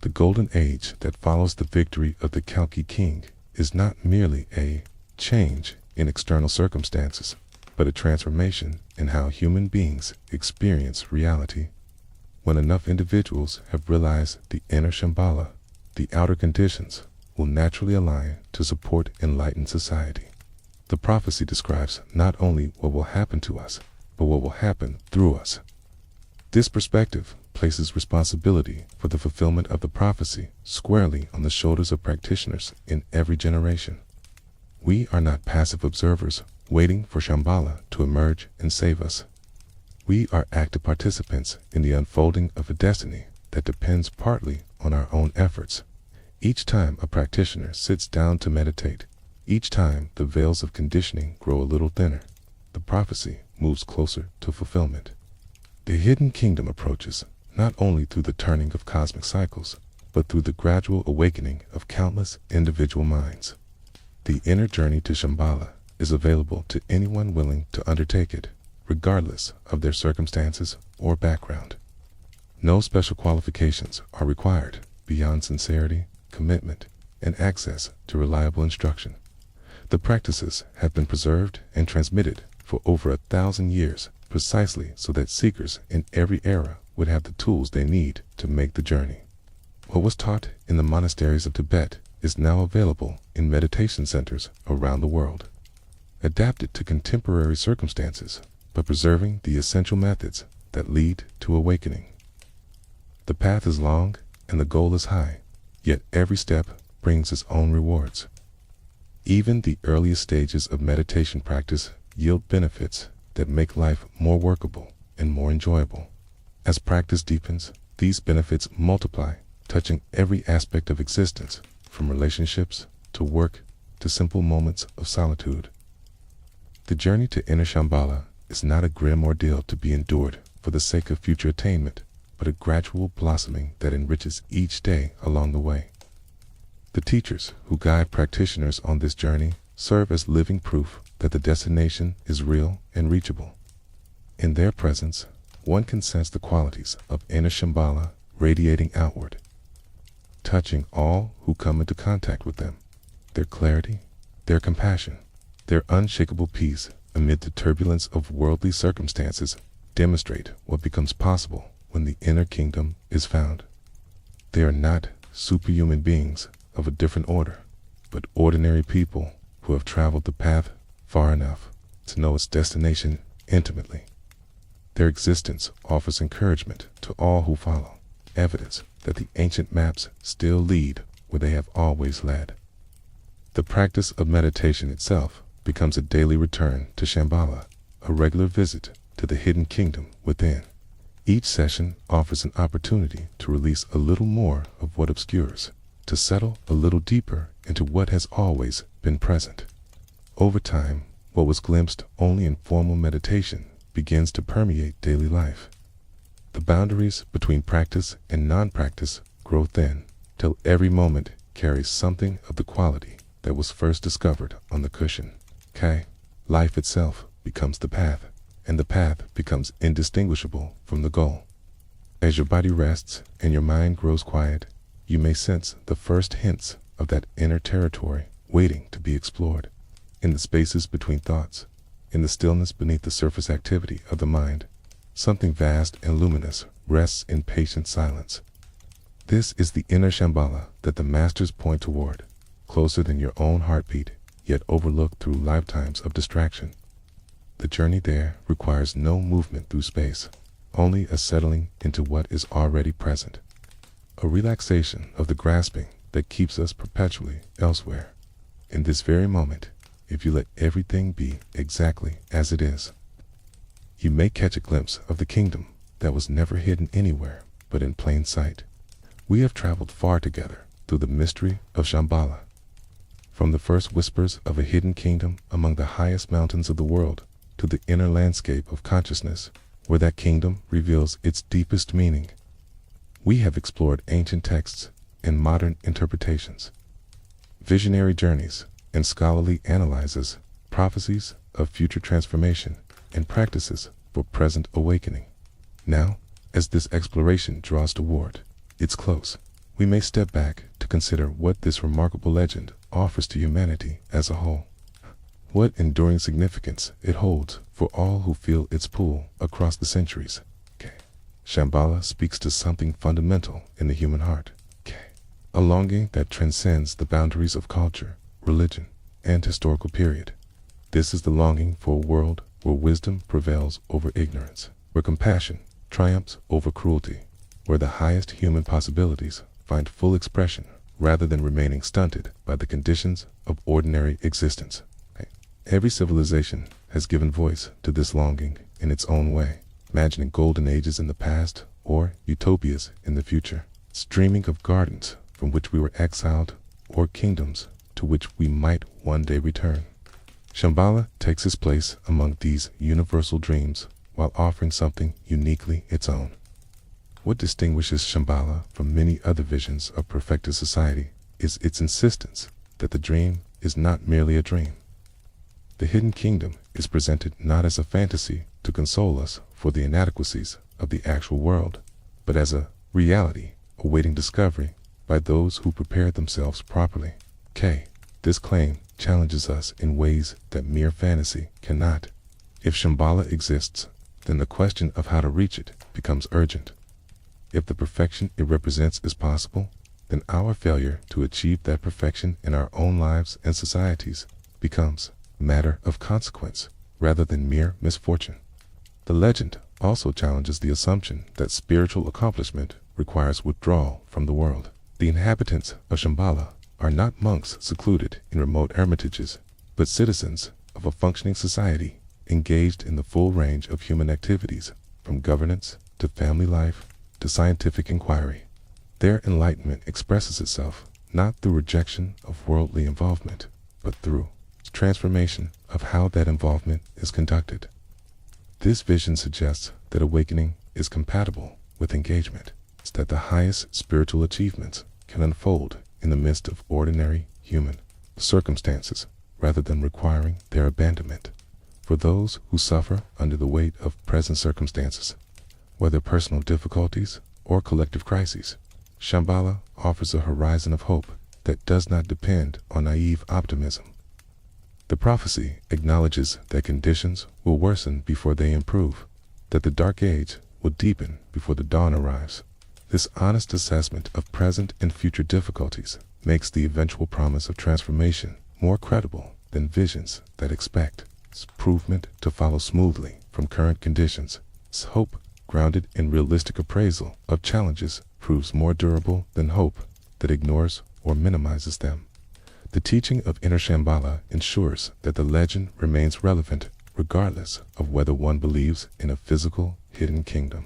The golden age that follows the victory of the Kalki king is not merely a change in external circumstances, but a transformation in how human beings experience reality. When enough individuals have realized the inner Shambhala, the outer conditions will naturally align to support enlightened society. The prophecy describes not only what will happen to us, but what will happen through us. This perspective places responsibility for the fulfillment of the prophecy squarely on the shoulders of practitioners in every generation. We are not passive observers waiting for Shambhala to emerge and save us. We are active participants in the unfolding of a destiny that depends partly on our own efforts. Each time a practitioner sits down to meditate, each time the veils of conditioning grow a little thinner, the prophecy moves closer to fulfillment. The hidden kingdom approaches not only through the turning of cosmic cycles, but through the gradual awakening of countless individual minds. The inner journey to Shambhala is available to anyone willing to undertake it, regardless of their circumstances or background. No special qualifications are required beyond sincerity, commitment, and access to reliable instruction. The practices have been preserved and transmitted for over 1,000 years, precisely so that seekers in every era would have the tools they need to make the journey. What was taught in the monasteries of Tibet is now available in meditation centers around the world, adapted to contemporary circumstances, but preserving the essential methods that lead to awakening. The path is long and the goal is high, yet every step brings its own rewards. Even the earliest stages of meditation practice yield benefits that make life more workable and more enjoyable. As practice deepens, these benefits multiply, touching every aspect of existence, from relationships to work to simple moments of solitude. The journey to inner Shambhala is not a grim ordeal to be endured for the sake of future attainment, but a gradual blossoming that enriches each day along the way. The teachers who guide practitioners on this journey serve as living proof that the destination is real and reachable. In their presence, one can sense the qualities of inner Shambhala radiating outward, touching all who come into contact with them. Their clarity, their compassion, their unshakable peace amid the turbulence of worldly circumstances demonstrate what becomes possible when the inner kingdom is found. They are not superhuman beings of a different order, but ordinary people who have traveled the path far enough to know its destination intimately. Their existence offers encouragement to all who follow, evidence that the ancient maps still lead where they have always led. The practice of meditation itself becomes a daily return to Shambhala, a regular visit to the hidden kingdom within. Each session offers an opportunity to release a little more of what obscures, to settle a little deeper into what has always been present. Over time, what was glimpsed only in formal meditation begins to permeate daily life. The boundaries between practice and non-practice grow thin, till every moment carries something of the quality that was first discovered on the cushion. Life itself becomes the path, and the path becomes indistinguishable from the goal. As your body rests and your mind grows quiet, you may sense the first hints of that inner territory waiting to be explored. In the spaces between thoughts, in the stillness beneath the surface activity of the mind, something vast and luminous rests in patient silence. This is the inner Shambhala that the masters point toward, closer than your own heartbeat, yet overlooked through lifetimes of distraction. The journey there requires no movement through space, only a settling into what is already present, a relaxation of the grasping that keeps us perpetually elsewhere. In this very moment, if you let everything be exactly as it is, you may catch a glimpse of the kingdom that was never hidden anywhere but in plain sight. We have traveled far together through the mystery of Shambhala, from the first whispers of a hidden kingdom among the highest mountains of the world to the inner landscape of consciousness, where that kingdom reveals its deepest meaning. We have explored ancient texts and modern interpretations, visionary journeys and scholarly analyses, prophecies of future transformation, and practices for present awakening. Now, as this exploration draws toward its close, we may step back to consider what this remarkable legend offers to humanity as a whole, what enduring significance it holds for all who feel its pull across the centuries. Shambhala speaks to something fundamental in the human heart, a longing that transcends the boundaries of culture, religion, and historical period. This is the longing for a world where wisdom prevails over ignorance, where compassion triumphs over cruelty, where the highest human possibilities find full expression rather than remaining stunted by the conditions of ordinary existence. Every civilization has given voice to this longing in its own way, imagining golden ages in the past or utopias in the future, dreaming of gardens from which we were exiled or kingdoms to which we might one day return. Shambhala takes its place among these universal dreams while offering something uniquely its own. What distinguishes Shambhala from many other visions of perfected society is its insistence that the dream is not merely a dream. The hidden kingdom is presented not as a fantasy to console us for the inadequacies of the actual world, but as a reality awaiting discovery by those who prepare themselves properly. This claim challenges us in ways that mere fantasy cannot. If Shambhala exists, then the question of how to reach it becomes urgent. If the perfection it represents is possible, then our failure to achieve that perfection in our own lives and societies becomes a matter of consequence rather than mere misfortune. The legend also challenges the assumption that spiritual accomplishment requires withdrawal from the world. The inhabitants of Shambhala are not monks secluded in remote hermitages, but citizens of a functioning society engaged in the full range of human activities, from governance to family life to scientific inquiry. Their enlightenment expresses itself not through rejection of worldly involvement, but through transformation of how that involvement is conducted. This vision suggests that awakening is compatible with engagement, that the highest spiritual achievements can unfold in the midst of ordinary human circumstances rather than requiring their abandonment. For those who suffer under the weight of present circumstances, whether personal difficulties or collective crises, Shambhala offers a horizon of hope that does not depend on naive optimism. The prophecy acknowledges that conditions will worsen before they improve, that the dark age will deepen before the dawn arrives. This honest assessment of present and future difficulties makes the eventual promise of transformation more credible than visions that expect improvement to follow smoothly from current conditions. Hope, grounded in realistic appraisal of challenges, proves more durable than hope that ignores or minimizes them. The teaching of inner Shambhala ensures that the legend remains relevant regardless of whether one believes in a physical hidden kingdom.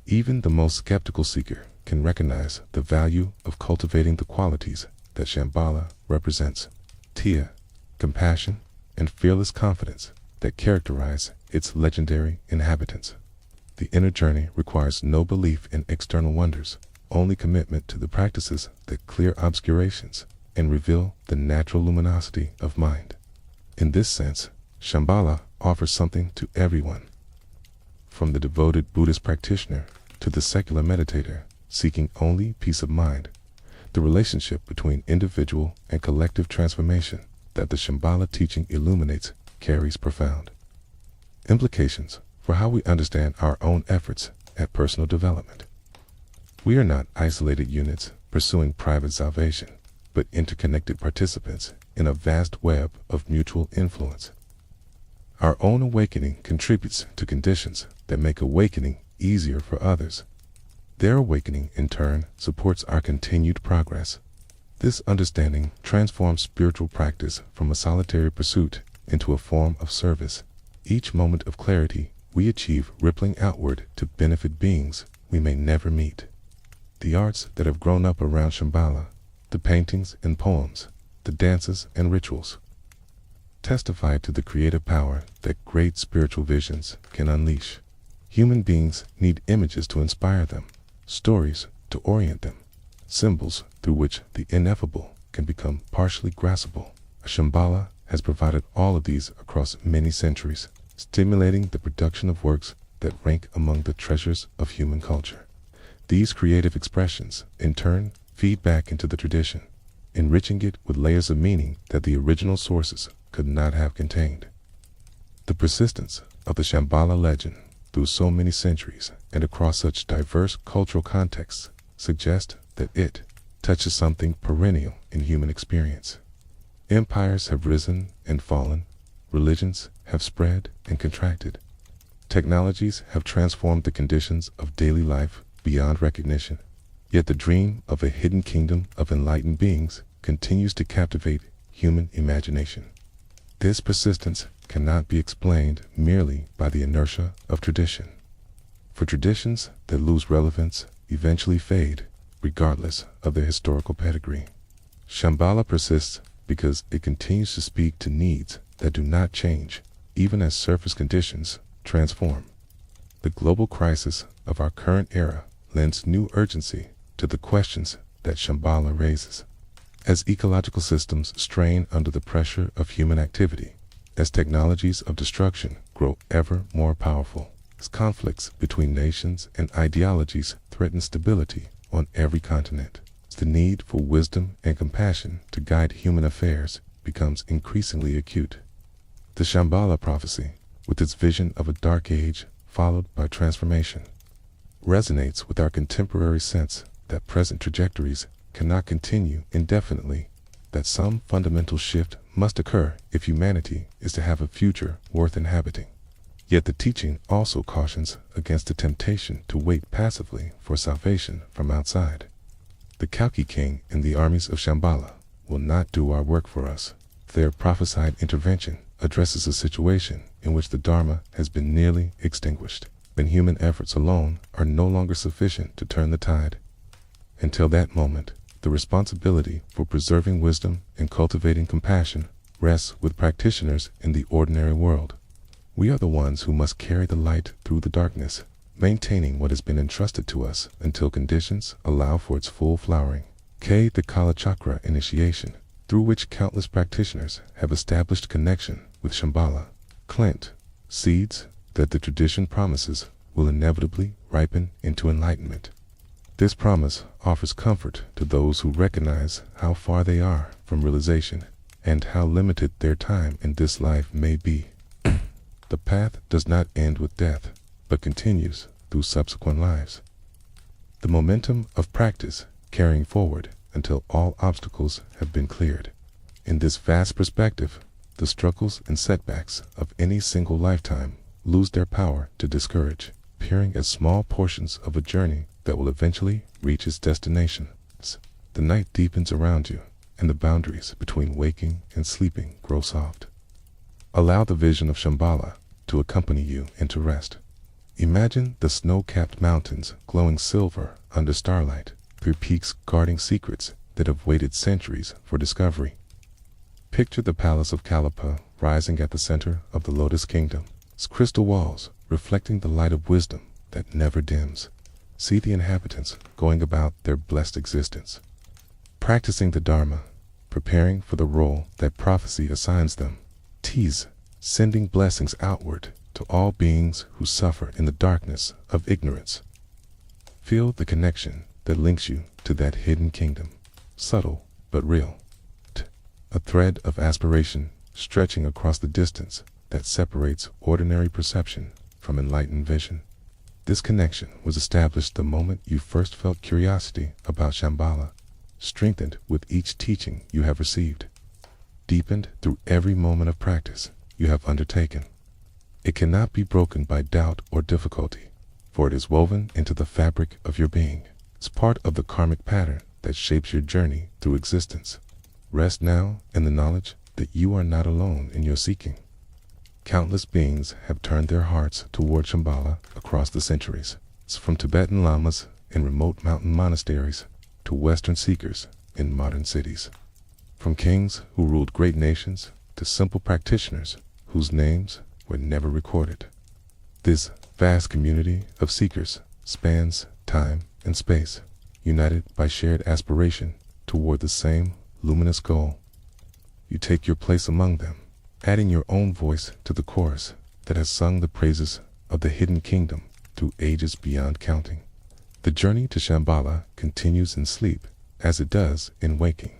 Even the most skeptical seeker can recognize the value of cultivating the qualities that Shambhala represents: tia, compassion, and fearless confidence that characterize its legendary inhabitants. The inner journey requires no belief in external wonders, only commitment to the practices that clear obscurations and reveal the natural luminosity of mind. In this sense, Shambhala offers something to everyone, from the devoted Buddhist practitioner to the secular meditator seeking only peace of mind. The relationship between individual and collective transformation that the Shambhala teaching illuminates carries profound implications for how we understand our own efforts at personal development. We are not isolated units pursuing private salvation, but interconnected participants in a vast web of mutual influence. Our own awakening contributes to conditions that make awakening easier for others. Their awakening, in turn, supports our continued progress. This understanding transforms spiritual practice from a solitary pursuit into a form of service. Each moment of clarity we achieve rippling outward to benefit beings we may never meet. The arts that have grown up around Shambhala, the paintings and poems, the dances and rituals, testify to the creative power that great spiritual visions can unleash. Human beings need images to inspire them, stories to orient them, symbols through which the ineffable can become partially graspable. Shambhala has provided all of these across many centuries, stimulating the production of works that rank among the treasures of human culture. These creative expressions, in turn, feed back into the tradition, enriching it with layers of meaning that the original sources could not have contained. The persistence of the Shambhala legend through so many centuries and across such diverse cultural contexts suggests that it touches something perennial in human experience. Empires have risen and fallen, religions have spread and contracted, technologies have transformed the conditions of daily life beyond recognition, yet the dream of a hidden kingdom of enlightened beings continues to captivate human imagination. This persistence cannot be explained merely by the inertia of tradition. For traditions that lose relevance eventually fade, regardless of their historical pedigree. Shambhala persists because it continues to speak to needs that do not change, even as surface conditions transform. The global crisis of our current era lends new urgency to the questions that Shambhala raises. As ecological systems strain under the pressure of human activity, as technologies of destruction grow ever more powerful, as conflicts between nations and ideologies threaten stability on every continent, the need for wisdom and compassion to guide human affairs becomes increasingly acute. The Shambhala prophecy, with its vision of a dark age followed by transformation, resonates with our contemporary sense that present trajectories cannot continue indefinitely, that some fundamental shift must occur if humanity is to have a future worth inhabiting. Yet the teaching also cautions against the temptation to wait passively for salvation from outside. The Kalki king and the armies of Shambhala will not do our work for us. Their prophesied intervention addresses a situation in which the Dharma has been nearly extinguished, when human efforts alone are no longer sufficient to turn the tide. Until that moment, the responsibility for preserving wisdom and cultivating compassion rests with practitioners in the ordinary world. We are the ones who must carry the light through the darkness, maintaining what has been entrusted to us until conditions allow for its full flowering. The Kalachakra initiation, through which countless practitioners have established connection with Shambhala, plant seeds that the tradition promises will inevitably ripen into enlightenment. This promise offers comfort to those who recognize how far they are from realization and how limited their time in this life may be. The path does not end with death, but continues through subsequent lives. The momentum of practice carrying forward until all obstacles have been cleared. In this vast perspective, the struggles and setbacks of any single lifetime lose their power to discourage, appearing as small portions of a journey that will eventually reach its destination. The night deepens around you, and the boundaries between waking and sleeping grow soft. Allow the vision of Shambhala to accompany you into rest. Imagine the snow-capped mountains glowing silver under starlight, their peaks guarding secrets that have waited centuries for discovery. Picture the palace of Kalapa rising at the center of the Lotus Kingdom, its crystal walls reflecting the light of wisdom that never dims. See the inhabitants going about their blessed existence, practicing the Dharma, preparing for the role that prophecy assigns them. Tease, sending blessings outward to all beings who suffer in the darkness of ignorance. Feel the connection that links you to that hidden kingdom, subtle but real. A thread of aspiration stretching across the distance that separates ordinary perception from enlightened vision. This connection was established the moment you first felt curiosity about Shambhala, strengthened with each teaching you have received, deepened through every moment of practice you have undertaken. It cannot be broken by doubt or difficulty, for it is woven into the fabric of your being. It's part of the karmic pattern that shapes your journey through existence. Rest now in the knowledge that you are not alone in your seeking. Countless beings have turned their hearts toward Shambhala across the centuries. It's from Tibetan lamas in remote mountain monasteries to Western seekers in modern cities. From kings who ruled great nations to simple practitioners whose names were never recorded. This vast community of seekers spans time and space, united by shared aspiration toward the same luminous goal. You take your place among them, adding your own voice to the chorus that has sung the praises of the hidden kingdom through ages beyond counting. The journey to Shambhala continues in sleep as it does in waking.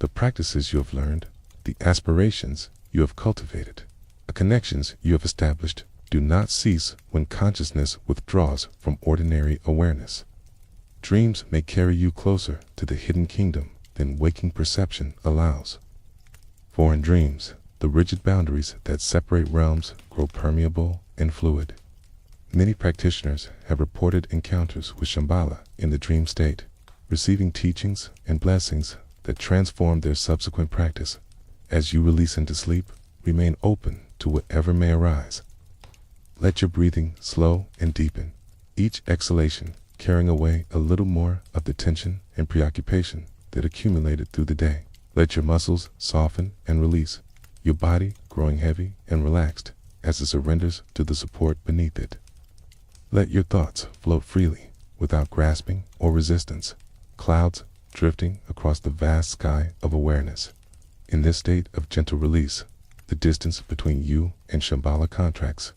The practices you have learned, the aspirations you have cultivated, the connections you have established do not cease when consciousness withdraws from ordinary awareness. Dreams may carry you closer to the hidden kingdom than waking perception allows. For in dreams, the rigid boundaries that separate realms grow permeable and fluid. Many practitioners have reported encounters with Shambhala in the dream state, receiving teachings and blessings that transform their subsequent practice. As you release into sleep, remain open to whatever may arise. Let your breathing slow and deepen, each exhalation carrying away a little more of the tension and preoccupation that accumulated through the day. Let your muscles soften and release, your body growing heavy and relaxed as it surrenders to the support beneath it. Let your thoughts float freely without grasping or resistance, clouds drifting across the vast sky of awareness. In this state of gentle release, the distance between you and Shambhala contracts,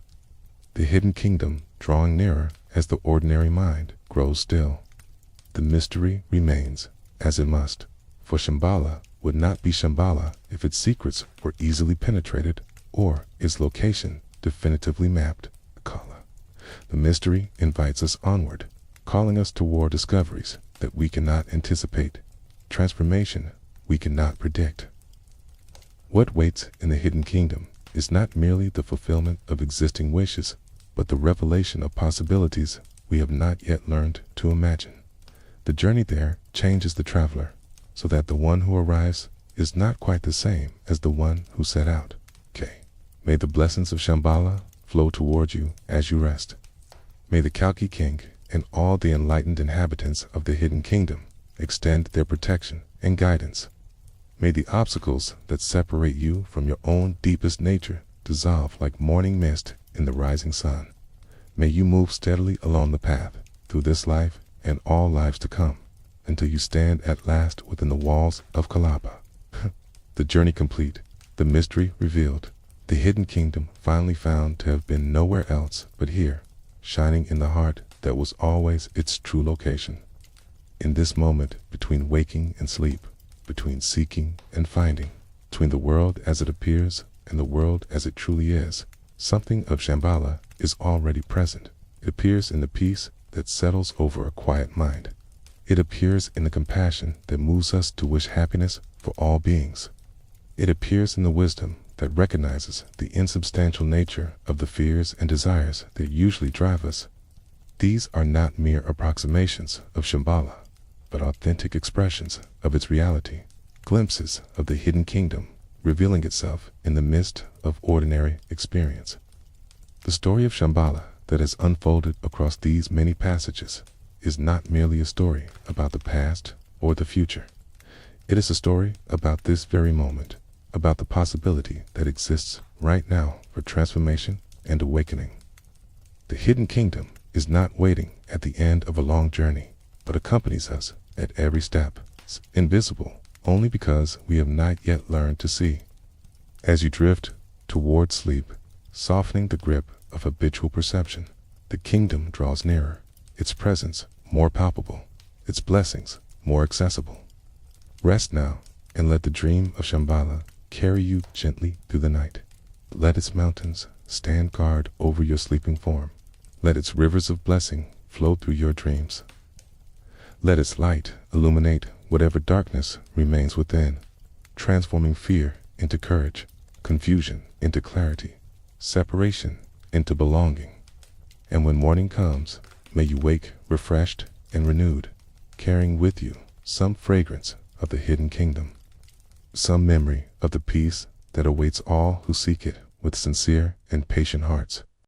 the hidden kingdom drawing nearer as the ordinary mind grows still. The mystery remains, as it must, for Shambhala would not be Shambhala if its secrets were easily penetrated or its location definitively mapped. Kala. The mystery invites us onward, calling us toward discoveries that we cannot anticipate, transformation we cannot predict. What waits in the hidden kingdom is not merely the fulfillment of existing wishes, but the revelation of possibilities we have not yet learned to imagine. The journey there changes the traveler, so that the one who arrives is not quite the same as the one who set out. May the blessings of Shambhala flow toward you as you rest. May the Kalki king and all the enlightened inhabitants of the hidden kingdom extend their protection and guidance. May the obstacles that separate you from your own deepest nature dissolve like morning mist in the rising sun. May you move steadily along the path through this life and all lives to come, until you stand at last within the walls of Kalapa. The journey complete, the mystery revealed, the hidden kingdom finally found to have been nowhere else but here, shining in the heart that was always its true location. In this moment between waking and sleep, between seeking and finding, between the world as it appears and the world as it truly is, something of Shambhala is already present. It appears in the peace that settles over a quiet mind. It appears in the compassion that moves us to wish happiness for all beings. It appears in the wisdom that recognizes the insubstantial nature of the fears and desires that usually drive us. These are not mere approximations of Shambhala, but authentic expressions of its reality. glimpses of the hidden kingdom revealing itself in the midst of ordinary experience. The story of Shambhala that has unfolded across these many passages is not merely a story about the past or the future. It is a story about this very moment, about the possibility that exists right now for transformation and awakening. The hidden kingdom is not waiting at the end of a long journey, but accompanies us at every step. It's invisible only because we have not yet learned to see. As you drift toward sleep, softening the grip of habitual perception, the kingdom draws nearer, its presence more palpable, its blessings more accessible. Rest now and let the dream of Shambhala carry you gently through the night. Let its mountains stand guard over your sleeping form. Let its rivers of blessing flow through your dreams. Let its light illuminate whatever darkness remains within, transforming fear into courage, confusion into clarity, separation into belonging. And when morning comes, may you wake refreshed and renewed, carrying with you some fragrance of the hidden kingdom, some memory of the peace that awaits all who seek it with sincere and patient hearts.